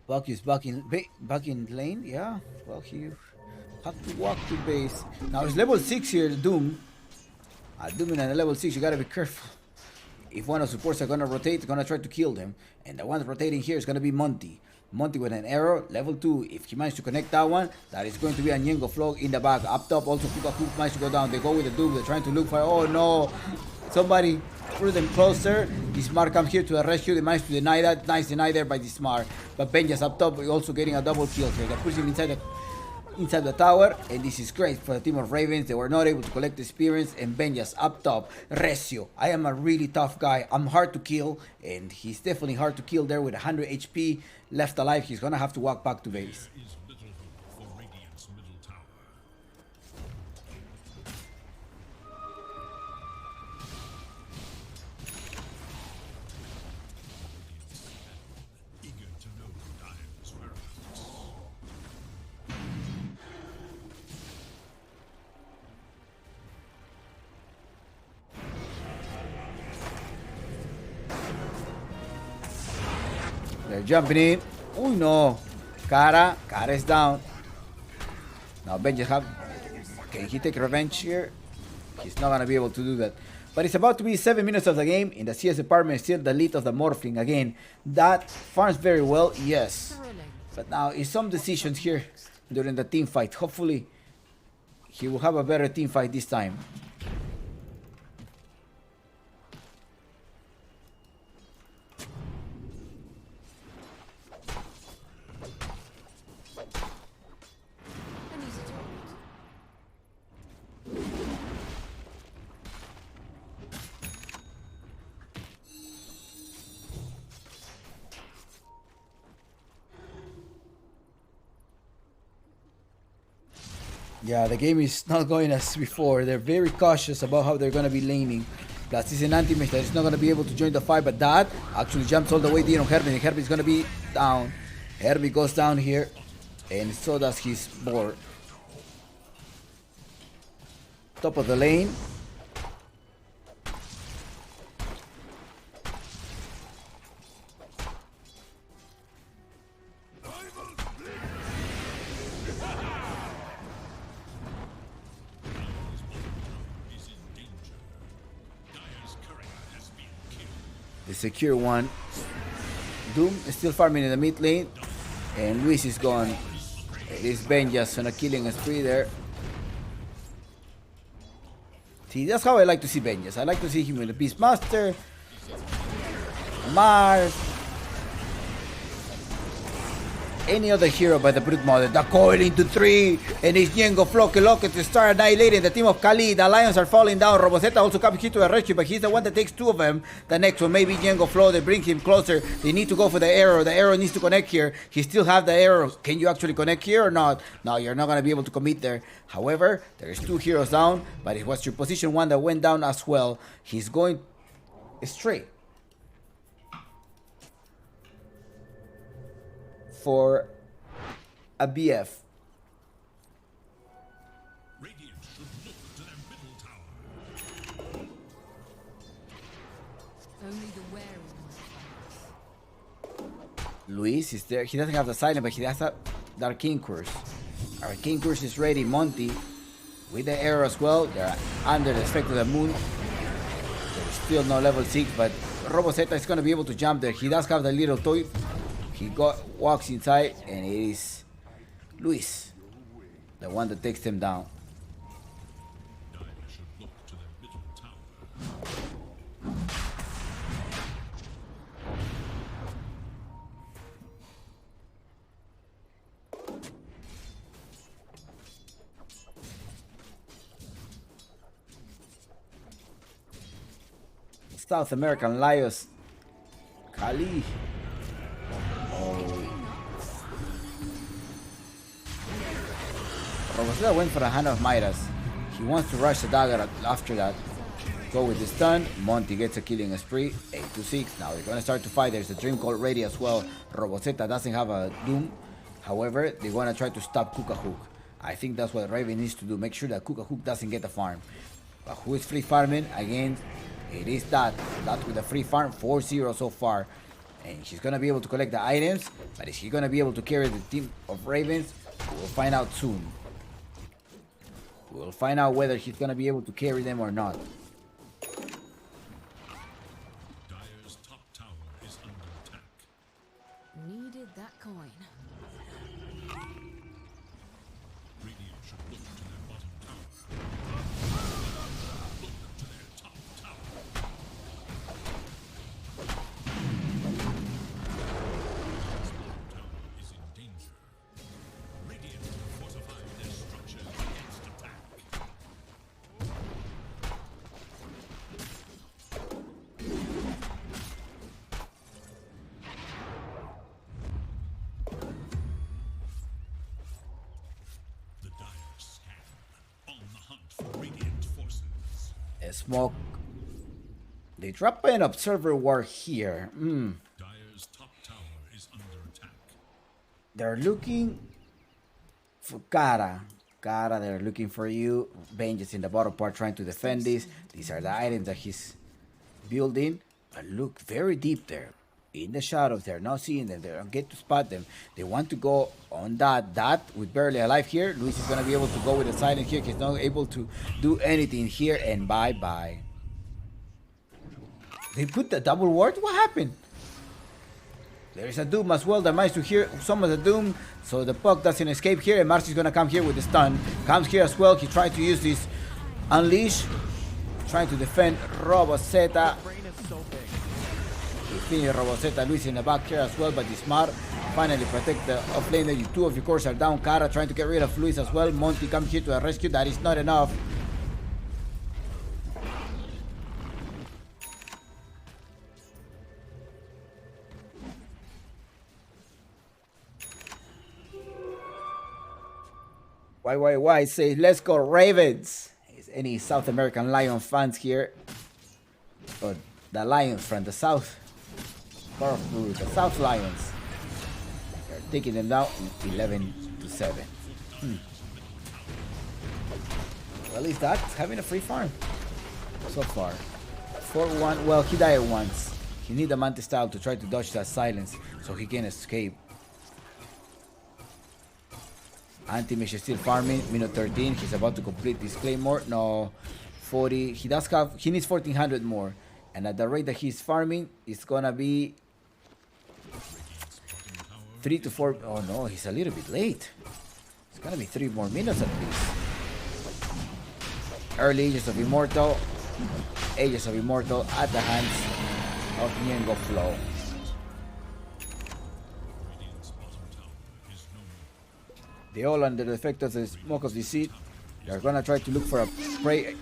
Buck is back in lane. Yeah. Well, he had to walk to base. Now it's level 6 here. Doom. Doom in a level 6. You gotta be careful. If one of the supports are gonna rotate, gonna try to kill them, and the one rotating here is gonna be Monty. Monty with an arrow, level 2. If he managed to connect that one, that is going to be a Nyengo Flow in the back. Up top, also Puka managed to go down. They go with the Doom. They're trying to look for. Oh no! Somebody threw them closer. The Smart comes here to the rescue. They managed to deny that. Nice deny there by the Smart. But Benja's up top, also getting a double kill here. They push him inside the tower, and this is great for the team of Ravens. They were not able to collect experience, and Benja's up top. Recio, I am a really tough guy. I'm hard to kill, and he's definitely hard to kill there with 100 HP left alive. He's gonna have to walk back to base. There is little hope for Radiant's middle tower. Eager to know Dire's whereabouts. They're jumping in. Oh no. Cara is down. Now Ben just have. Can he take revenge here? He's not gonna be able to do that. But it's about to be 7 minutes of the game. In the CS department, still the lead of the Morphling again. That farms very well, yes. But now it's some decisions here during the team fight. Hopefully, he will have a better team fight this time. Yeah, the game is not going as before. They're very cautious about how they're going to be laning. Plus, it's an anti-mage that is not going to be able to join the fight, but that actually jumps all the way in on Herbie, and Herbie is going to be down. Herbie goes down here, and so does his board. Top of the lane. The secure one. Doom is still farming in the mid lane. And Luis is gone. It is Ben just on a killing spree there. See, that's how I like to see Benjas. I like to see him with the Beastmaster, Mars, any other hero by the Brute Mother. The coil into 3, and it's Yengo Floke Locket to start annihilating the team of Qhali. The Lions are falling down. Robozeta also comes here to the rescue, but he's the one that takes 2 of them. The next one, maybe Yengo Flow, they bring him closer. They need to go for the arrow. The arrow needs to connect here. He still have the arrow. Can you actually connect here or not? No, you're not going to be able to commit there. However, there's 2 heroes down, but it was your position 1 that went down as well. He's going straight for a BF. Radiant should look to their middle tower. Only the wary ones. Luis is there. He doesn't have the silent, but he has the Arcane Curse. Arcane Curse is ready. Monty with the arrow as well. They're under the effect of the moon. There's still no level 6, but Robozeta is going to be able to jump there. He does have the little toy. He walks inside, and it is Luis, the one that takes them down. Dire should look to their middle tower. South American Lions, Qhali. Robozeta went for a Hand of Midas. He wants to rush the dagger after that. Go with the stun. Monty gets a killing spree. 8-6. Now they're going to start to fight. There's a Dream Coil ready as well. Robozeta doesn't have a Doom. However, they want to try to stop Kukahook. I think that's what Raven needs to do. Make sure that Kukahook doesn't get the farm. But who is free farming? Again, it is that. That with a free farm. 4-0 so far. And she's going to be able to collect the items. But is she going to be able to carry the team of Ravens? We'll find out soon. We'll find out whether he's going to be able to carry them or not. Dire's top tower is under attack. Needed that coin. Radiant should look to their bottom tower. Look to their top tower. This bottom tower is in danger. Radiant fortified their structures against attack. The dire scan on the hunt for Radiant forces. A smoke. They drop an observer ward here. Dire's top tower is under attack. They're looking for Cara. Cara, they're looking for you. Ben is in the bottom part trying to defend this. These are the items that he's building. But look, very deep there. in the shadows. They're not seeing them. They don't get to spot them. They want to go on that with barely alive here. Luis is going to be able to go with the silence here. He's not able to do anything here, and bye-bye. They put the double ward? What happened? There's a Doom as well that managed to hear some of the Doom, so the puck doesn't escape here, and Marcy's gonna come here with the stun. Comes here as well. He tried to use this Unleash, trying to defend Roboseta. Brain is so big. He finished Roboseta. Luis in the back here as well, but he's smart. Finally protect the offlaner. Two of your cores are down. Cara trying to get rid of Luis as well. Monty comes here to the rescue. That is not enough. Why say let's go Ravens. Is any South American Lion fans here? Or the Lions from the South? Part of Peru, the South Lions. They're taking them down 11-7. Well, at least that's having a free farm so far. 4-1. Well, he died once. He needs a Mantis style to try to dodge that silence so he can escape. Anti-Mish is still farming. Minute 13. He's about to complete this Claymore. No. 40. He does have. He needs 1400 more. And at the rate that he's farming, it's gonna be 3 to 4. Oh no, he's a little bit late. It's gonna be 3 more minutes at least. Early Ages of Immortal. Ages of Immortal at the hands of Niengo Flow. They all under the effect of the smoke of deceit. They're gonna try to look for a prey.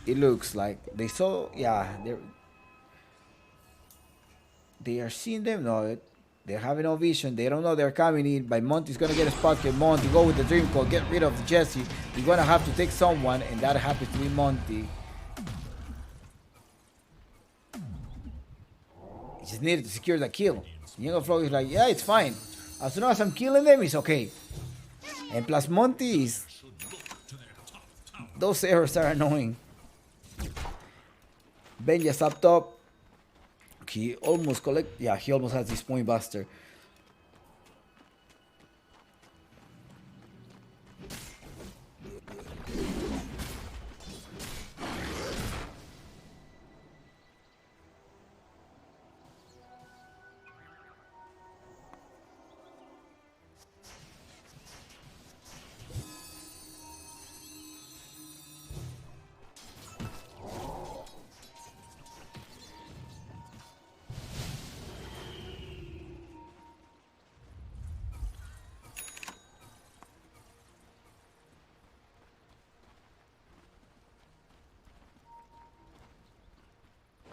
It looks like they saw. Yeah, they are seeing them. No, they're having no vision. They don't know they're coming in. But Monty's gonna get a spot here. Monty go with the Dream Call. Get rid of Jesse. You're gonna have to take someone, and that happens to be Monty. He just needed to secure the kill. Diego Flow is like, yeah, it's fine. As long as I'm killing them, it's okay. And plus Monty is... Those errors are annoying. Benja's up top. He almost he almost has this point buster.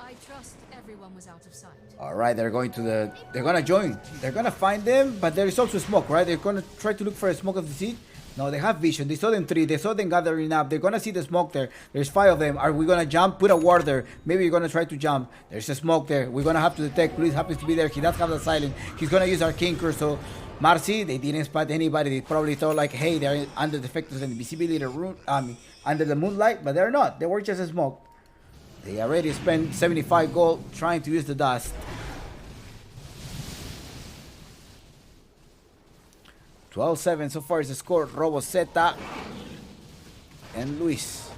I trust everyone was out of sight. All right, they're going to the... They're going to join. They're going to find them, but there is also smoke, right? They're going to try to look for a smoke of the seed. No, they have vision. They saw them 3. They saw them gathering up. They're going to see the smoke there. There's 5 of them. Are we going to jump? Put a ward there. Maybe you're going to try to jump. There's a smoke there. We're going to have to detect. Luis happens to be there. He does have the silence. He's going to use Arcane Curse. So, Marcy, they didn't spot anybody. They probably thought like, hey, they're under the effect of the invisibility room. Under the moonlight, but they're not. They were just a smoke. They already spent 75 gold trying to use the dust. 12-7 so far is the score. Roboseta and Luis.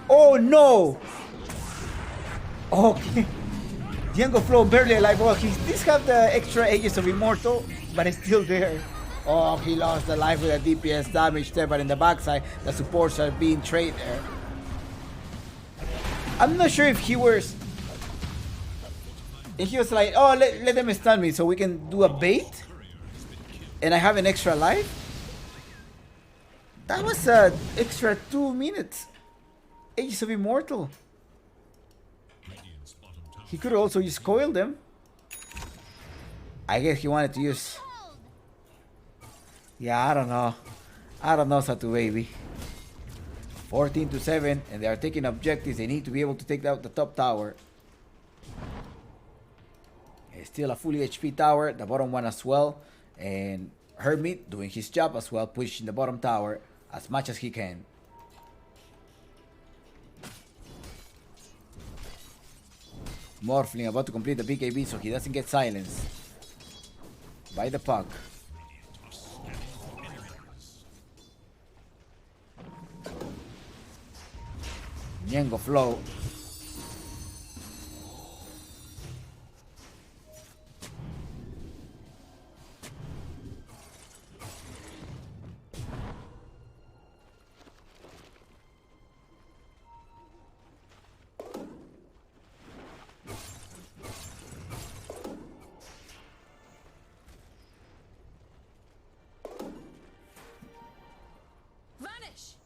Oh no! Okay. Diego Flow barely alive. Well, he does have the extra Ages of Immortal, but it's still there. Oh, he lost the life with a DPS damage there, but in the backside, the supports are being traded there. I'm not sure if he was... If he was like, oh, let them stun me so we can do a bait, and I have an extra life. That was an extra 2 minutes. Ages of Immortal. He could also use coil them. I guess he wanted to use... Yeah, I don't know. I don't know, Satu baby. 14-7, and they are taking objectives. They need to be able to take out the top tower. It's still a fully HP tower. The bottom one as well. And Hermit doing his job as well, pushing the bottom tower as much as he can. Morphling about to complete the BKB so he doesn't get silenced by the puck. Ñengo flow. Vanish!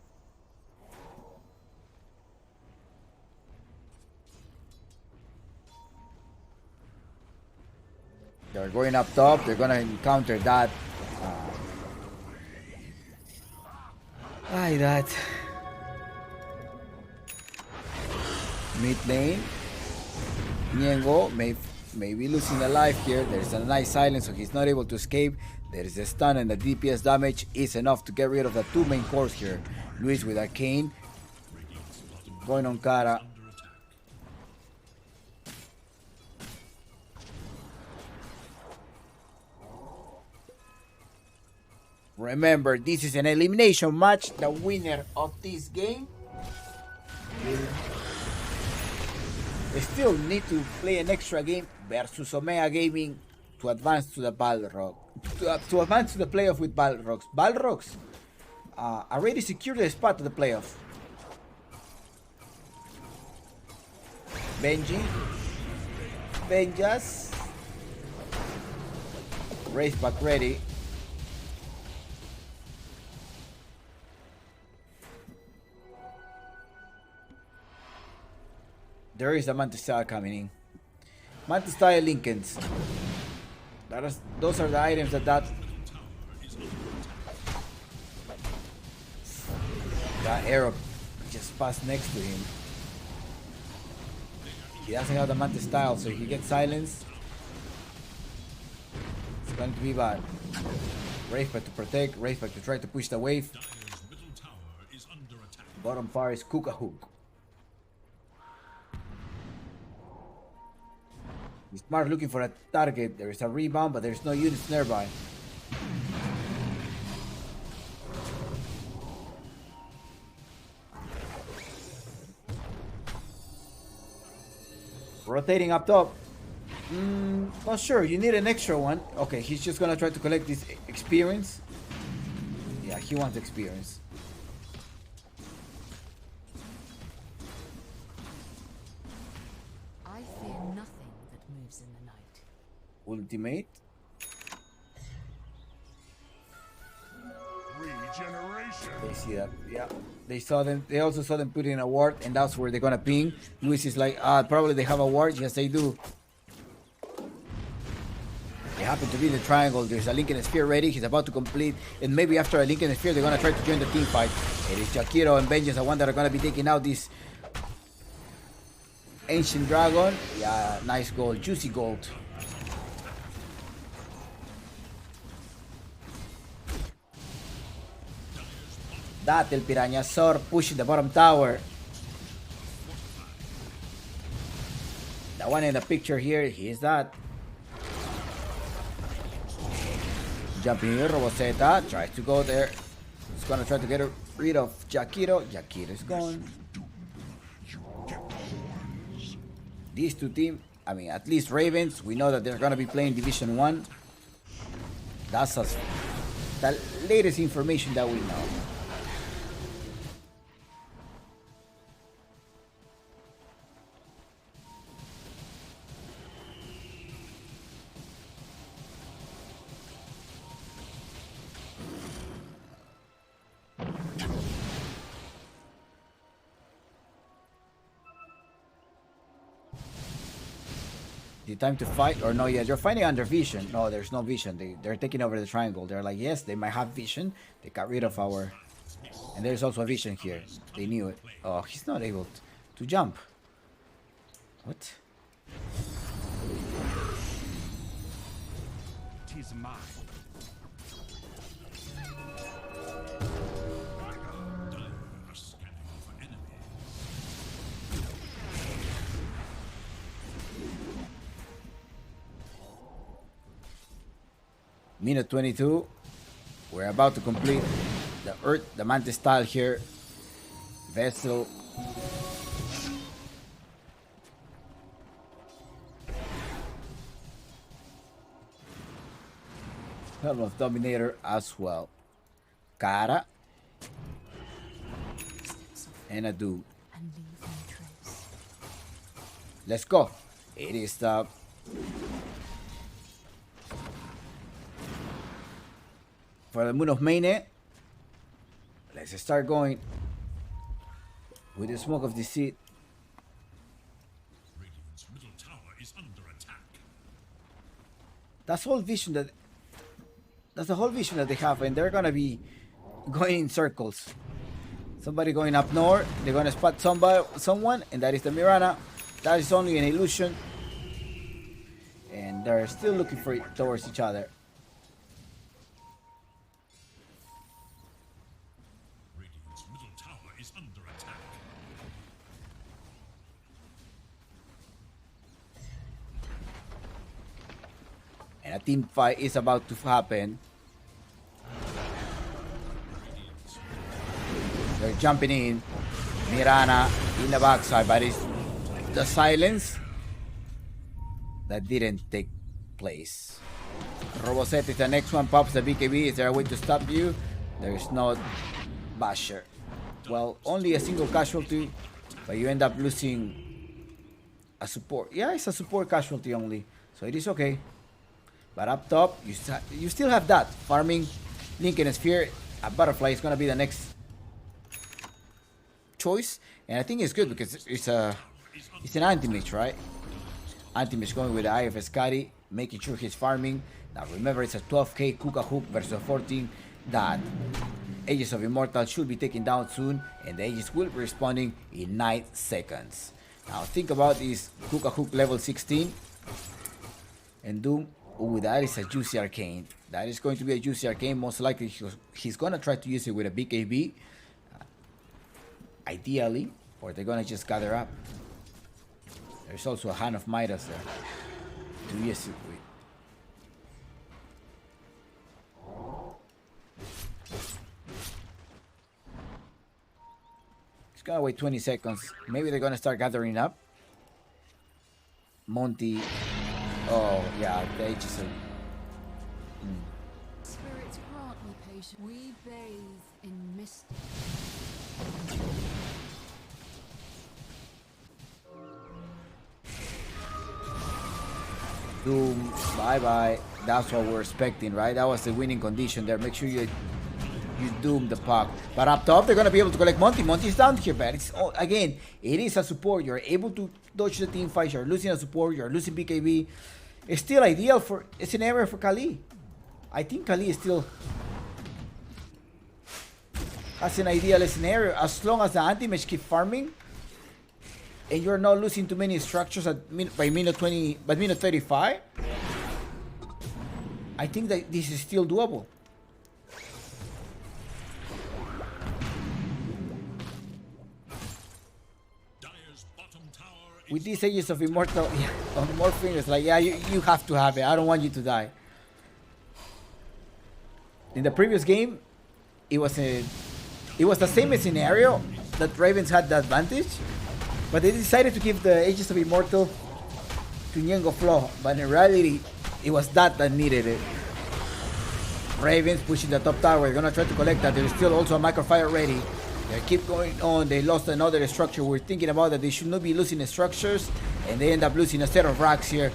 They're going up top. They're gonna encounter that. That. Mid lane. Ñengo may be losing a life here. There's a nice silence, so he's not able to escape. There is a stun, and the DPS damage is enough to get rid of the two main cores here. Luis with Arcane. Going on Cara. Remember, this is an elimination match. The winner of this game will still need to play an extra game versus Omega Gaming to advance to the Balrog. To advance to the playoff with Balrogs. Balrogs already secured the spot to the playoff. Benji. Benjas. Race back ready. There is a Mantis Style coming in. Mantis Style Lincolns. Those are the items that arrow just passed next to him. He doesn't have the Mantis Style, so he gets silenced. It's going to be bad. Wraithback to protect, Wraithback to try to push the wave. Bottom far is Kookahook. He's smart looking for a target. There is a rebound, but there's no units nearby. Rotating up top. Not sure. You need an extra one. Okay, he's just gonna try to collect this experience. Yeah, he wants experience. I fear nothing that moves in the night. Ultimate. Regeneration. They see that. Yeah. They saw them. They also saw them put in a ward, and that's where they're gonna ping. Luis is like, probably they have a ward. Yes, they do. They happen to be in the triangle. There's a Lincoln Sphere ready. He's about to complete. And maybe after a Lincoln Sphere, they're gonna try to join the team fight. It is Jakiro and Vengeance, the one that are gonna be taking out this Ancient Dragon. Yeah, nice gold. Juicy gold. That El Pirañasaur pushing the bottom tower. The one in the picture here, he is that. Jumping here, Roboseta tries to go there. He's gonna try to get rid of Jakiro. Jakiro is gone. These two teams, I mean, at least Ravens, we know that they're gonna be playing Division 1. That's the latest information that we know. The time to fight or no? Yeah, you're fighting under vision. No, there's no vision. They're taking over the triangle. They're like, yes, they might have vision. They got rid of our, and there's also a vision here. They knew it. Oh, he's not able to jump. What? Tis mine. Minute 22. We're about to complete the Earth, the Mantis style here. Vessel. Helm of Dominator as well. Cara. And a dude. And leave no trace. Let's go. It is the for the Moon of Maine. Let's start going with the Smoke of Deceit. Radiant's middle tower is under attack. That's the whole vision that they have, and they're gonna be going in circles. Somebody going up north, they're gonna spot someone, and that is the Mirana. That is only an illusion, and they're still looking for it towards each other. Radiant's middle tower is under attack. And a team fight is about to happen. They're jumping in. Mirana in the backside, but it's the silence that didn't take place. Roboset is the next one. Pops the BKB. Is there a way to stop you? There is no basher. Well, only a single casualty, but you end up losing a support. Yeah, it's a support casualty only, so it is okay. But up top, you still have that farming. Link and Sphere. A butterfly is gonna be the next choice, and I think it's good because it's an anti-mage, right? Anti-mage going with the Eye of Skadi, making sure he's farming. Now remember, it's a 12k Kuka hook versus a 14 that Aegis of Immortal should be taken down soon, and the Aegis will be responding in 9 seconds. Now think about this Kuka hook level 16, and Doom. Ooh, that is a juicy arcane. That is going to be a juicy arcane. Most likely he's gonna try to use it with a BKB. Ideally, or they're gonna just gather up. There's also a Hand of Midas there to use it with. It's gonna wait 20 seconds. Maybe they're gonna start gathering up. Monty. Oh yeah, they just. Spirits grant me patience. We bathe in mystic. Doom, bye bye. That's what we're expecting, right? That was the winning condition there. Make sure you doom the puck. But up top, they're gonna be able to collect Monty. Monty's down here, but it's again, it is a support. You're able to dodge the team fight. You're losing a support. You're losing BKB. It's still ideal for. It's an area for Qhali. I think Qhali is still has an ideal scenario as long as the anti-mage keep farming. And you're not losing too many structures by minute 20, by minute 35. I think that this is still doable. Dire's bottom tower With these Ages of Immortal, yeah, on more fingers, like, yeah, you have to have it. I don't want you to die. In the previous game, it was the same scenario that Ravens had the advantage. But they decided to give the Ages of Immortal to Ñengo Flo. But in reality, it was that needed it. Ravens pushing the top tower. They're gonna try to collect that. There's still also a microfire ready. They keep going on. They lost another structure. We're thinking about that they should not be losing the structures. And they end up losing a set of racks here.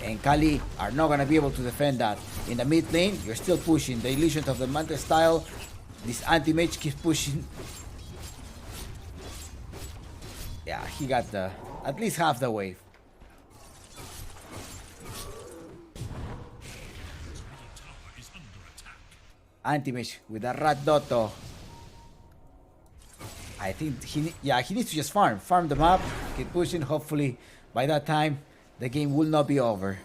And Qhali are not gonna be able to defend that. In the mid lane, you're still pushing. The illusions of the Mantis style. This anti-mage keeps pushing. Yeah, he got at least half the wave. is under attack. Anti-mage with a Rat Dotto. I think he needs to just farm the map, keep pushing. Hopefully by that time the game will not be over.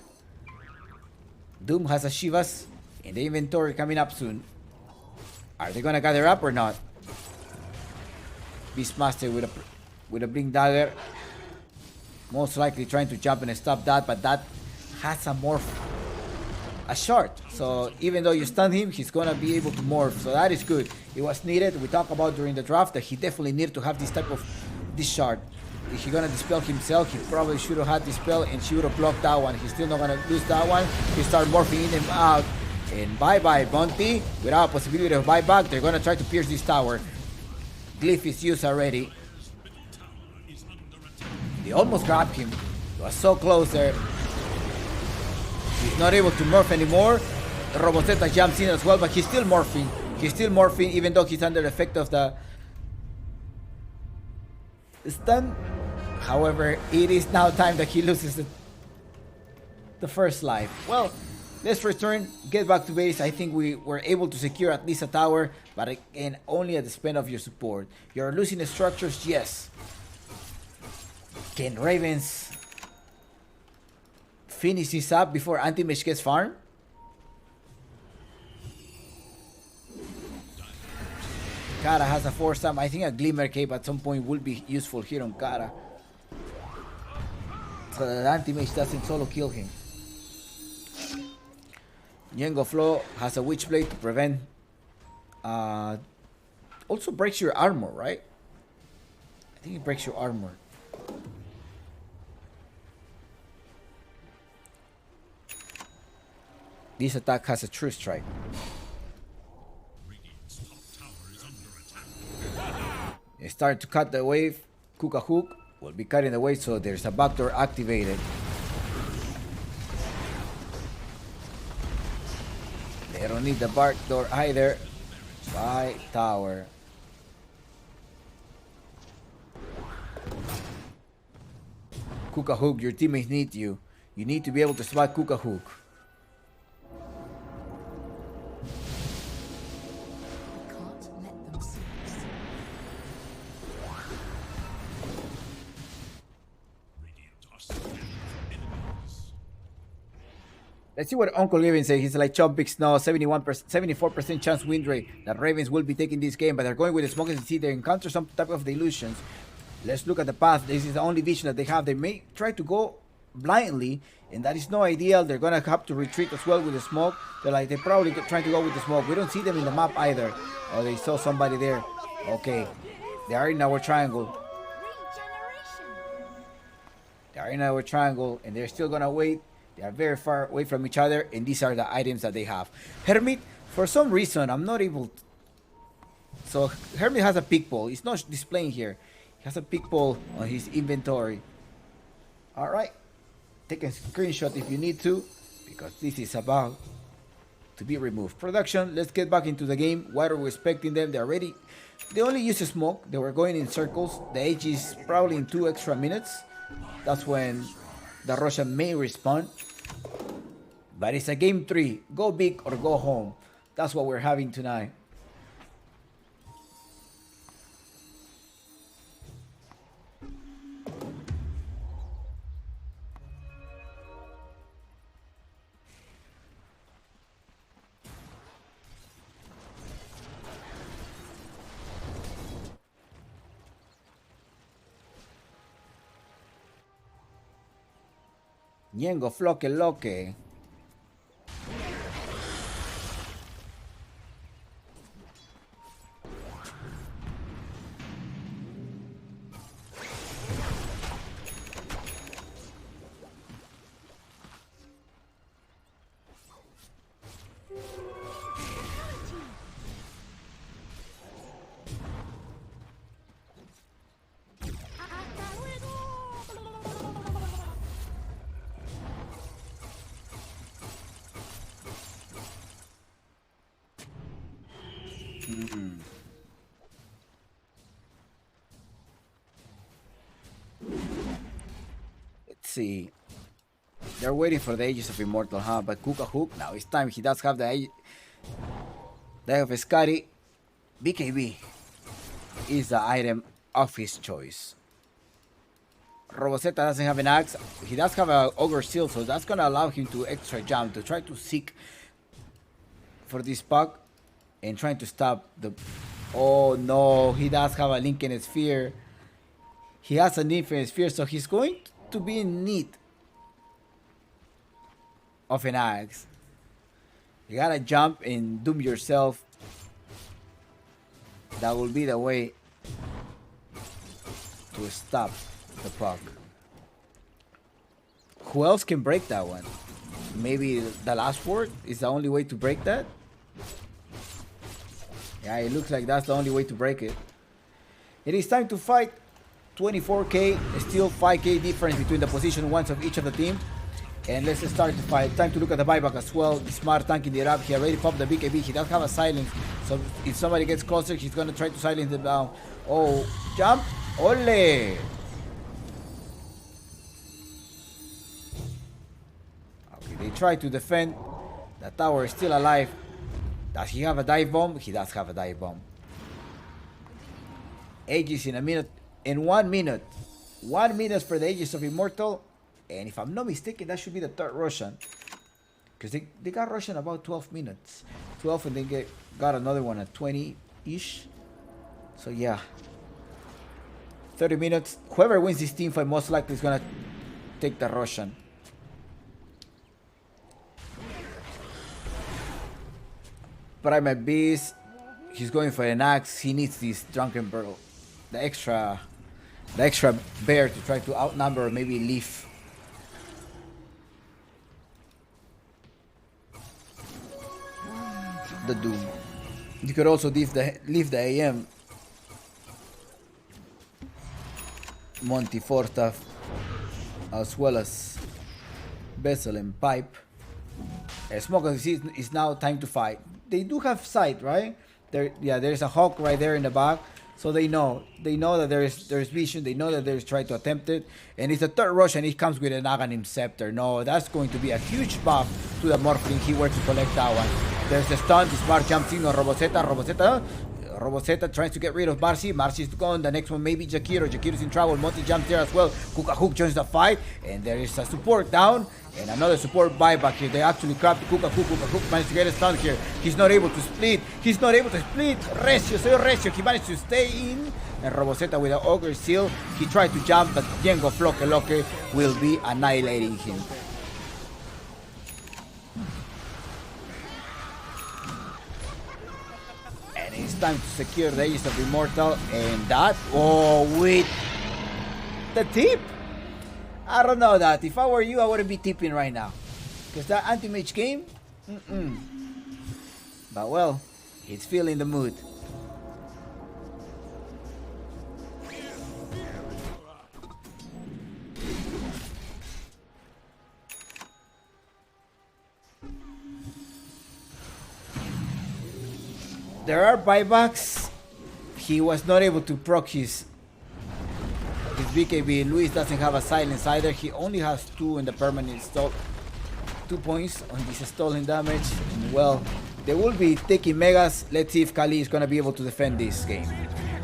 Doom has a Shivas in the inventory coming up soon. Are they gonna gather up or not? Beastmaster with a Blink Dagger. Most likely trying to jump and stop that, but that has a morph. a shard. So even though you stun him, he's gonna be able to morph. So that is good. It was needed. We talked about during the draft that he definitely needed to have this type of this shard. If he's gonna dispel himself, he probably should have had dispel and she would have blocked that one. He's still not gonna lose that one. He start morphing in and out. And bye-bye, Bounty. Without a possibility of buyback, they're gonna try to pierce this tower. Glyph is used already. They almost grabbed him. He was so close there. He's not able to morph anymore. Robosetta jumps in as well, but he's still morphing. He's still morphing even though he's under the effect of the stun. However, it is now time that he loses the first life. Well, let's return, get back to base. I think we were able to secure at least a tower, but again, only at the expense of your support. You're losing the structures, yes. Can Ravens finish this up before Anti-Mage gets farmed? Kara has a 4-stamp. I think a Glimmer Cape at some point will be useful here on Kara, so that Anti-Mage doesn't solo kill him. Yengo Flow has a Witchblade to prevent. Also breaks your armor, right? I think it breaks your armor. This attack has a True Strike. They start to cut the wave. Kuka Hook will be cutting the wave, so there's a backdoor activated. They don't need the backdoor either. Bye, tower. Kuka Hook, your teammates need you. You need to be able to spot Kuka Hook. Can't let them see us. Let's see what Uncle Levin says. He's like Chompix now, 74% chance win rate that Ravens will be taking this game, but they're going with the smoke and see they encounter some type of delusions. Let's look at the path. This is the only vision that they have. They may try to go blindly, and that is no ideal. They're gonna have to retreat as well with the smoke. They're probably trying to go with the smoke. We don't see them in the map either. Oh, they saw somebody there. Okay, they are in our triangle. They are in our triangle, and they're still gonna wait. They are very far away from each other, and these are the items that they have. Hermit, for some reason, I'm not able to... So, Hermit has a pick pole. It's not displaying here. He has a pick pole on his inventory. Alright. Take a screenshot if you need to, because this is about to be removed. Production, let's get back into the game. What are we expecting them? They're ready. They only use a smoke. They were going in circles. The age is probably in 2 extra minutes. That's when the Russian may respond. But it's a game 3. Go big or go home. That's what we're having tonight. Ñengo floque loque. Let's see. They're waiting for the Ages of Immortal, huh? But Kuka Hook, now it's time. He does have the Age of Skadi. BKB is the item of his choice. Robosetta doesn't have an axe. He does have an Ogre Shield, so that's gonna allow him to extra jump to try to seek for this puck and trying to stop the... Oh no, he does have a Lincoln Sphere. He has an Infinite Sphere, so he's going to be in need of an axe. You gotta jump and doom yourself. That will be the way to stop the puck. Who else can break that one? Maybe the last word is the only way to break that? Yeah, it looks like that's the only way to break it. It is time to fight. 24k, still 5k difference between the position ones of each of the team. And let's start the fight. Time to look at the buyback as well. Smart tanking it up. He already popped the BKB. He does have a silence. So if somebody gets closer, he's going to try to silence them down. Oh, jump. Ole. Okay, they try to defend. The tower is still alive. Does he have a dive bomb? He does have a dive bomb. Aegis in a minute. In 1 minute. 1 minute for the Aegis of Immortal. And if I'm not mistaken, that should be the third Russian. Because they got Russian about 12 minutes. 12 and then got another one at 20-ish. So yeah. 30 minutes. Whoever wins this team fight most likely is going to take the Russian. Prime Beast. He's going for an axe. He needs this Drunken Pearl. The extra bear to try to outnumber or maybe leave. The Doom. You could also leave the AM. Monteforta as well as Vessel and Pipe. Smoke is now time to fight. They do have sight, right? There's a hawk right there in the back. So they know that there's vision. They know that they're trying to attempt it. And it's a third rush and he comes with an Aghanim Scepter. No, that's going to be a huge buff to the Morphling. He were to collect that one. There's the stun. Smart jumps in on Roboseta tries to get rid of Marcy. Marcy's gone. The next one maybe Jakiro. Jakiro's in trouble. Monty jumps there as well. Kuka Hook joins the fight. And there is a support down. And another support buyback here. They actually grabbed Kuka Hook. Kuka Hook managed to get a stun here. He's not able to split. Recio, Seo Recio. He managed to stay in. And Roboseta with an Ogre Seal. He tried to jump, but Yengo Floke Loke will be annihilating him. And it's time to secure the Aegis of Immortal. And that, with the tip. I don't know that. If I were you, I wouldn't be tipping right now. Because that anti-mage game, But well, he's feeling the mood. There are buybacks. He was not able to proc his BKB. Luis doesn't have a silence either. He only has 2 in the permanent stall. 2 points on this stolen damage. And well, they will be taking megas. Let's see if Qhali is going to be able to defend this game.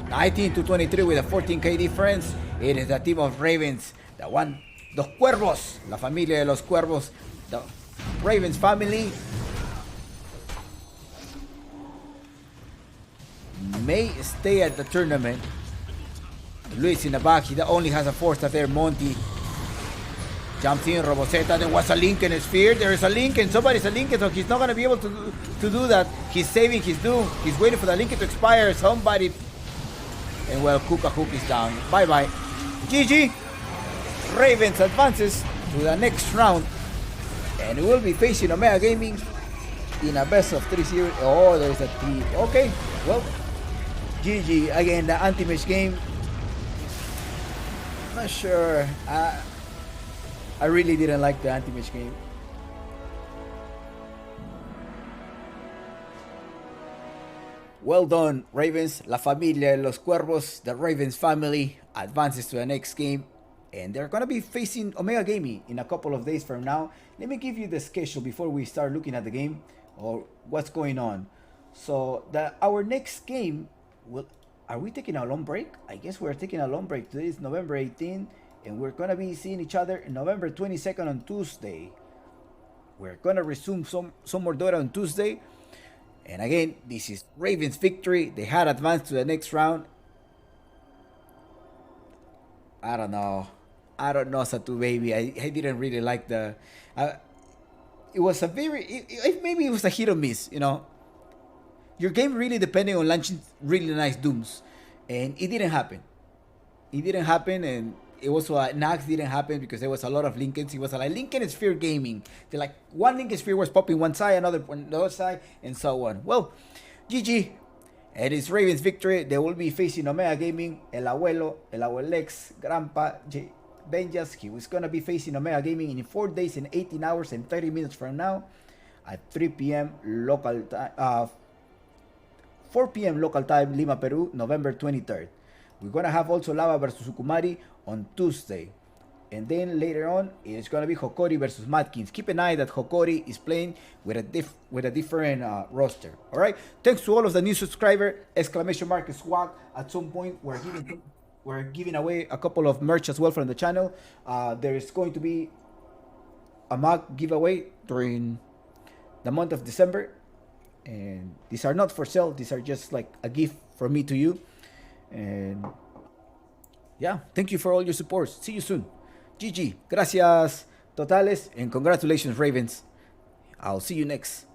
19 to 23 with a 14k difference. It is the team of Ravens. Los Cuervos. La familia de los Cuervos. The Ravens family. May stay at the tournament. Luis in the back. He only has a 4-star there. Monty jumps in. Roboseta. There was a Lincoln Sphere. There is a Lincoln. Somebody's a Lincoln, so he's not going to be able to do that. He's saving his doom. He's waiting for the Lincoln to expire. Somebody. And well, Kuka Hook is down. Bye-bye. GG. Ravens advances to the next round. And we will be facing Omega Gaming in a best of 3 series. Oh, there's a T. Okay. Well, GG. Again, the anti-mage game. Not sure. I really didn't like the anti-mage game. Well done, Ravens. La familia de los Cuervos, the Ravens family, advances to the next game. And they're going to be facing Omega Gaming in a couple of days from now. Let me give you the schedule before we start looking at the game or what's going on. So, our next game will... Are we taking a long break? I guess we're taking a long break. Today is November 18th, and we're going to be seeing each other in November 22nd on Tuesday. We're going to resume some more Dota on Tuesday. And again, this is Ravens' victory. They had advanced to the next round. I don't know, Satu baby. I didn't really like the... it was a very maybe it was a hit or miss. You know, your game really depending on launching really nice dooms, and it didn't happen. It didn't happen, and it was Nax didn't happen because there was a lot of Lincolns. It was like Lincoln Sphere gaming. They're like one Lincoln Sphere was popping one side, another on the other side, and so on. Well, GG. And it's Ravens victory. They will be facing Omega Gaming, El Abuelo, El Abuelex, Grandpa, Benjas. He was going to be facing Omega Gaming in 4 days and 18 hours and 30 minutes from now at 3 p.m. local time, 4 p.m. local time, Lima, Peru, November 23rd. We're going to have also Lava versus Sukumari on Tuesday. And then later on, it's going to be Hokori versus Matkins. Keep an eye that Hokori is playing with a different roster. All right. Thanks to all of the new subscriber! Exclamation mark swag. At some point, we're giving away a couple of merch as well from the channel. There is going to be a mug giveaway during the month of December, and these are not for sale. These are just like a gift from me to you. And yeah, thank you for all your support. See you soon. GG, gracias totales, and congratulations Ravens. I'll see you next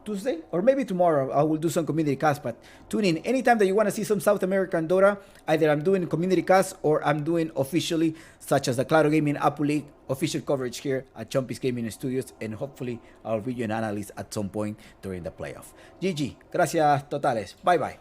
Tuesday, or maybe tomorrow. I will do some community cast, but tune in anytime that you want to see some South American Dota. Either I'm doing community cast or I'm doing officially, such as the Claro Gaming Apu League official coverage here at Chompix Gaming Studios, and hopefully I'll be an analyst at some point during the playoff. GG, gracias totales, bye bye.